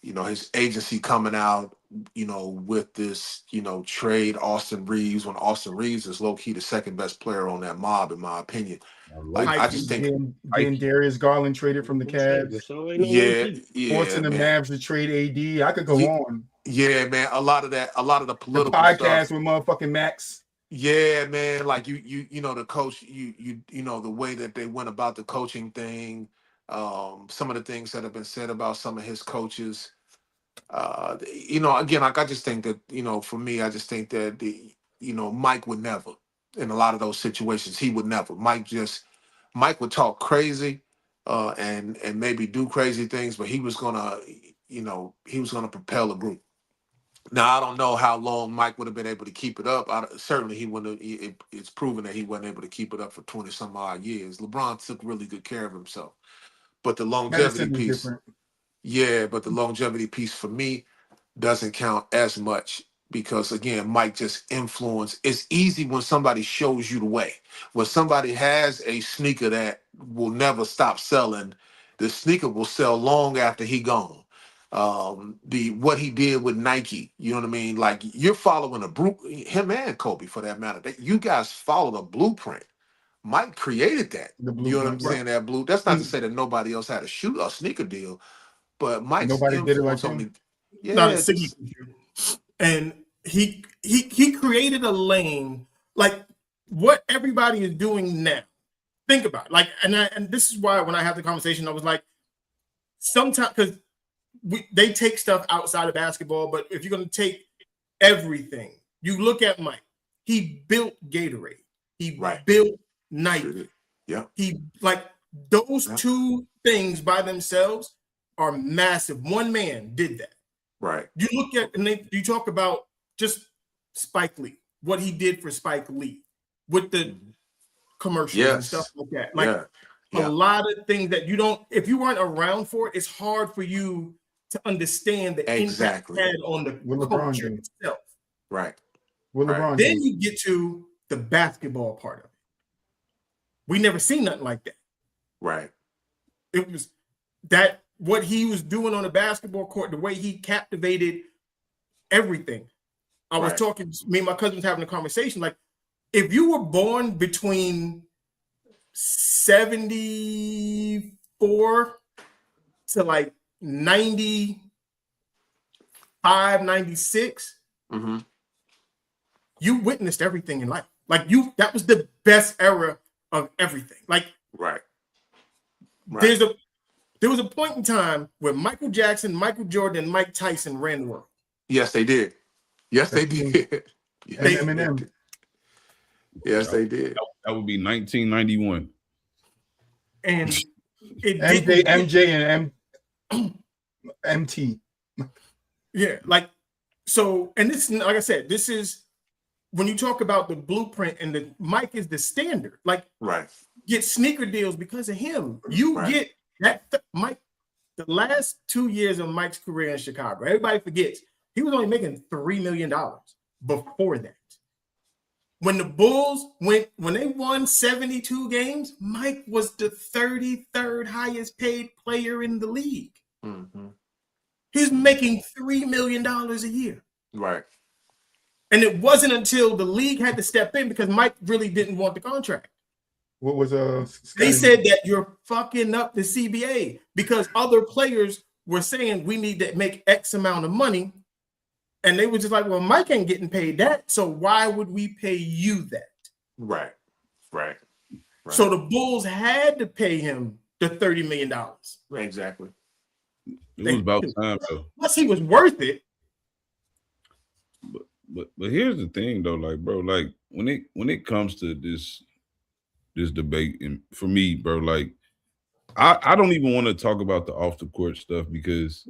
[SPEAKER 7] his agency coming out, with this, trade Austin Reeves, when Austin Reeves is low-key the second best player on that mob, in my opinion. Like, I just think
[SPEAKER 3] Darius Garland traded from the Cavs. Forcing the Mavs to trade AD. I could go on.
[SPEAKER 7] Yeah, man. A lot of the political
[SPEAKER 3] podcast
[SPEAKER 7] stuff
[SPEAKER 3] with motherfucking Max.
[SPEAKER 7] Yeah, man. Like the coach, the way that they went about the coaching thing, some of the things that have been said about some of his coaches. Again, like, I just think that, for me, I just think that Mike would never, in a lot of those situations, he would never. Mike would talk crazy, and maybe do crazy things, but he was gonna propel a group. Now, I don't know how long Mike would have been able to keep it up. Certainly, he wouldn't. It's proven that he wasn't able to keep it up for 20 some odd years. LeBron took really good care of himself, but the longevity piece, but the longevity piece for me doesn't count as much, because again, Mike just influenced. It's easy when somebody shows you the way. When somebody has a sneaker that will never stop selling, The sneaker will sell long after he gone. What he did with Nike, you know what I mean? Like you're following him and Kobe for that matter. You guys followed a blueprint. Mike created that. You know what I'm saying? That blue. That's not to say that nobody else had a sneaker deal, but Mike's
[SPEAKER 3] Nobody did it like
[SPEAKER 7] influence on
[SPEAKER 3] him.
[SPEAKER 7] the
[SPEAKER 1] Not a signature. And he created a lane like what everybody is doing now. Think about it. Like, and this is why when I have the conversation, I was like, sometimes because they take stuff outside of basketball, but if you're going to take everything, you look at Mike. He built Gatorade. He built Nike.
[SPEAKER 7] Yeah.
[SPEAKER 1] He like those two things by themselves are massive. One man did that.
[SPEAKER 7] Right.
[SPEAKER 1] You look at and you talk about just Spike Lee, what he did for Spike Lee with the commercials and stuff like that. Like a lot of things that you don't, if you weren't around for it, it's hard for you to understand the impact it had on the culture itself.
[SPEAKER 7] Right.
[SPEAKER 1] Then you get to the basketball part of it. We never seen nothing like that.
[SPEAKER 7] Right.
[SPEAKER 1] It was that what he was doing on the basketball court, the way he captivated everything. I was talking, me and my cousin was having a conversation. Like, if you were born between 74 to like 95, 96, you witnessed everything in life. Like that was the best era of everything. Like, there was a point in time where Michael Jackson, Michael Jordan, and Mike Tyson ran the world.
[SPEAKER 7] Yes, they did. Yes, they did.
[SPEAKER 3] Eminem.
[SPEAKER 7] Yes, they did.
[SPEAKER 6] That would be 1991.
[SPEAKER 1] And
[SPEAKER 3] MJ and MT.
[SPEAKER 1] Yeah, like so, and this, like I said, this is when you talk about the blueprint and the Mike is the standard. Like, get sneaker deals because of him. You get that Mike. The last 2 years of Mike's career in Chicago, everybody forgets he was only making $3 million before that. When the Bulls when they won 72 games, Mike was the 33rd highest paid player in the league. He's making $3 million a year.
[SPEAKER 7] Right.
[SPEAKER 1] And it wasn't until the league had to step in because Mike really didn't want the contract.
[SPEAKER 3] What was
[SPEAKER 1] they said that you're fucking up the CBA because other players were saying we need to make X amount of money. And they were just like, well, Mike ain't getting paid that. So why would we pay you that?
[SPEAKER 7] Right.
[SPEAKER 1] So the Bulls had to pay him the $30 million.
[SPEAKER 7] Exactly.
[SPEAKER 6] It was about time though.
[SPEAKER 1] Plus he was worth it.
[SPEAKER 6] But here's the thing though, like bro, like when it comes to this debate, and for me, bro, like I don't even want to talk about the off the court stuff because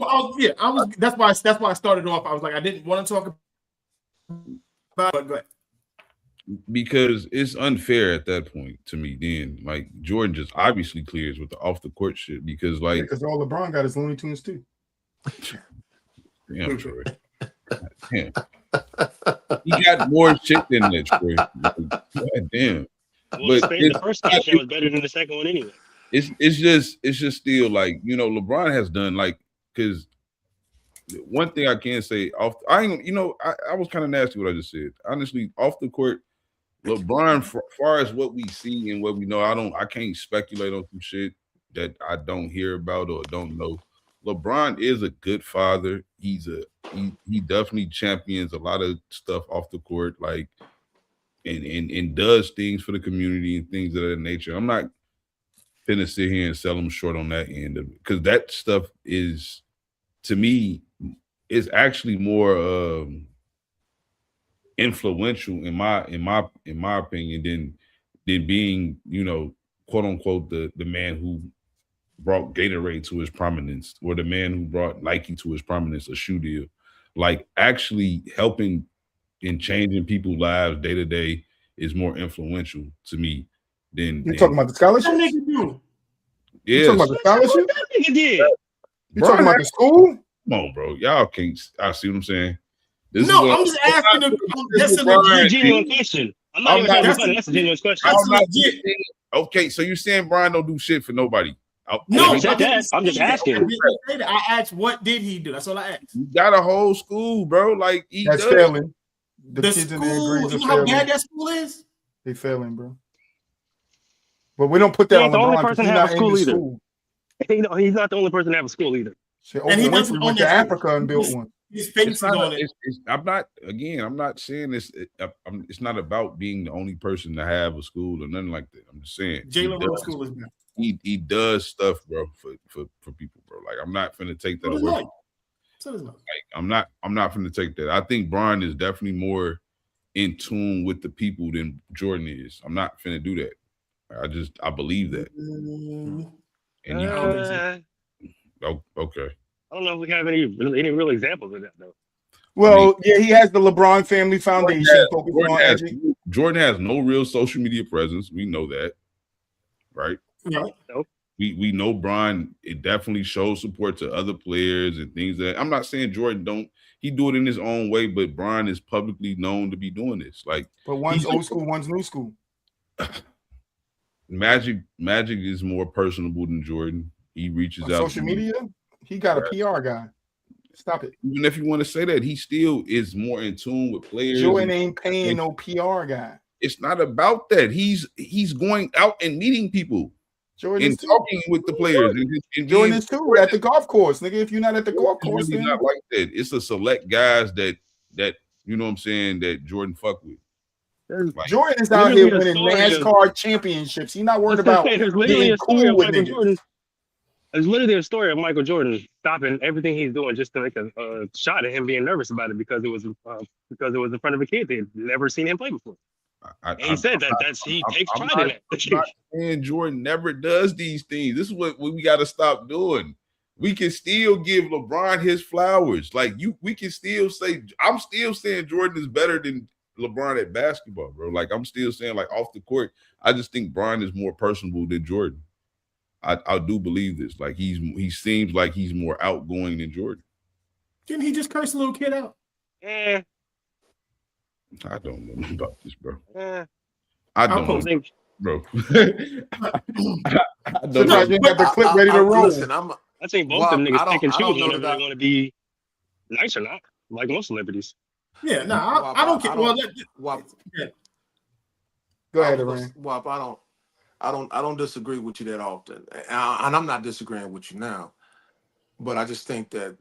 [SPEAKER 1] that's why I started off. I was like, I didn't want to talk about it, but go ahead.
[SPEAKER 6] Because it's unfair at that point to me. Then like Jordan just obviously clears with the off the court shit because like
[SPEAKER 3] because all LeBron got his Looney Tunes too.
[SPEAKER 6] Yeah, Troy. Damn. He got more shit than that, Troy. God damn.
[SPEAKER 12] Well, the first touchdown was better than the second one anyway.
[SPEAKER 6] It's just still like, you know, LeBron has done like, because one thing I can say I was kind of nasty what I just said. Honestly, off the court, LeBron, far as what we see and what we know, I can't speculate on some shit that I don't hear about or don't know. LeBron is a good father. He definitely champions a lot of stuff off the court, like and does things for the community and things of that nature. I'm not finna sit here and sell him short on that end of it, because that stuff is, to me, is actually more influential in my opinion than being, you know, quote unquote the man who brought Gatorade to his prominence, or the man who brought Nike to his prominence, a shoe deal. Like actually helping and changing people's lives day to day is more influential to me than
[SPEAKER 3] you talking about the scholarship.
[SPEAKER 6] Yeah,
[SPEAKER 3] you talking about the scholarship. You talking about the school?
[SPEAKER 6] Come on, bro. Y'all can't. I see what I'm saying.
[SPEAKER 1] I'm just asking. That's
[SPEAKER 12] a genuine question. I'm not even trying to be funny. That's a genuine question.
[SPEAKER 6] Okay, so you're saying Brian don't do shit for nobody?
[SPEAKER 1] No,
[SPEAKER 12] I said that. I'm just asking.
[SPEAKER 1] I didn't say that. I asked, what did he do? That's all I asked.
[SPEAKER 6] You got a whole school, bro. Like
[SPEAKER 3] That's failing. The kids in their
[SPEAKER 1] school,
[SPEAKER 3] grades
[SPEAKER 1] you
[SPEAKER 3] are
[SPEAKER 1] know how
[SPEAKER 3] failing.
[SPEAKER 1] bad that school is?
[SPEAKER 3] They failing, bro. But we don't put
[SPEAKER 12] He
[SPEAKER 3] that on
[SPEAKER 12] ain't the only
[SPEAKER 3] LeBron because
[SPEAKER 12] person
[SPEAKER 3] he's
[SPEAKER 12] to have
[SPEAKER 3] not
[SPEAKER 12] a
[SPEAKER 3] in
[SPEAKER 12] school
[SPEAKER 3] the
[SPEAKER 12] either.
[SPEAKER 3] school.
[SPEAKER 12] He's not the only person to have a school either.
[SPEAKER 3] So
[SPEAKER 1] And he
[SPEAKER 3] Oprah
[SPEAKER 1] doesn't
[SPEAKER 3] Winfrey
[SPEAKER 1] own
[SPEAKER 3] went to
[SPEAKER 1] that school.
[SPEAKER 3] Africa and built one.
[SPEAKER 1] His face
[SPEAKER 6] It's
[SPEAKER 1] is
[SPEAKER 6] not.
[SPEAKER 1] on it.
[SPEAKER 6] I'm not. Again, I'm not saying this. It's not about being the only person to have a school or nothing like that. I'm just saying
[SPEAKER 1] Jalen Rose School is bad.
[SPEAKER 6] he does stuff, bro, for people, bro. Like I'm not finna take that away.
[SPEAKER 1] So does Mike.
[SPEAKER 6] Like I'm not finna take that. I think Brian is definitely more in tune with the people than Jordan is. I'm not finna do that. I believe that. And okay.
[SPEAKER 12] I don't know if we have any real examples of that though.
[SPEAKER 3] Well, yeah, he has the LeBron Family Foundation focused on education.
[SPEAKER 6] Jordan has no real social media presence. We know that, right?
[SPEAKER 1] No.
[SPEAKER 6] We know Brian. It definitely shows support to other players and things that I'm not saying Jordan don't. He do it in his own way, but Brian is publicly known to be doing this. Like,
[SPEAKER 3] but one's old school, one's new school.
[SPEAKER 6] Magic is more personable than Jordan. He reaches out.
[SPEAKER 3] Social media. He got a PR guy. Stop it.
[SPEAKER 6] Even if you want to say that, he still is more in tune with players.
[SPEAKER 3] Jordan ain't paying no PR guy.
[SPEAKER 6] It's not about that. He's going out and meeting people.
[SPEAKER 3] Jordan
[SPEAKER 6] and talking with the players. And
[SPEAKER 3] Jordan is too at the golf course, nigga. If you're not at the golf course,
[SPEAKER 6] really
[SPEAKER 3] then
[SPEAKER 6] not like that. It's a select guys that you know what I'm saying that Jordan fuck with.
[SPEAKER 3] Like, Jordan is out here winning NASCAR championships. He's not worried about being cool with niggas.
[SPEAKER 12] There's literally a story of Michael Jordan stopping everything he's doing just to make a shot at him being nervous about it because it was in front of a kid they had never seen him play before. He said he takes pride in it.
[SPEAKER 6] I'm not saying Jordan never does these things. This is what we got to stop doing. We can still give LeBron his flowers. Like we can still say, I'm still saying Jordan is better than LeBron at basketball, bro. Like I'm still saying, like off the court, I just think Brian is more personable than Jordan. I do believe this. Like he seems like he's more outgoing than Jordan.
[SPEAKER 1] Didn't he just curse a little kid out?
[SPEAKER 12] Yeah.
[SPEAKER 6] I don't know about this, bro.
[SPEAKER 12] I
[SPEAKER 6] don't know, bro.
[SPEAKER 3] Sometimes you got the clip ready to roll.
[SPEAKER 7] Listen,
[SPEAKER 12] I think both them niggas pick and choose whether they want to be nice or not, like most celebrities.
[SPEAKER 1] Yeah, no, I don't care.
[SPEAKER 3] Go ahead, Ryan.
[SPEAKER 7] I don't disagree with you that often, and I'm not disagreeing with you now. But I just think that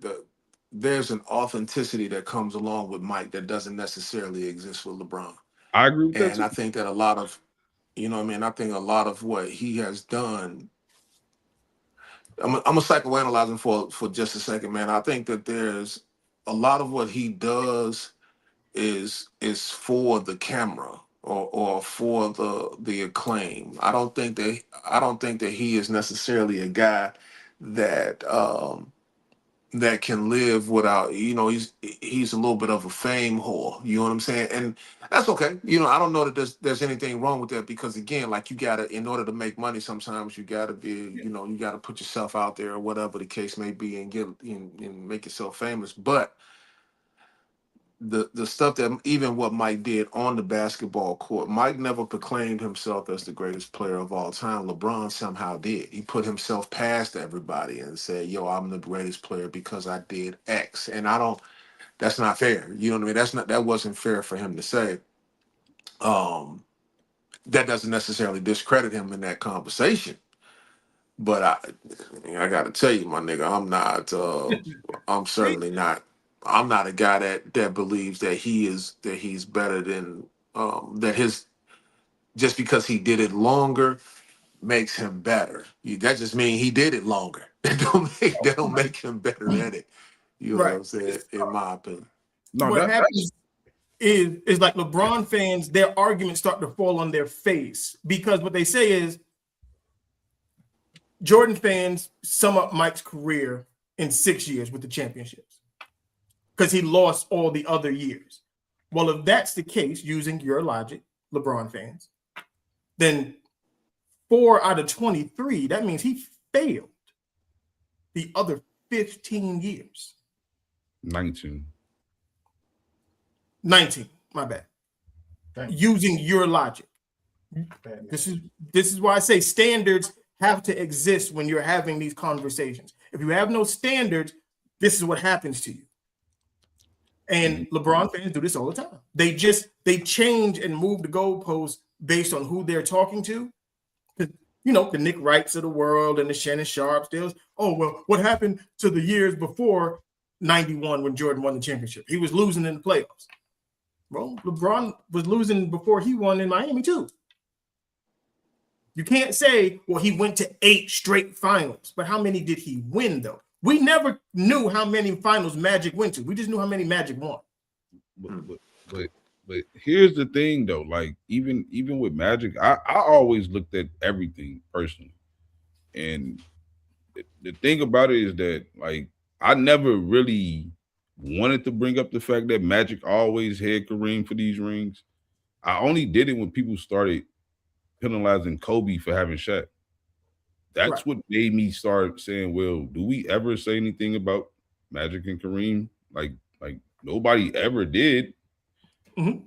[SPEAKER 7] there's an authenticity that comes along with Mike that doesn't necessarily exist with LeBron.
[SPEAKER 6] I agree with that.
[SPEAKER 7] And I think that a lot of, I think a lot of what he has done. I'm a psychoanalyze him for just a second, man. I think that there's a lot of what he does is for the camera or for the acclaim. I don't think that he is necessarily a guy that that can live without, he's a little bit of a fame whore. You know what I'm saying? And that's okay. I don't know that there's anything wrong with that because again, like you gotta, in order to make money, sometimes you gotta be, you gotta put yourself out there or whatever the case may be and get and make yourself famous. But the stuff that even what Mike did on the basketball court, Mike never proclaimed himself as the greatest player of all time. LeBron somehow did. He put himself past everybody and said, yo, I'm the greatest player because I did X. And that's not fair. You know what I mean? That wasn't fair for him to say. That doesn't necessarily discredit him in that conversation. But I got to tell you, my nigga, I'm certainly not. I'm not a guy that believes that he's better than just because he did it longer makes him better. That just means he did it longer. That don't make him better at it. You know what I'm saying? In my opinion.
[SPEAKER 1] No, what happens is like LeBron fans, their arguments start to fall on their face because what they say is Jordan fans sum up Mike's career in 6 years with the championships because he lost all the other years. Well, if that's the case, using your logic, LeBron fans, then 4 out of 23, that means he failed the other 15 years.
[SPEAKER 6] 19,
[SPEAKER 1] my bad. Using your logic. This is why I say standards have to exist when you're having these conversations. If you have no standards, this is what happens to you. And LeBron fans do this all the time. They change and move the goalposts based on who they're talking to. You know, the Nick Wrights of the world and the Shannon Sharps. Oh, well, what happened to the years before 91 when Jordan won the championship? He was losing in the playoffs. Well, LeBron was losing before he won in Miami too. You can't say, well, he went to 8 straight finals, but how many did he win though? We never knew how many finals Magic went to. We just knew how many Magic won.
[SPEAKER 6] But here's the thing though, like even with Magic, I always looked at everything personally. And the thing about it is that like I never really wanted to bring up the fact that Magic always had Kareem for these rings. I only did it when people started penalizing Kobe for having Shaq. That's what made me start saying, well, do we ever say anything about Magic and Kareem? Like nobody ever did.
[SPEAKER 1] Mm-hmm.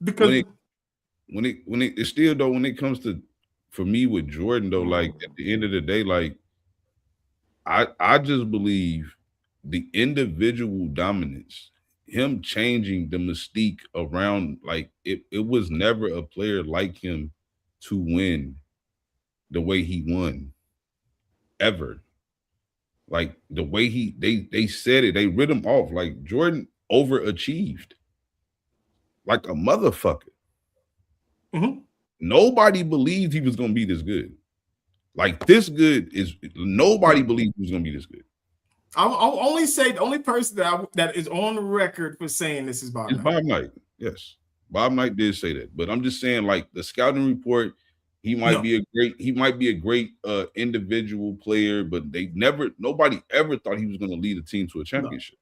[SPEAKER 1] Because
[SPEAKER 6] when it still though, when it comes to for me with Jordan though, like at the end of the day, like I just believe the individual dominance, him changing the mystique around, like it was never a player like him to win the way he won ever. Like the way they said it, they rid him off. Like Jordan overachieved like a motherfucker.
[SPEAKER 1] Mm-hmm.
[SPEAKER 6] Nobody believed he was gonna be this good. Like this good is nobody believed he was gonna be this good.
[SPEAKER 1] I'll only say the only person that is on the record for saying this is Bob Knight.
[SPEAKER 6] Bob Knight. Yes, Bob Knight did say that, but I'm just saying, like the scouting report, he might be a great individual player, but nobody ever thought he was going to lead a team to a championship.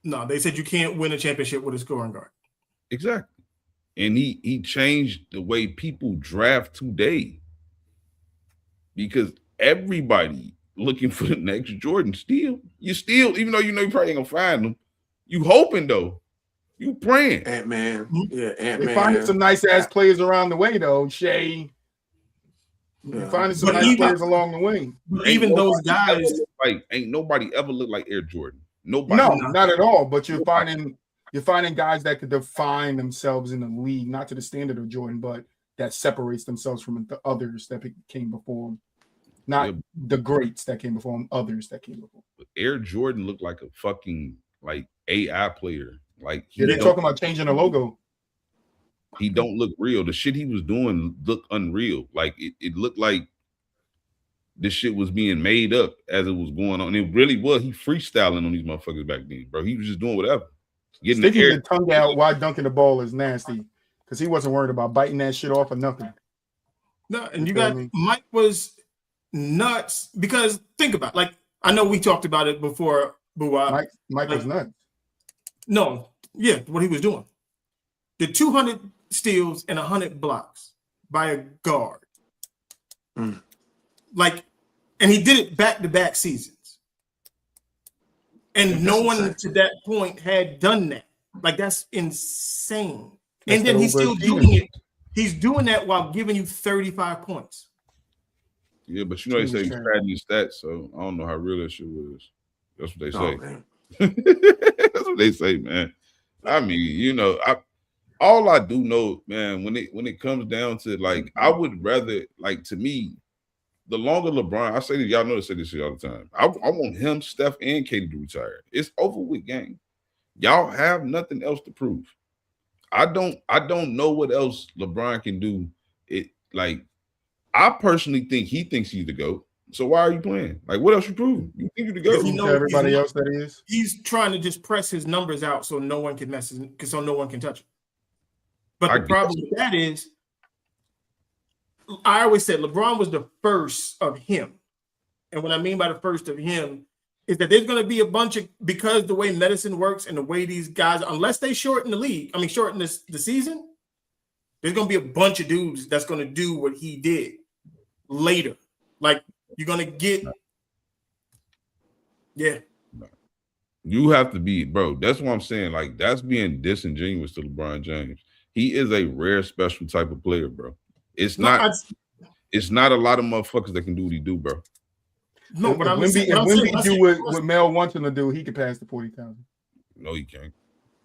[SPEAKER 1] No, they said you can't win a championship with a scoring guard.
[SPEAKER 6] Exactly, and he changed the way people draft today because everybody looking for the next Jordan. You still, even though you know you probably ain't gonna find them, you hoping though, you praying.
[SPEAKER 7] Ant-Man, Ant-Man.
[SPEAKER 3] They finding some nice ass players around the way though, Shea. You're finding some nice players along the way.
[SPEAKER 1] Even those guys,
[SPEAKER 6] ain't nobody ever looked like Air Jordan. Nobody.
[SPEAKER 3] No, not at all. But you're finding guys that could define themselves in the league, not to the standard of Jordan, but that separates themselves from the others that came before him. Not the greats that came before him, others that came before him.
[SPEAKER 6] Air Jordan looked like a fucking like AI player. Like
[SPEAKER 3] they're talking about changing the logo.
[SPEAKER 6] He don't look real. The shit he was doing looked unreal. Like it looked like this shit was being made up as it was going on. It really was. He freestyling on these motherfuckers back then, bro. He was just doing whatever.
[SPEAKER 3] Sticking the tongue out while dunking the ball is nasty because he wasn't worried about biting that shit off or nothing.
[SPEAKER 1] No, and you got Mike was nuts because think about it. Like I know we talked about it before, but
[SPEAKER 3] Mike was nuts.
[SPEAKER 1] No, yeah, what he was doing. The 200 steals and 100 blocks by a guard. Like, and he did it back-to-back seasons. And no one to that point had done that. Like, that's insane. And then he's still doing it. He's doing that while giving you 35 points.
[SPEAKER 6] Yeah, but you know they say he's padding his stats, so I don't know how real that shit was. That's what they say. That's what they say, man. I mean, you know, all I do know, man, when it comes down to like, I would rather, like, to me, the longer LeBron, I say this, y'all know I say this shit all the time. I want him, Steph, and Katie to retire. It's over with, gang. Y'all have nothing else to prove. I don't know what else LeBron can do. It like, I personally think he thinks he's the GOAT. So why are you playing? Like, what else you proving? You think you're the GOAT?
[SPEAKER 3] You know everybody else that is.
[SPEAKER 1] He's trying to just press his numbers out so no one can so no one can touch him. But the problem with that is, I always said LeBron was the first of him. And what I mean by the first of him is that there's going to be a bunch of, because the way medicine works and the way these guys, unless they shorten the league, shorten the season, there's going to be a bunch of dudes that's going to do what he did later. Like, you're going to get, yeah.
[SPEAKER 6] You have to be, bro. That's what I'm saying. Like, that's being disingenuous to LeBron James. He is a rare, special type of player, bro. It's not It's not a lot of motherfuckers that can do what he do, bro.
[SPEAKER 1] No, but
[SPEAKER 3] if Wemby do what Mel wants him to do, he can pass the 40,000.
[SPEAKER 6] No, he can't.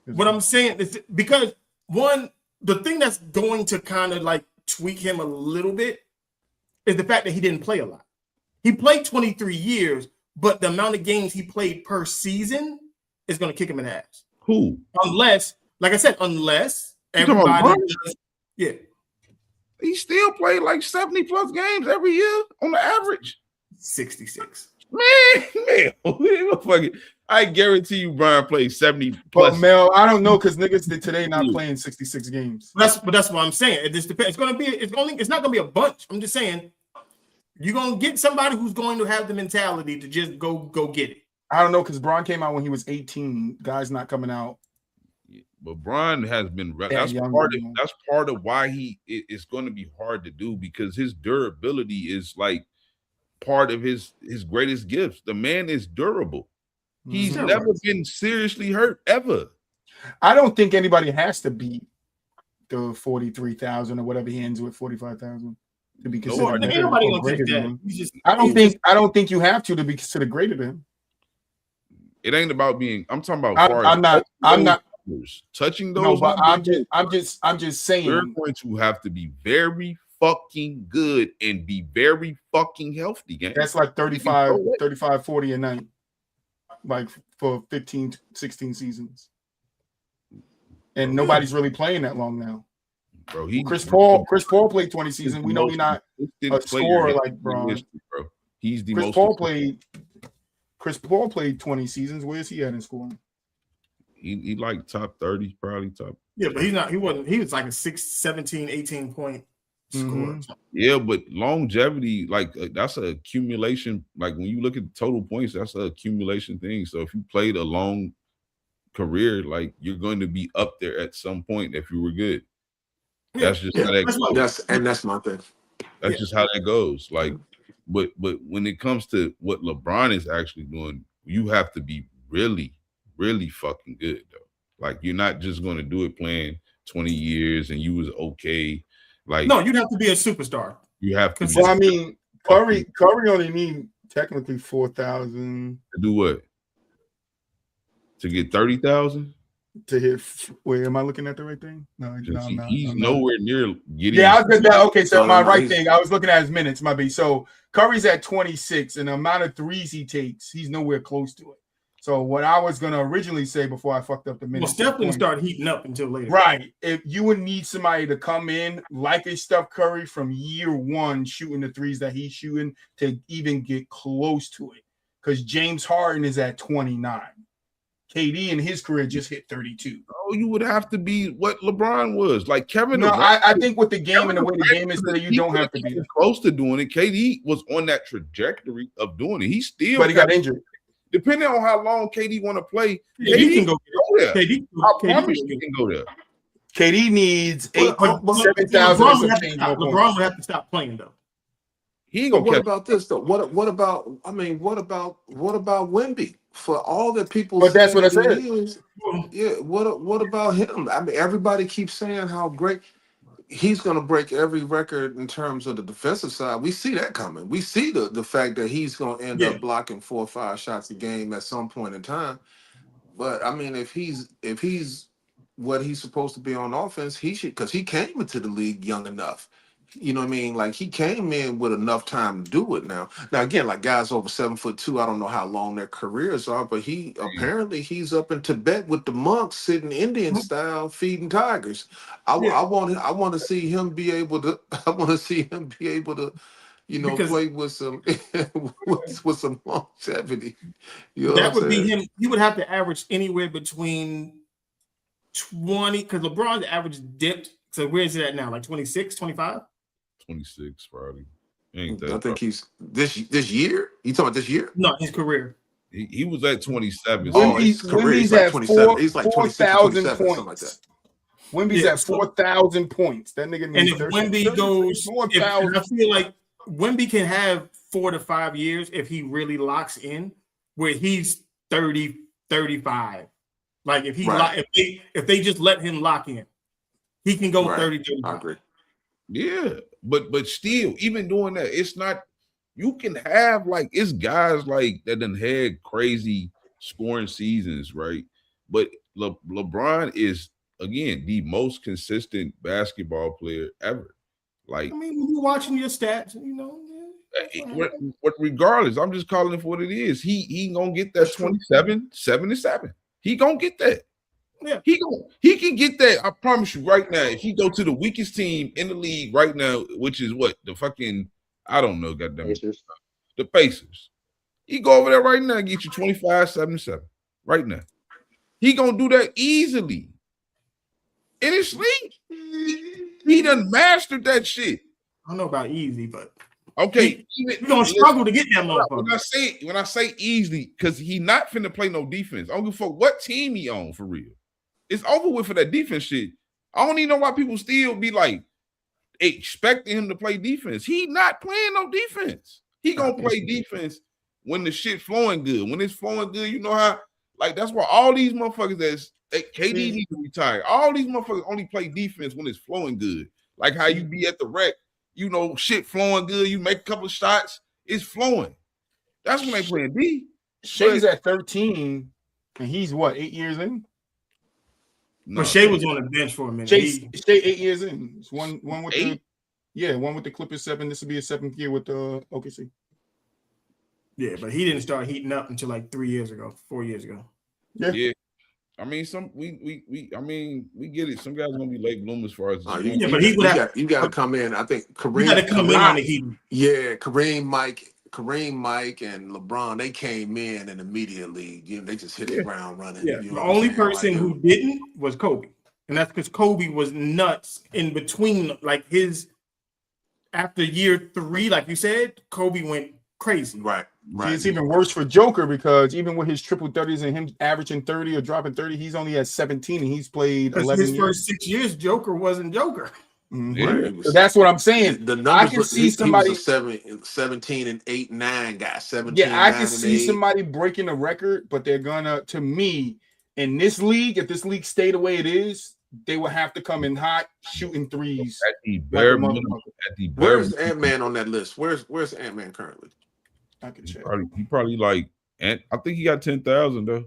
[SPEAKER 1] What I'm saying is because the thing that's going to kind of like tweak him a little bit is the fact that he didn't play a lot. He played 23 years, but the amount of games he played per season is going to kick him in the ass.
[SPEAKER 6] Who?
[SPEAKER 1] Unless, like I said, everybody does, yeah.
[SPEAKER 6] He still played like 70 plus games every year on the average.
[SPEAKER 1] 66.
[SPEAKER 6] Man, I guarantee you Brian played 70 plus.
[SPEAKER 3] But Mel, I don't know because niggas today not playing 66 games.
[SPEAKER 1] That's what I'm saying. It just depends. It's not gonna be a bunch. I'm just saying you're gonna get somebody who's going to have the mentality to just go get it.
[SPEAKER 3] I don't know because Bron came out when he was 18. Guys not coming out.
[SPEAKER 6] But Bron has been that's part of why it's going to be hard to do because his durability is like part of his greatest gifts. The man is durable. He's never been seriously hurt ever.
[SPEAKER 3] I don't think anybody has to beat the 43,000 or whatever he ends with 45,000 to be considered greater than him. I don't think you have to be considered greater than him.
[SPEAKER 6] It ain't about being. I'm talking about.
[SPEAKER 3] I'm not
[SPEAKER 6] touching those.
[SPEAKER 3] No, but I'm just saying.
[SPEAKER 6] You're going to have to be very fucking good and be very fucking healthy. Gang.
[SPEAKER 3] That's like 35, 40 a night, like for 15, 16 seasons. And nobody's really playing that long now.
[SPEAKER 6] Bro,
[SPEAKER 3] Chris Paul played 20 seasons. We know he's not a scorer like Bron.
[SPEAKER 6] Bro. He's the
[SPEAKER 3] Chris Paul played 20 seasons. Where's he at in scoring?
[SPEAKER 6] He like top 30, probably top.
[SPEAKER 1] Yeah, but he was like a 17, 18 point scorer.
[SPEAKER 6] Yeah, but longevity, like that's an accumulation. Like when you look at total points, that's an accumulation thing. So if you played a long career, like you're going to be up there at some point if you were good. That's just how that goes.
[SPEAKER 7] That's my thing.
[SPEAKER 6] That's just how that goes. Like, but when it comes to what LeBron is actually doing, you have to be really, really fucking good though. Like you're not just going to do it playing 20 years and you was okay. Like
[SPEAKER 1] no, you'd have to be a superstar.
[SPEAKER 6] You have to.
[SPEAKER 3] Well, I mean, Curry only need technically 4,000
[SPEAKER 6] to do what? To get 30,000
[SPEAKER 3] to hit. Wait, am I looking at the right thing? No,
[SPEAKER 6] he's nowhere near getting.
[SPEAKER 3] Yeah, I was that. Okay, so my right thing. I was looking at his minutes. My B. So Curry's at 26, and the amount of threes he takes, he's nowhere close to it. So what I was gonna originally say before I fucked up the minutes.
[SPEAKER 1] Well, Steph didn't start heating up until later.
[SPEAKER 3] Right. If you would need somebody to come in like a Steph Curry from year one, shooting the threes that he's shooting to even get close to it, because James Harden is at 29. KD in his career just hit 32.
[SPEAKER 6] Oh, you would have to be what LeBron was. Like Kevin.
[SPEAKER 3] No, I think with the game and the way the game is that you don't have to be
[SPEAKER 6] close to doing it. KD was on that trajectory of doing it. He still
[SPEAKER 3] but he got injured.
[SPEAKER 6] Depending on how long KD want to play,
[SPEAKER 1] KD can go
[SPEAKER 6] there. KD can go there.
[SPEAKER 3] KD needs 7,000.
[SPEAKER 1] LeBron would have to stop playing though.
[SPEAKER 6] He ain't gonna.
[SPEAKER 7] What about this though? What about Wemby? For all the people,
[SPEAKER 3] but that's what I said.
[SPEAKER 7] Yeah. What about him? I mean, everybody keeps saying how great he's going to break every record in terms of the defensive side. We see that coming. We see the fact that he's going to end up blocking 4 or 5 shots a game at some point in time. But I mean, if he's what he's supposed to be on offense, he should, because he came into the league young enough. You know what I mean? Like he came in with enough time to do it now. Now again, like guys over 7'2", I don't know how long their careers are, but apparently he's up in Tibet with the monks sitting Indian style feeding tigers. I want to see him be able to. I want to see him be able to, play with some with some longevity. You know
[SPEAKER 1] that would be him. He would have to average anywhere between 20, because LeBron's average dipped. So where is it at now? Like 26, 25?
[SPEAKER 6] 26 probably. Ain't that?
[SPEAKER 7] I think he's this year. You talking about this year?
[SPEAKER 1] No, his career.
[SPEAKER 6] He was at 27.
[SPEAKER 7] His career. He's like 27. He's like
[SPEAKER 3] 4,000
[SPEAKER 7] points, something like that.
[SPEAKER 3] Wemby's at 4,000 points. That nigga needs.
[SPEAKER 1] And if Wemby goes, I feel like Wemby can have 4 to 5 years if he really locks in, where he's 30, 35. Like if he if they just let him lock in, he can go 30, 35.
[SPEAKER 7] I agree.
[SPEAKER 6] Yeah, but still, even doing that, it's not. You can have like it's guys like that done had crazy scoring seasons, right? But LeBron is again the most consistent basketball player ever. Like,
[SPEAKER 1] I mean, when you're watching your stats,
[SPEAKER 6] regardless, I'm just calling it for what it is. He gonna get that 27, 7-7. He gonna get that.
[SPEAKER 1] Yeah,
[SPEAKER 6] he can get that. I promise you right now. If he go to the weakest team in the league right now, which is what the fucking I don't know, goddamn it, the Pacers. He go over there right now and get you 25, 7-7 right now. He gonna do that easily in his sleep. He done mastered that shit.
[SPEAKER 1] I don't know about easy, but
[SPEAKER 6] okay,
[SPEAKER 1] we're gonna struggle to get that motherfucker.
[SPEAKER 6] When I say easily, because he not finna play no defense. I don't give a fuck what team he on for real. It's over with for that defense shit. I don't even know why people still be like expecting him to play defense. He not playing no defense. He gonna play defense when the shit flowing good. When it's flowing good, you know how like that's why all these motherfuckers that KD need to retire. All these motherfuckers only play defense when it's flowing good. Like how you be at the rec, you know, shit flowing good. You make a couple of shots, it's flowing. That's when they playing D.
[SPEAKER 3] Shea's at 13, and he's what 8 years in.
[SPEAKER 1] No, but Shea was on the bench for a minute.
[SPEAKER 3] Shea 8 years in. It's one with one with the Clippers 7. This will be his 7th year with the OKC.
[SPEAKER 1] Yeah, but he didn't start heating up until like 4 years ago.
[SPEAKER 6] Yeah. I mean, we get it. Some guys are gonna be late bloomers for us.
[SPEAKER 7] But you got to come in. I think Kareem
[SPEAKER 1] got to come in on the heat.
[SPEAKER 7] Yeah, Kareem, Mike, and LeBron, they came in and immediately, they just hit the ground running.
[SPEAKER 1] Yeah, the only person who didn't was Kobe, and that's because Kobe was nuts in between. Like after year 3, like you said, Kobe went crazy.
[SPEAKER 7] Right.
[SPEAKER 3] See, it's even worse for Joker because even with his triple 30s and him averaging 30 or dropping 30, he's only at 17 and he's played 11
[SPEAKER 1] years. His first 6 years, Joker wasn't Joker.
[SPEAKER 3] Mm-hmm. Right. So that's what I'm saying.
[SPEAKER 7] The numbers,
[SPEAKER 3] I can see somebody
[SPEAKER 7] 17 and 8, 9 guy. 17.
[SPEAKER 3] Yeah, I can see somebody breaking a record, but they're gonna, to me, in this league, if this league stayed the way it is, they will have to come in hot shooting threes.
[SPEAKER 6] At the bare minimum.
[SPEAKER 7] Where's Ant-Man on that list? Where's Ant-Man currently?
[SPEAKER 3] I can check.
[SPEAKER 6] He probably like, and I think he got 10,000 though.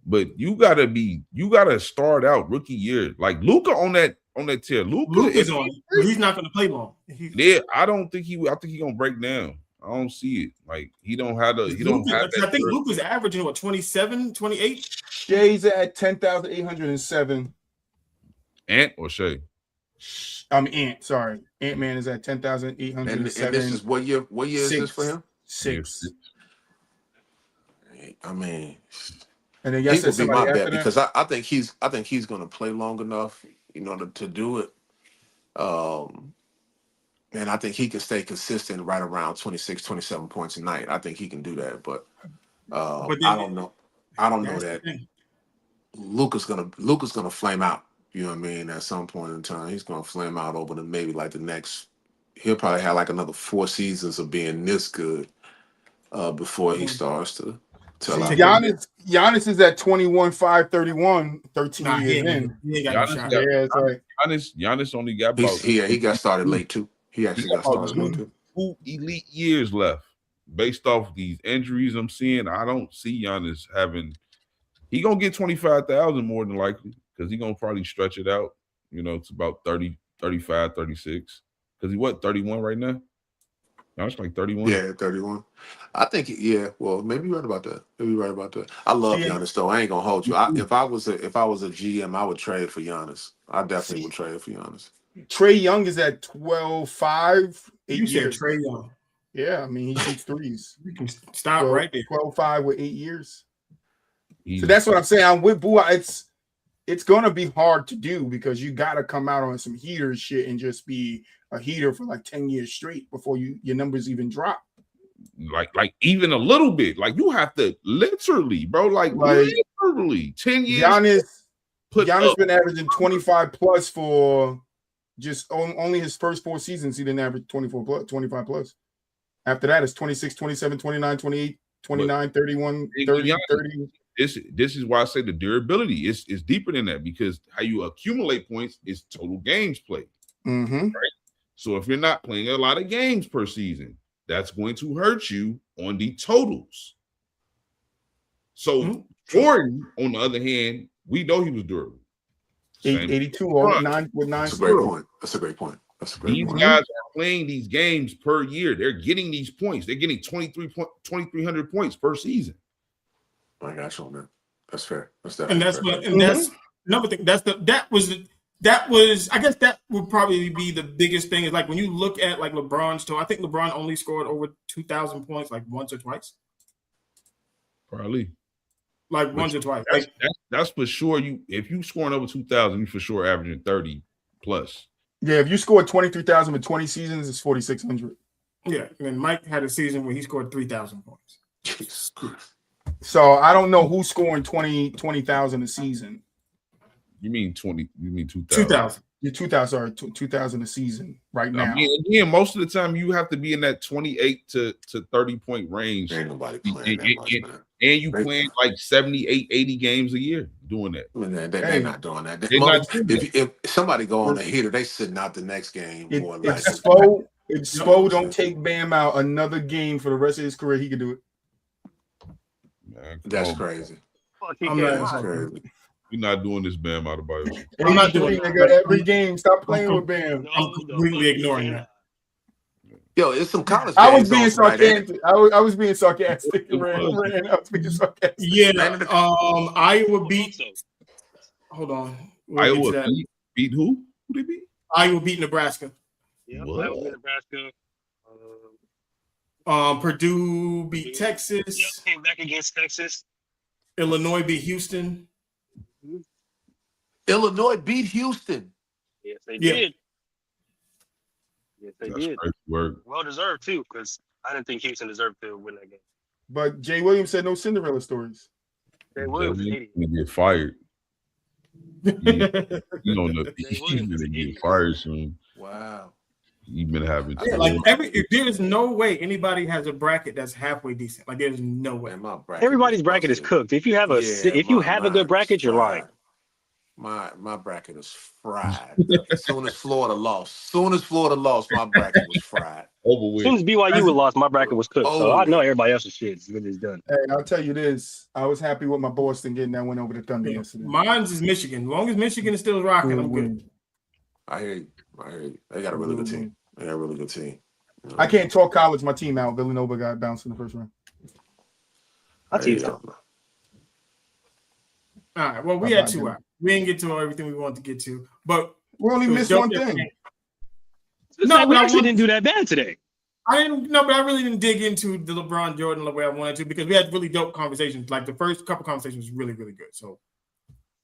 [SPEAKER 6] But you gotta start out rookie year like Luka on that tier.
[SPEAKER 1] Luka's on it. He's not gonna play long.
[SPEAKER 6] I think he gonna break down. I don't see it. Like he don't have that.
[SPEAKER 1] I think Luka's averaging what 27, 28.
[SPEAKER 3] Shea's at 10,807.
[SPEAKER 6] Ant or Shea?
[SPEAKER 3] Ant. Sorry, Ant-Man is at 10,807.
[SPEAKER 7] And this is what year? What year is this for him?
[SPEAKER 3] 6.
[SPEAKER 7] I mean,
[SPEAKER 3] and then
[SPEAKER 7] he would be my bet because I think he's going to play long enough, to do it. And I think he can stay consistent right around 26, 27 points a night. I think he can do that, but I don't know. I don't know that Luka's gonna flame out. You know what I mean? At some point in time, he's gonna flame out over maybe like the next. He'll probably have like another 4 seasons of being this good before he starts to.
[SPEAKER 3] Giannis is at 21, 5, 31, 13 years in.
[SPEAKER 6] Giannis only got about.
[SPEAKER 7] He got started late too. He actually got started late too.
[SPEAKER 6] 2 elite years left. Based off these injuries I'm seeing, I don't see Giannis having. He gonna get 25,000 more than likely because he gonna probably stretch it out. It's about 30, 35, 36. Because he 31 right now? Giannis like 31.
[SPEAKER 7] Yeah, 31. I think well, maybe you're right about that. I love Giannis though. I ain't gonna hold you. If I was a GM, I would trade for Giannis. I definitely would trade for Giannis.
[SPEAKER 3] Trae Young is at 12-5, 8 years.
[SPEAKER 1] You said Trae Young.
[SPEAKER 3] Yeah, I mean he shoots threes.
[SPEAKER 1] You can stop right there.
[SPEAKER 3] 12-5 with 8 years. So that's what I'm saying. I'm with Bua. It's gonna be hard to do because you gotta come out on some heater shit and just be a heater for like 10 years straight before your numbers even drop.
[SPEAKER 6] Like even a little bit. Like you have to literally, bro. Like literally 10 years.
[SPEAKER 3] Giannis been averaging 25 plus for just only his first 4 seasons. He didn't average 25 plus. After that, it's 26, 27, 29, 28, 29, 31, 30, 30.
[SPEAKER 6] This is why I say the durability is deeper than that because how you accumulate points is total games played.
[SPEAKER 3] Mm-hmm.
[SPEAKER 6] Right? So if you're not playing a lot of games per season, that's going to hurt you on the totals. So Jordan, on the other hand, we know he was durable.
[SPEAKER 3] 82 or 9 with 9.
[SPEAKER 7] That's a great point. That's a great point. That's a great point.
[SPEAKER 6] These guys are playing these games per year. They're getting these points. They're getting 2,300 points per season.
[SPEAKER 7] I got you on that. That's fair. That's definitely
[SPEAKER 1] that's
[SPEAKER 7] fair.
[SPEAKER 1] what, and that's another thing. That was I guess that would probably be the biggest thing is like when you look at like LeBron's total. I think LeBron only scored over 2,000 points like once or twice.
[SPEAKER 6] Probably.
[SPEAKER 1] Like once or twice.
[SPEAKER 6] That's for sure. If you scoring over 2,000, you for sure averaging 30 plus.
[SPEAKER 3] Yeah, if you scored 23,000 in 20 seasons, it's 4,600.
[SPEAKER 1] Yeah, and Mike had a season where he scored 3,000 points.
[SPEAKER 7] Jesus Christ.
[SPEAKER 3] So I don't know who's scoring 20,000 a season.
[SPEAKER 6] You mean 20? You mean 2,000?
[SPEAKER 1] 2,000.
[SPEAKER 3] You're 2,000. Sorry, 2,000 a season right now.
[SPEAKER 6] Again, most of the time you have to be in that 28 to 30 point range.
[SPEAKER 7] Ain't nobody playing that much, man.
[SPEAKER 6] And you playing like 78, 80 games a year doing that.
[SPEAKER 7] I mean, they're not doing that. If somebody go on a heater, they sitting out the next game.
[SPEAKER 3] If Spo don't take Bam out another game for the rest of his career, he could do it.
[SPEAKER 6] Man,
[SPEAKER 7] that's crazy.
[SPEAKER 1] That's
[SPEAKER 7] crazy.
[SPEAKER 6] You're not doing this, Bam Adebayo.
[SPEAKER 3] I'm not doing it every game. Stop playing with Bam.
[SPEAKER 1] I'm completely ignoring that.
[SPEAKER 7] Yo, it's some college.
[SPEAKER 3] I was being sarcastic. I was being sarcastic. I was being sarcastic.
[SPEAKER 1] Yeah. Iowa beat. Hold on.
[SPEAKER 6] Iowa beat who? Who they beat?
[SPEAKER 1] Iowa beat Nebraska.
[SPEAKER 12] Yeah, Iowa beat Nebraska.
[SPEAKER 1] Purdue beat Texas.
[SPEAKER 12] Yep, came back against Texas.
[SPEAKER 1] Illinois beat Houston.
[SPEAKER 7] Illinois beat Houston.
[SPEAKER 12] Yes, they did. Yes, they
[SPEAKER 6] That's
[SPEAKER 12] did.
[SPEAKER 6] great work.
[SPEAKER 12] Well deserved too, because I didn't think Houston deserved to win that game.
[SPEAKER 3] But Jay Williams said no Cinderella stories.
[SPEAKER 12] Jay Williams is an idiot.
[SPEAKER 6] He get fired. You don't know. He's gonna get fired soon.
[SPEAKER 7] Wow.
[SPEAKER 6] You've been having
[SPEAKER 1] there's no way anybody has a bracket that's halfway decent. Like there's no way.
[SPEAKER 12] Everybody's bracket is cooked. If you have a good bracket, you're lying.
[SPEAKER 7] My bracket is fried. As soon as Florida lost, my bracket was fried.
[SPEAKER 12] As soon as BYU lost, my bracket was cooked. So I know everybody else's shit is done.
[SPEAKER 3] Hey, I'll tell you this. I was happy with my Boston getting that win over the Thunder yesterday.
[SPEAKER 1] Mine's is Michigan. As long as Michigan is still rocking, I'm good.
[SPEAKER 7] I hear you. They got a really good team.
[SPEAKER 3] I can't talk college my team out. Villanova got bounced in the first round.
[SPEAKER 12] I'll tell you.
[SPEAKER 1] All right. Well, we had 2 hours. We didn't get to everything we wanted to get to, but
[SPEAKER 3] we only missed one thing.
[SPEAKER 12] No, we actually didn't do that bad today.
[SPEAKER 1] I didn't. No, but I really didn't dig into the LeBron Jordan the way I wanted to because we had really dope conversations. Like the first couple conversations was really, really good. So,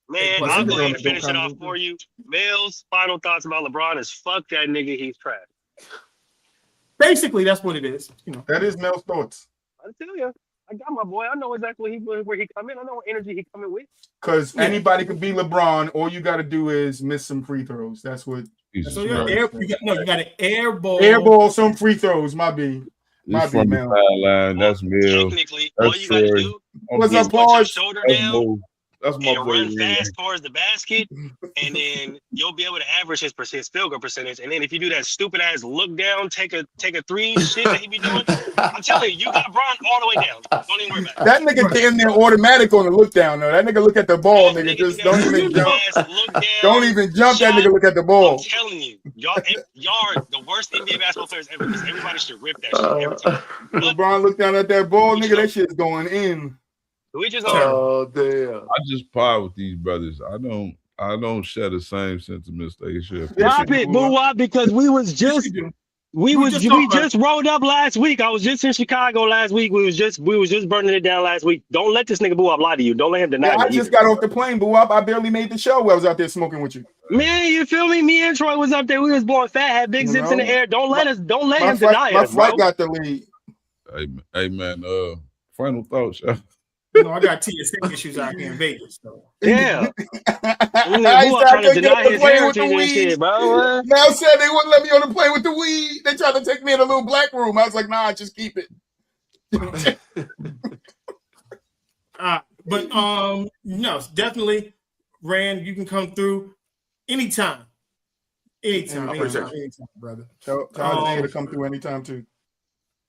[SPEAKER 12] man, I'll go ahead and finish it off for you. Mel's final thoughts about LeBron is fuck that nigga. He's trash.
[SPEAKER 1] Basically, that's what it is. You know,
[SPEAKER 3] that is Mel's thoughts.
[SPEAKER 12] I tell you. I got my boy. I know exactly where he come in. I know what energy he coming with.
[SPEAKER 3] Because anybody could be LeBron. All you got to do is miss some free throws. That's what.
[SPEAKER 1] So you got to
[SPEAKER 3] airball some free throws. My B, man.
[SPEAKER 6] That's Mel.
[SPEAKER 12] Technically, all you got to do
[SPEAKER 3] is
[SPEAKER 12] put your shoulder down.
[SPEAKER 6] That's my
[SPEAKER 12] and run fast towards the basket, and then you'll be able to average his field goal percentage. And then if you do that stupid ass look down, take a three shit that he be doing, I'm telling you, you got LeBron all the way down. Don't even worry about it.
[SPEAKER 3] That nigga damn near automatic on the look down though. That nigga look at the ball, nigga. Just don't even jump. Don't even jump. That nigga look at the ball.
[SPEAKER 12] I'm telling you, y'all are the worst NBA basketball players ever. Because everybody should rip that shit every time.
[SPEAKER 3] LeBron look down at that ball, nigga. That shit's going in.
[SPEAKER 12] Damn!
[SPEAKER 6] I just par with these brothers. I don't share the same sentiments they share.
[SPEAKER 12] Stop it, Boo-Wop, because we just rolled up last week. I was just in Chicago last week. We was just burning it down last week. Don't let this nigga Boo-Wop lie to you. Don't let him deny me.
[SPEAKER 3] I just got off the plane, Boo-Wop. I barely made the show. I was out there smoking with you.
[SPEAKER 12] Man, you feel me? Me and Troy was up there. We was blowing fat, had big zips in the air. Don't let him deny us.
[SPEAKER 3] My flight got the lead.
[SPEAKER 6] Hey man, final thoughts.
[SPEAKER 1] You know, I got TSA issues out here in Vegas. So.
[SPEAKER 12] Yeah.
[SPEAKER 3] I trying to deny his heritage and shit, bro. Now said they wouldn't let me on the plane with the weed. They tried to take me in a little black room. I was like, nah, just keep it.
[SPEAKER 1] But no, definitely, Rand, you can come through anytime. Anytime, brother.
[SPEAKER 3] Tell Isaiah to come through anytime too.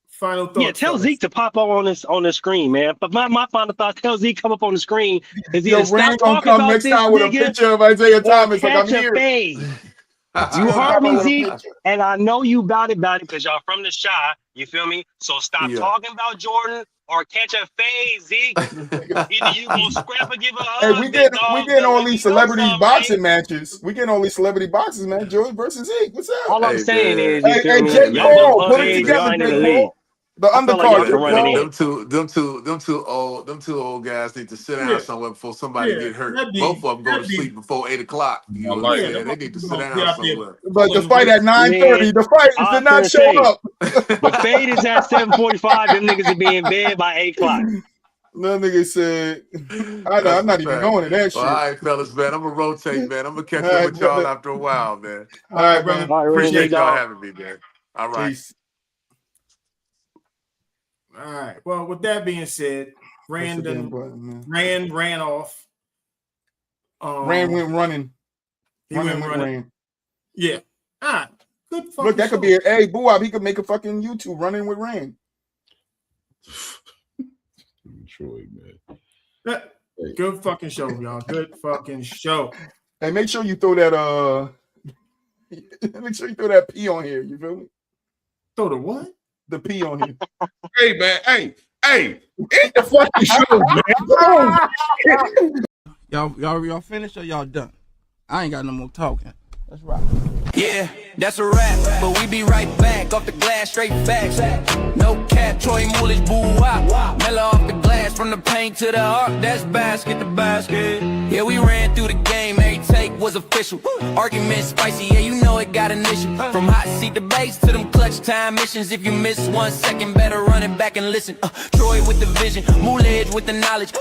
[SPEAKER 1] Final thoughts.
[SPEAKER 12] Yeah, tell Zeke to pop up on the screen, man. But my final thought, tell Zeke come up on the screen. Is either stop talking
[SPEAKER 3] come
[SPEAKER 12] about
[SPEAKER 3] next
[SPEAKER 12] this
[SPEAKER 3] time with a
[SPEAKER 12] nigga
[SPEAKER 3] picture of Isaiah
[SPEAKER 12] or
[SPEAKER 3] Thomas. Like, I'm
[SPEAKER 12] catch a
[SPEAKER 3] here.
[SPEAKER 12] fade. You heard me, Zeke, and I know you about it, because y'all from the shy. You feel me? So stop talking about Jordan or catch a fade, Zeke. Either you gonna scrap or give a hug.
[SPEAKER 3] Hey, we getting all these celebrity boxing matches. We getting all these celebrity boxing, man. Jordan versus Zeke. What's up?
[SPEAKER 12] All I'm saying is, you feel me?
[SPEAKER 3] Jake
[SPEAKER 12] Y'all
[SPEAKER 3] Paul,
[SPEAKER 12] both
[SPEAKER 3] put it
[SPEAKER 12] underage,
[SPEAKER 3] together,
[SPEAKER 12] y'all ain't in the
[SPEAKER 3] Jake
[SPEAKER 12] league.
[SPEAKER 3] Paul. The
[SPEAKER 12] I feel like y'all
[SPEAKER 3] undercard,
[SPEAKER 12] can run it in.
[SPEAKER 7] Them two old guys need to sit down somewhere before somebody get hurt. Both of them go to sleep before 8 o'clock. You know what I'm saying? They need to sit down somewhere.
[SPEAKER 3] But the fight at 9:30, the fighters did not show up.
[SPEAKER 12] The fade is at 7:45. Them niggas will be in bed by 8 o'clock.
[SPEAKER 3] No nigga said, I'm not even going to that shit.
[SPEAKER 7] All right, fellas, man. I'm going to rotate, man. I'm going to catch up with y'all after a while, man.
[SPEAKER 3] All right, brother.
[SPEAKER 7] Appreciate y'all having me, man. All right.
[SPEAKER 3] Peace.
[SPEAKER 1] All right. Well, with that being said, Rand ran off.
[SPEAKER 3] Rand went running.
[SPEAKER 1] He went running. Yeah. All right. Good fucking
[SPEAKER 3] Look, that could be Boo-Wop. He could make a fucking YouTube running with Rand.
[SPEAKER 6] Troy, man.
[SPEAKER 1] Good fucking show, y'all. Good fucking show.
[SPEAKER 3] Hey, make sure you throw that P on here. You feel me?
[SPEAKER 1] Throw the what?
[SPEAKER 3] The P on here.
[SPEAKER 6] Hey, man. Hey, end the fucking show, man.
[SPEAKER 13] Y'all finished or y'all done? I ain't got no more talking. Let's rock.
[SPEAKER 2] Yeah, that's a wrap, but we be right back. Off the glass, straight facts. No cap, Troy Moolish, boo-wop. Mellow off the glass, from the paint to the arc, that's basket to basket. Yeah, we ran through the game, every take was official. Argument spicy, yeah, you know it got an issue. From hot seat debates to them clutch time missions. If you miss 1 second, better run it back and listen. Troy with the vision, Moolish with the knowledge.